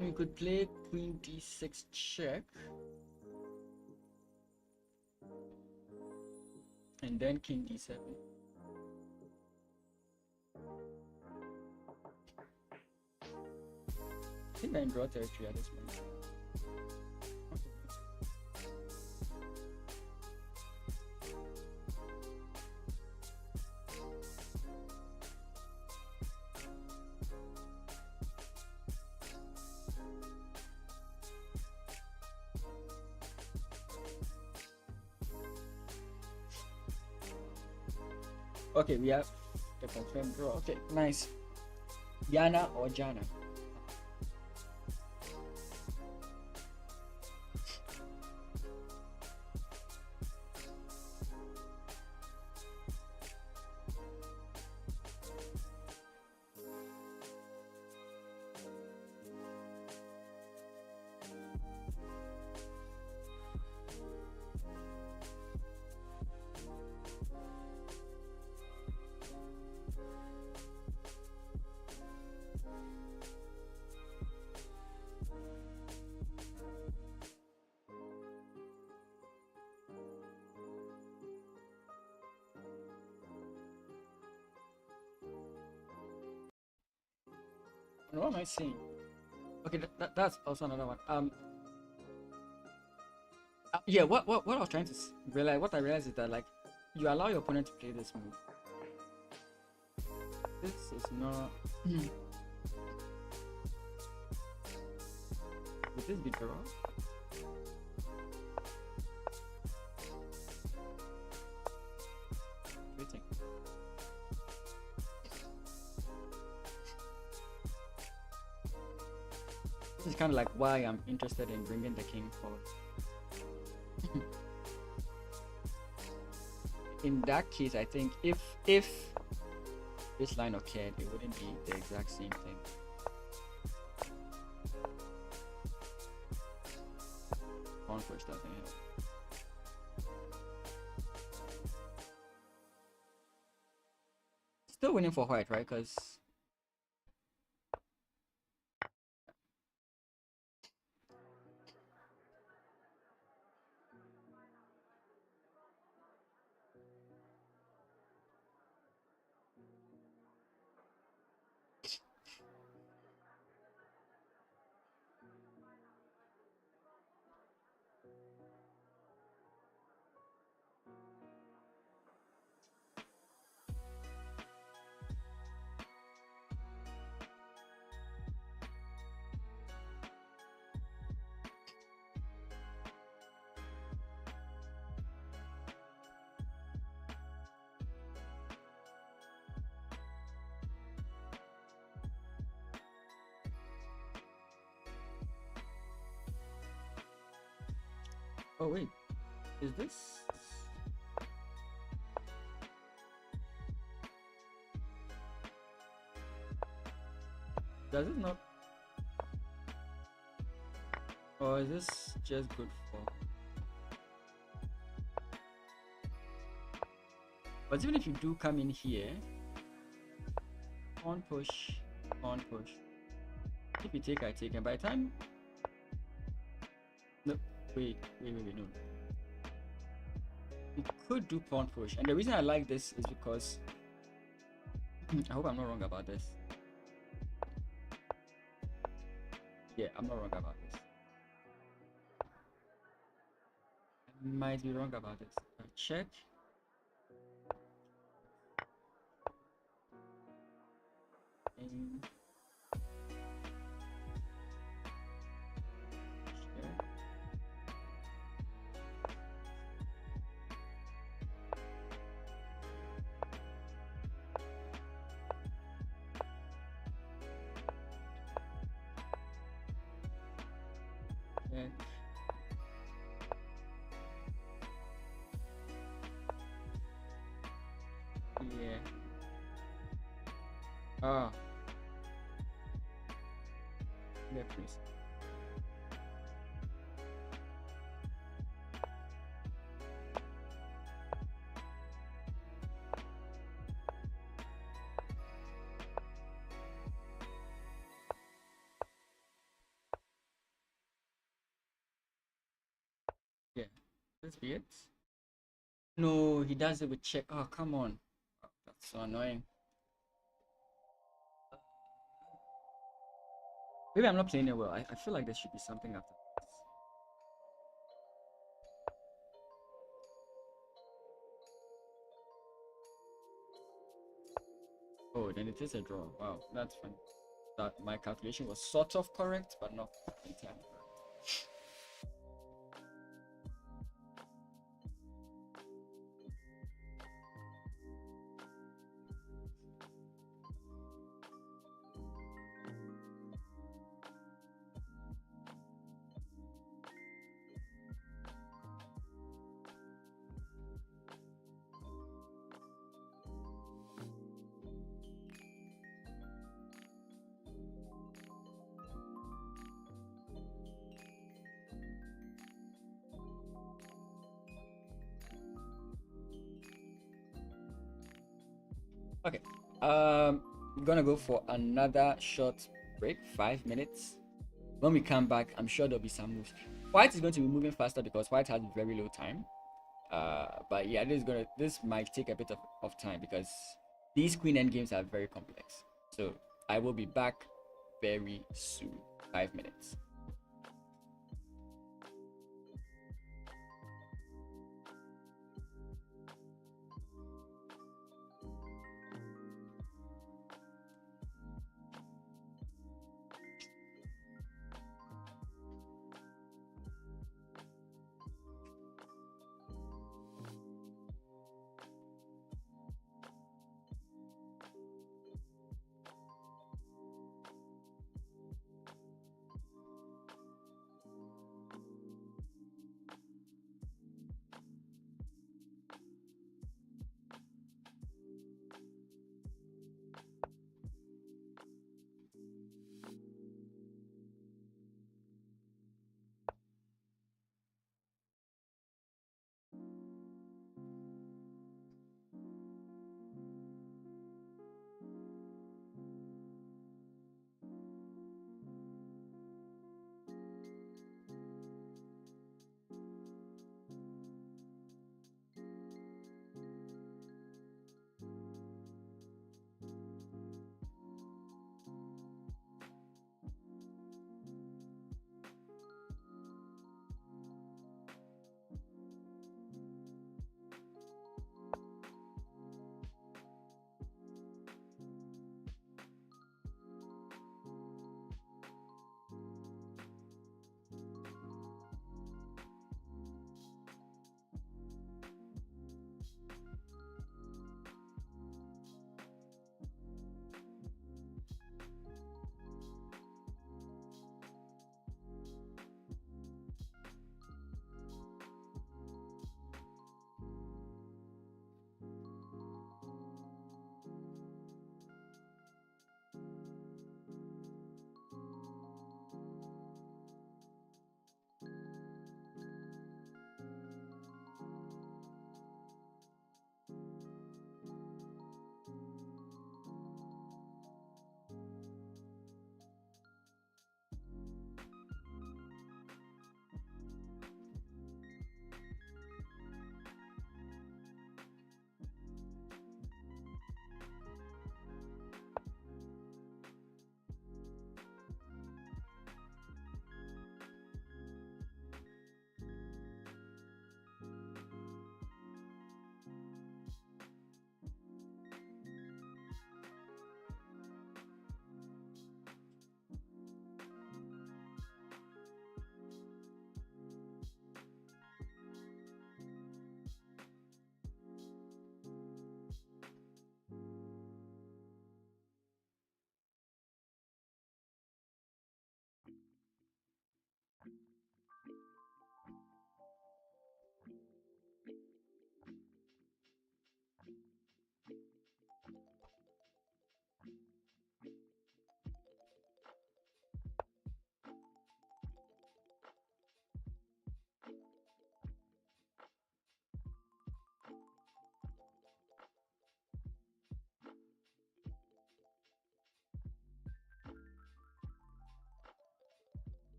We could play Queen D6 check. And then King D7. I think I draw territory at this point. Okay, we have the confirmed draw. Okay, nice. Yana or Jana? What am I saying? Okay, that's also another one. Yeah, what I was trying to realize, what I realized is that like you allow your opponent to play this move. This is not. Would this be draw? Waiting. This is kind of like why I'm interested in bringing the king forward. In that case, I think if this line occurred, it wouldn't be the exact same thing. Pawn push doesn't help. Still winning for white, right? Because oh wait, is this? Does it not? Or is this just good for? But even if you do come in here, pawn push, pawn push. If you take, I take, and by the time. No, wait, no. You could do pawn push, and the reason I like this is because I hope I'm not wrong about this. Yeah, I'm not wrong about this. I might be wrong about this. Check. And Ah, yeah, please. Yeah, let's be it. No, he does it with check. Oh, come on. Oh, that's so annoying. Maybe I'm not playing it well. I feel like there should be something after this. Oh, then it is a draw. Wow, that's funny. That my calculation was sort of correct, but not entirely correct. Okay. I'm gonna go for another short break, 5 minutes. When we come back, I'm sure there'll be some moves. White is going to be moving faster because White has very low time. But yeah, this might take a bit of time because these queen end games are very complex. So I will be back very soon. 5 minutes.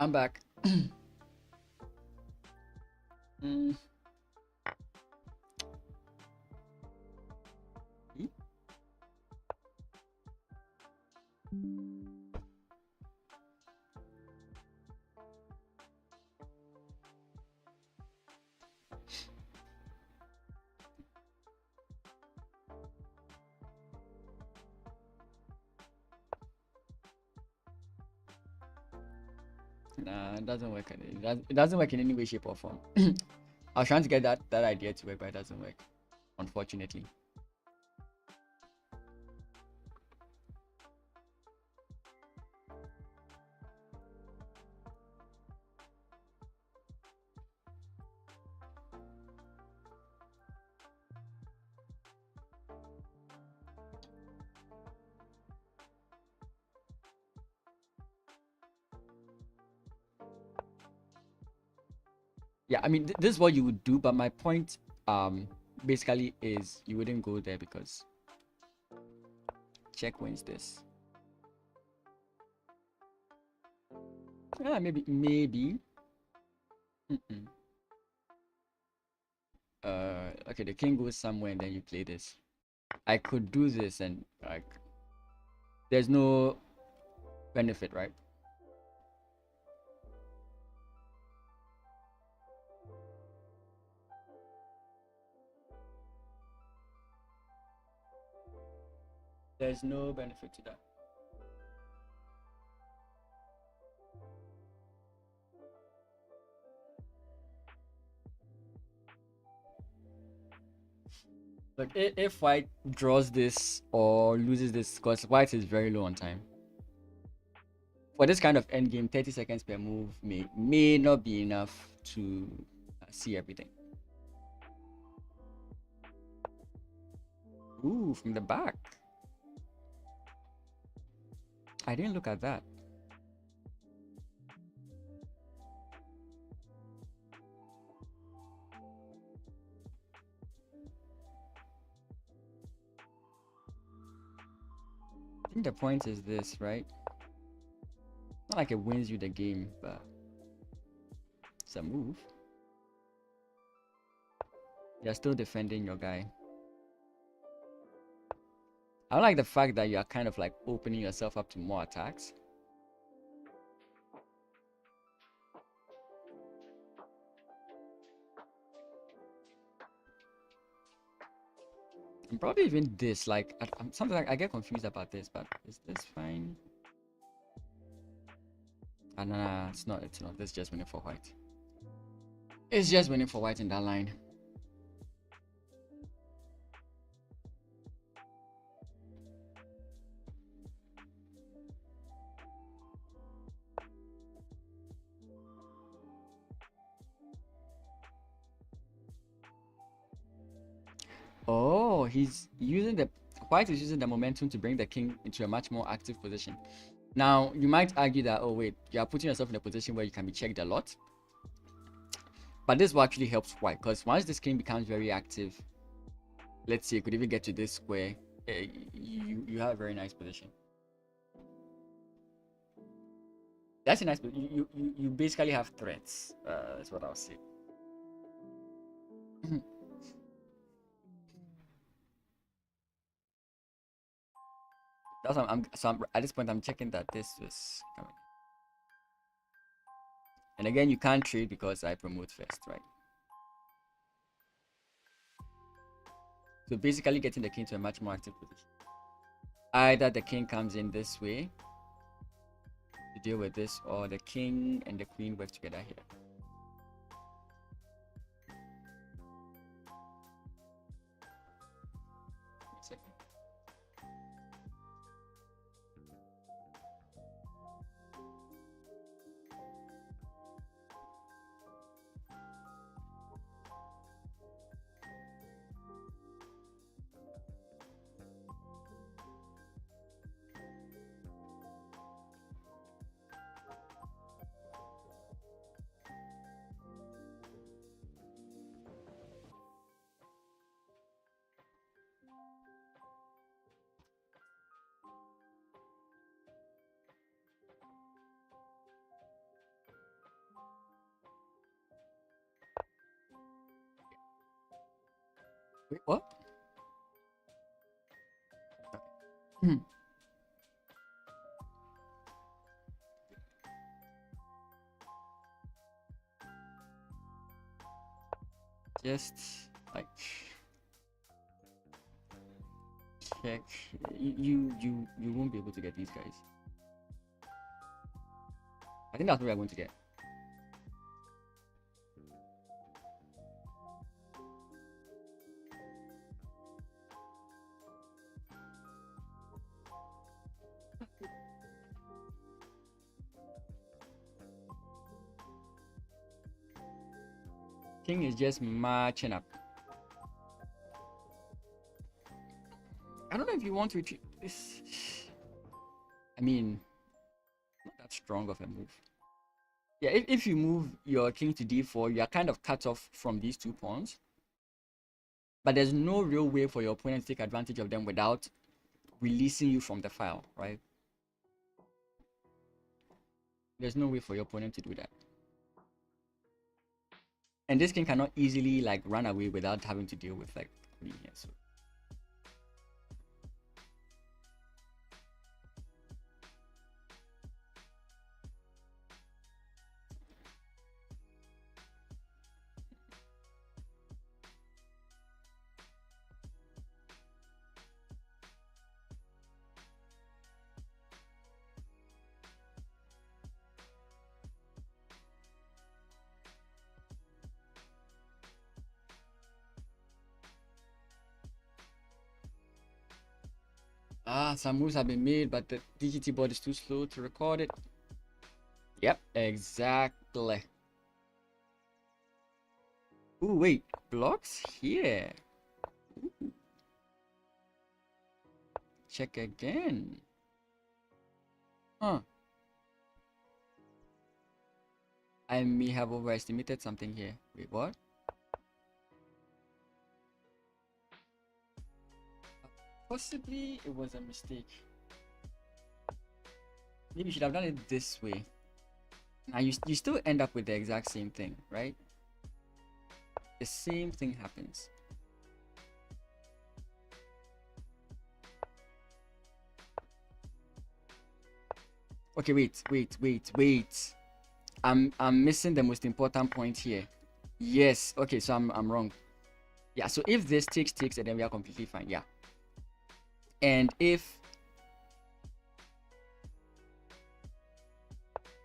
I'm back. Mm. Nah, it doesn't work. It doesn't work in any way, shape, or form. I was trying to get that idea to work, but it doesn't work, unfortunately. Yeah, I mean, this is what you would do, but my point, basically is you wouldn't go there because check wins this. Yeah, maybe. Okay, the king goes somewhere and then you play this. I could do this and like, there's no benefit, right? There's no benefit to that. Like if white draws this or loses this, because white is very low on time. For this kind of endgame, 30 seconds per move may not be enough to see everything. Ooh, from the back. I didn't look at that. I think the point is this, right? Not like it wins you the game, but it's a move. You're still defending your guy. I like the fact that you're kind of like opening yourself up to more attacks. And probably even this, like, something like I get confused about this, but is this fine? Ah, nah, it's not. It's not. This is just winning for white. It's just winning for white in that line. Oh, he's using the white is using the momentum to bring the king into a much more active position. Now, you might argue that, oh wait, you are putting yourself in a position where you can be checked a lot. But this will actually help white, because once this king becomes very active, let's say you could even get to this square, you have a very nice position. That's a nice, but you basically have threats. That's what I'll say. That's what I'm at this point I'm checking that this was coming. And again, you can't trade because I promote first, right? So basically getting the king to a much more active position. Either the king comes in this way to deal with this, or the king and the queen work together here. Wait, what? Hmm. Just like check. You won't be able to get these guys. I think that's what we're going to get. King is just marching up. I don't know if you want to retreat this. I mean, not that strong of a move. Yeah, if you move your king to d4, you are kind of cut off from these 2 pawns. But there's no real way for your opponent to take advantage of them without releasing you from the file, right? There's no way for your opponent to do that. And this king cannot easily like run away without having to deal with like queen here. So some moves have been made, but the DGT board is too slow to record it. Yep, exactly. Ooh, wait, blocks here. Ooh. Check again. Huh. I may have overestimated something here. Wait, what? Possibly it was a mistake. Maybe you should have done it this way. Now you still end up with the exact same thing, right? The same thing happens. Okay, wait. I'm missing the most important point here. Yes, okay, so I'm wrong. Yeah, so if this takes, and then we are completely fine. Yeah. And if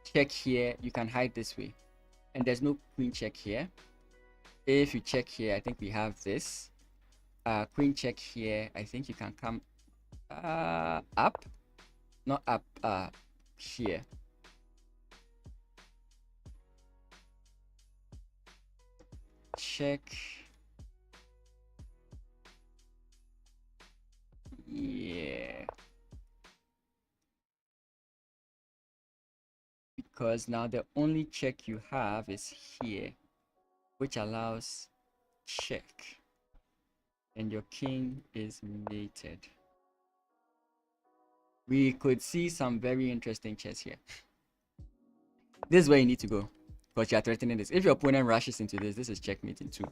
check here, you can hide this way. And there's no queen check here. If you check here, I think we have this. Queen check here, I think you can come up. Not up, here. Check. Yeah. Because now the only check you have is here, which allows check. And your king is mated. We could see some very interesting chess here. This is where you need to go, because you are threatening this. If your opponent rushes into this, this is checkmate in 2.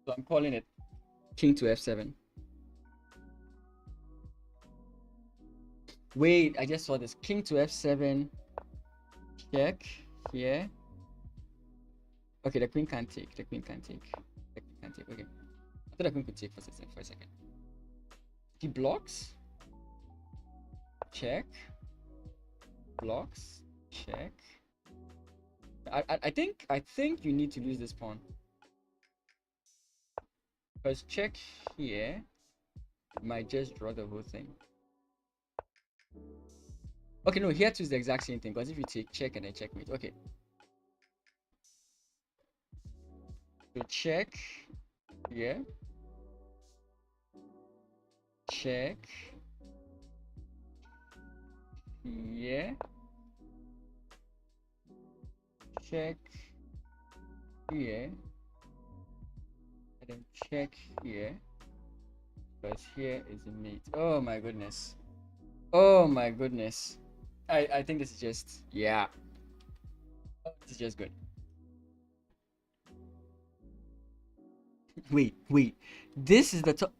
So I'm calling it king to f7. Wait, I just saw this. King to f7. Check here. Okay, the queen can't take. The queen can't take. The queen can't take. Okay. I thought the queen could take for a second. He blocks. Check. Blocks. Check. I think you need to lose this pawn. Because check here might just draw the whole thing. Okay, no, here too is the exact same thing. Because if you take check and then checkmate. Okay. So check here. Check here. Check here. And then check here. Because here is a mate. Oh my goodness. Oh my goodness. I think this is just, yeah. This is just good. Wait. This is the top.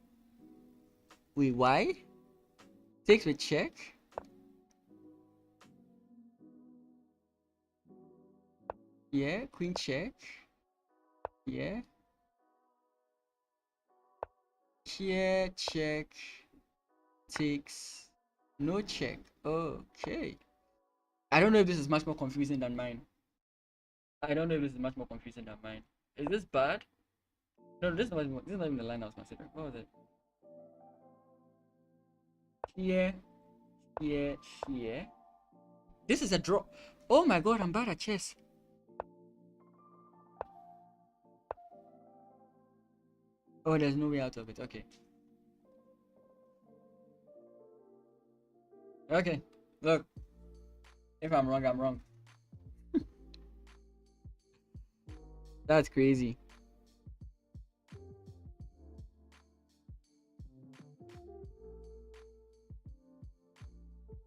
Wait, why? Takes with check. Yeah, queen check. Yeah. Here, check. Takes. No check. Okay. I don't know if this is much more confusing than mine. I don't know if this is much more confusing than mine. Is this bad? No, this is not even the line I was considering. What was it? Here, here, here. This is a draw. Oh my god, I'm bad at chess. Oh, there's no way out of it. Okay. Okay. Look. If I'm wrong, I'm wrong. That's crazy.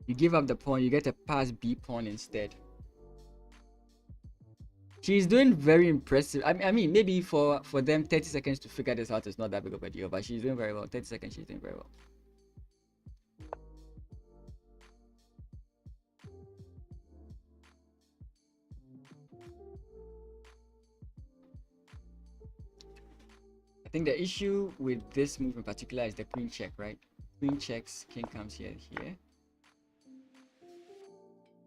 You give up the pawn, you get a pass B pawn instead. She's doing very impressive. I mean, maybe for them, 30 seconds to figure this out is not that big of a deal, but she's doing very well. 30 seconds, she's doing very well. I think the issue with this move in particular is the queen check, right? Queen checks, king comes here.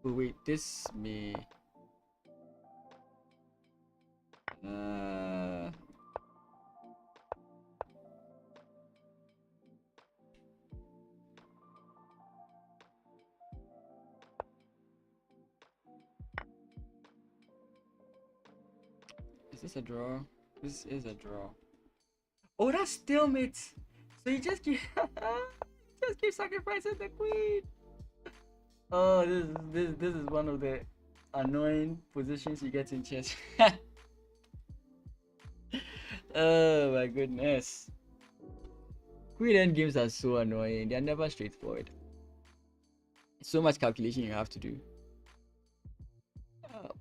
Oh wait, this may... Is this a draw? This is a draw. Oh, that's stalemate. So you just keep just keep sacrificing the queen. Oh, this is one of the annoying positions you get in chess. Oh my goodness. Queen end games are so annoying. They're never straightforward. So much calculation you have to do. Oh.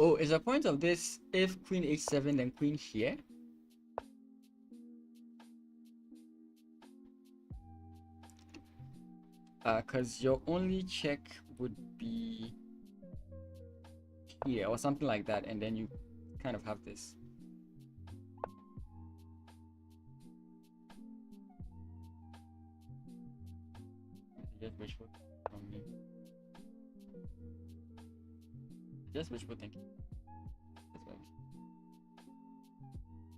Oh, is the point of this if queen h7 then queen here? Because your only check would be here or something like that, and then you kind of have this. Just wishful from me. Just wishful thinking. That's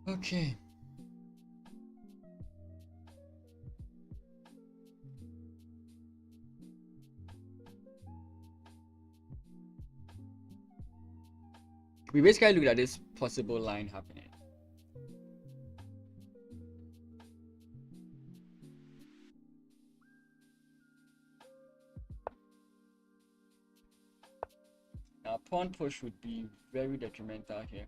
right. Okay. We basically looked at this possible line happening. Now, pawn push would be very detrimental here.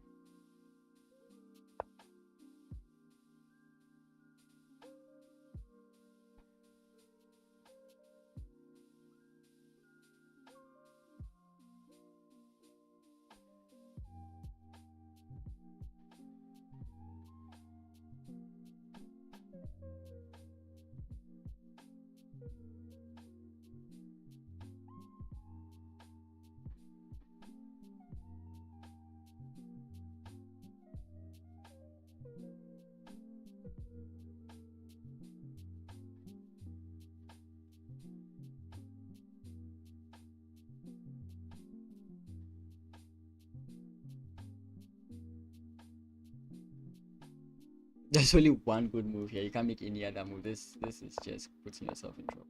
There's only one good move here. You can't make any other move. This is just putting yourself in trouble.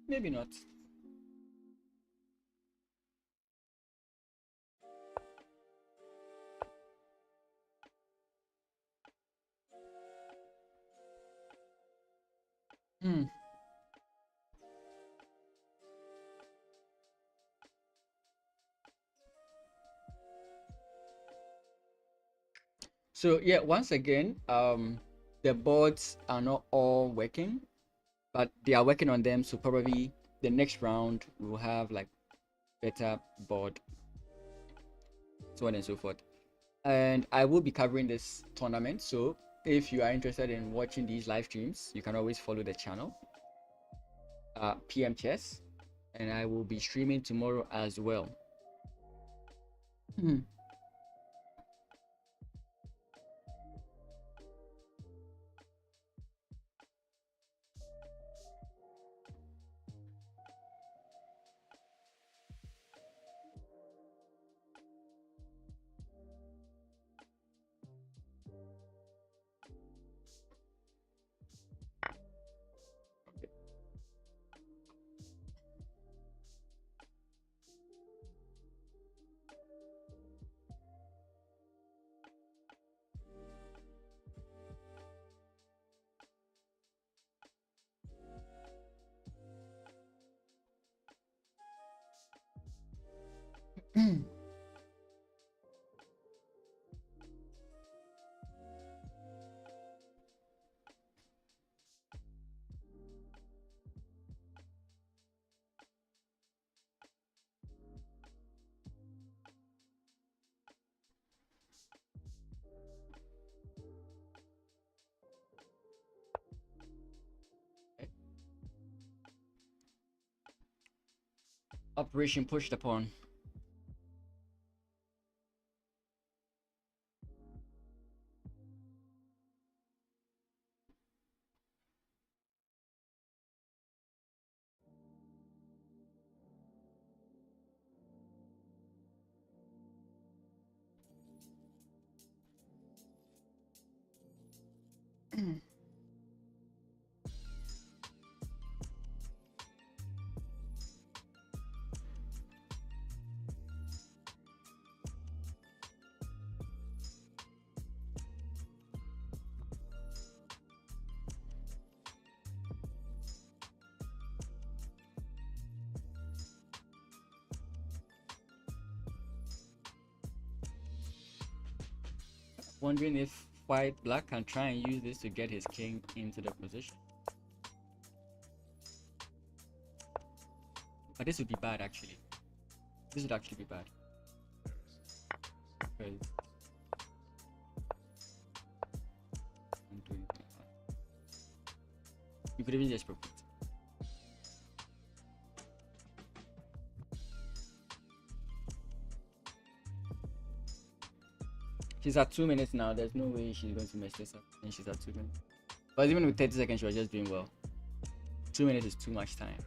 Maybe not. Hmm. So yeah, once again, the boards are not all working, but they are working on them. So probably the next round we'll have like better board, so on and so forth. And I will be covering this tournament. So if you are interested in watching these live streams, you can always follow the channel, PM Chess, and I will be streaming tomorrow as well. Operation pushed upon. Wondering if white black can try and use this to get his king into the position. But this would be bad actually. This would actually be bad. Because you could even just propose. She's at 2 minutes now. There's no way she's going to mess this up. And she's at 2 minutes. But even with 30 seconds, she was just doing well. 2 minutes is too much time.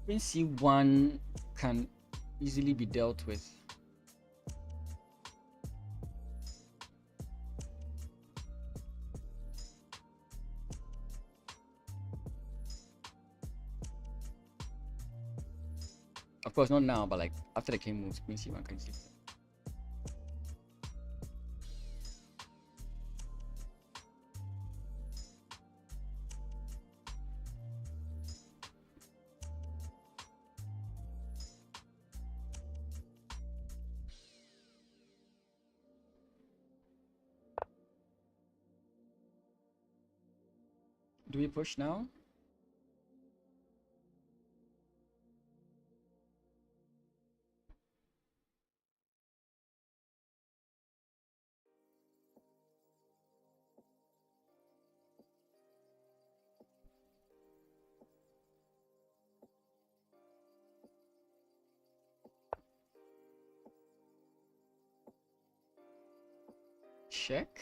Queen C1 can easily be dealt with. Of course, not now, but like after the king moves, Queen C1 can see. Do we push now? Check.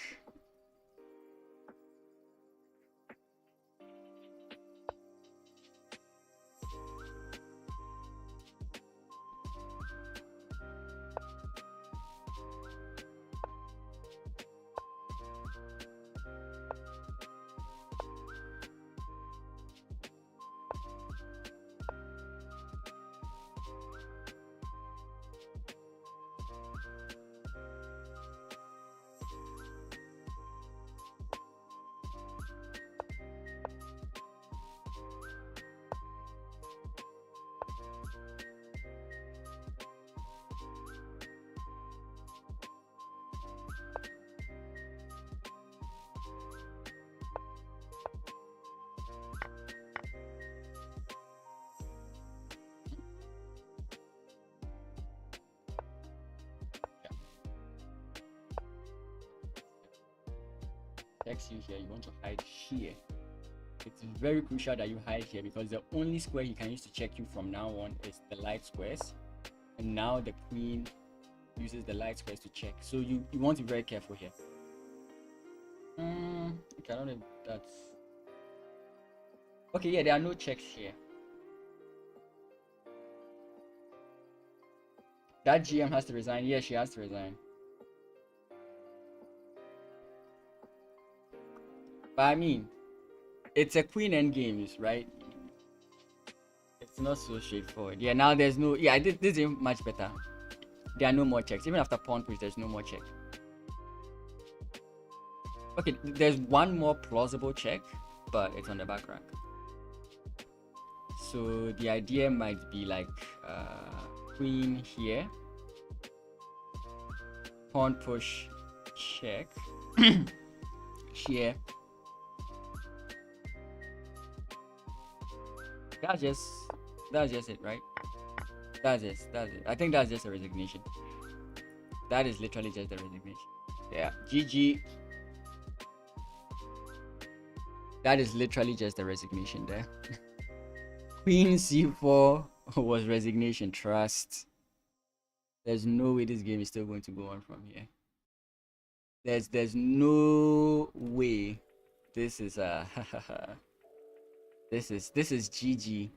checks you here, you want to hide here. It's very crucial that you hide here because the only square he can use to check you from now on is the light squares, and now the queen uses the light squares to check. So you want to be very careful here. Okay, I don't know if that's okay. Yeah, there are no checks here. That GM has to resign. Yeah, she has to resign. But I mean, it's a queen end games, right? It's not so straightforward. Yeah, now there's no. Yeah, this is much better. There are no more checks. Even after pawn push, there's no more check. Okay, there's one more plausible check, but it's on the back rank. So the idea might be like queen here, pawn push, check here. That's just it, right? That's it. I think that's just a resignation. That is literally just a resignation. Yeah, GG. That is literally just a resignation there. Queen c4 was resignation. Trust. There's no way this game is still going to go on from here. There's no way. This is this is GG.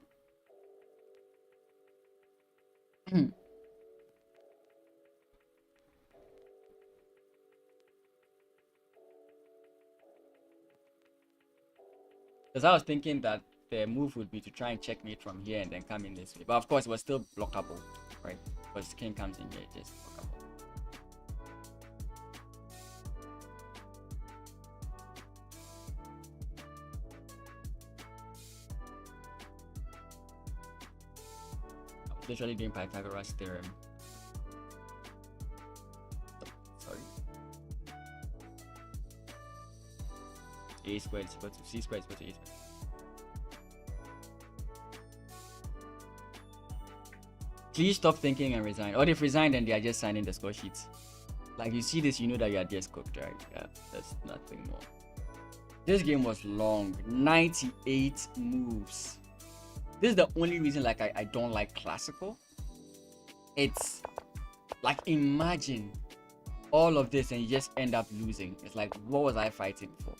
Because I was thinking that the move would be to try and checkmate from here and then come in this way. But of course, it was still blockable, right? Because king comes in here, just blockable. I was literally doing Pythagoras theorem. Sorry. A squared is equal to C squared is equal to A squared. Please stop thinking and resign. Or if resigned, then they are just signing the score sheets. Like you see this, you know that you are just cooked, right? Yeah, there's nothing more. This game was long, 98 moves. This is the only reason like I don't like classical. It's like, imagine all of this and you just end up losing. It's like, what was I fighting for?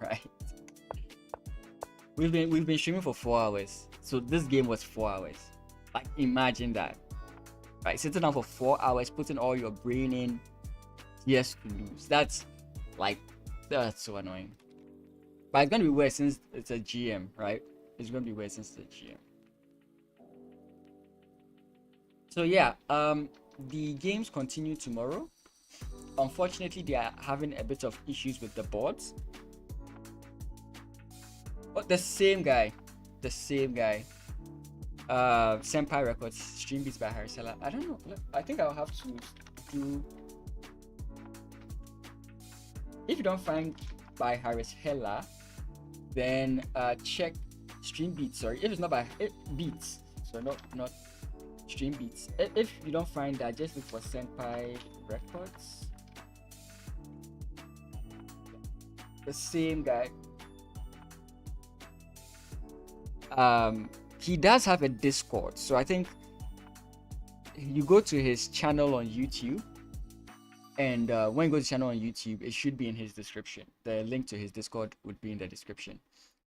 Right? We've been streaming for 4 hours, so this game was 4 hours. Like, imagine that, right? Sitting down for 4 hours, putting all your brain in just to lose. That's so annoying. But it's gonna be worse since it's a GM, right? It's gonna be worse since it's a GM. So yeah, the games continue tomorrow. Unfortunately, they are having a bit of issues with the boards. But the same guy. Senpai Records, stream beats by Harisella. I don't know. I think I'll have to do. If you don't find by Harisella, then check stream beats. Sorry, if it's not by beats, so not stream beats. If you don't find that, just look for Senpai Records. The same guy. He does have a Discord, so I think you go to his channel on YouTube, and when you go to his channel on YouTube, it should be in his description. The link to his Discord would be in the description.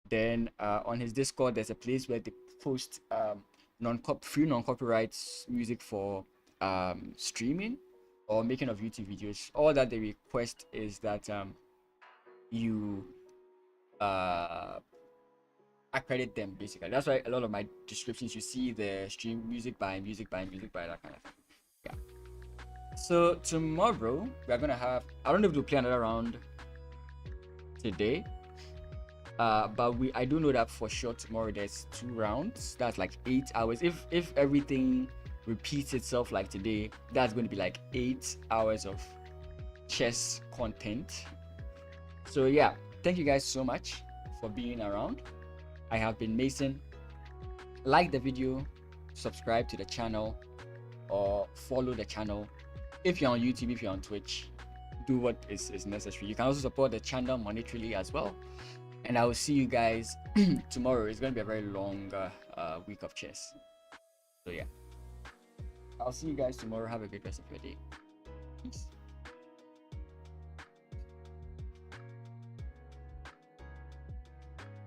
Then on his Discord, there's a place where they post free non-copyright music for streaming or making of YouTube videos. All that they request is that you accredit them, basically. That's why a lot of my descriptions, you see the stream music by that kind of thing. Yeah. So tomorrow we are gonna have, I don't know if we'll play another round today, but I do know that for sure tomorrow there's 2 rounds. That's like 8 hours. If everything repeats itself like today, that's going to be like 8 hours of chess content. So yeah, thank you guys so much for being around. I have been Mason. Like the video, subscribe to the channel, or follow the channel. If you're on YouTube, if you're on Twitch, do what is necessary. You can also support the channel monetarily as well. And I will see you guys tomorrow. It's going to be a very long week of chess. So yeah, I'll see you guys tomorrow. Have a great rest of your day. Peace.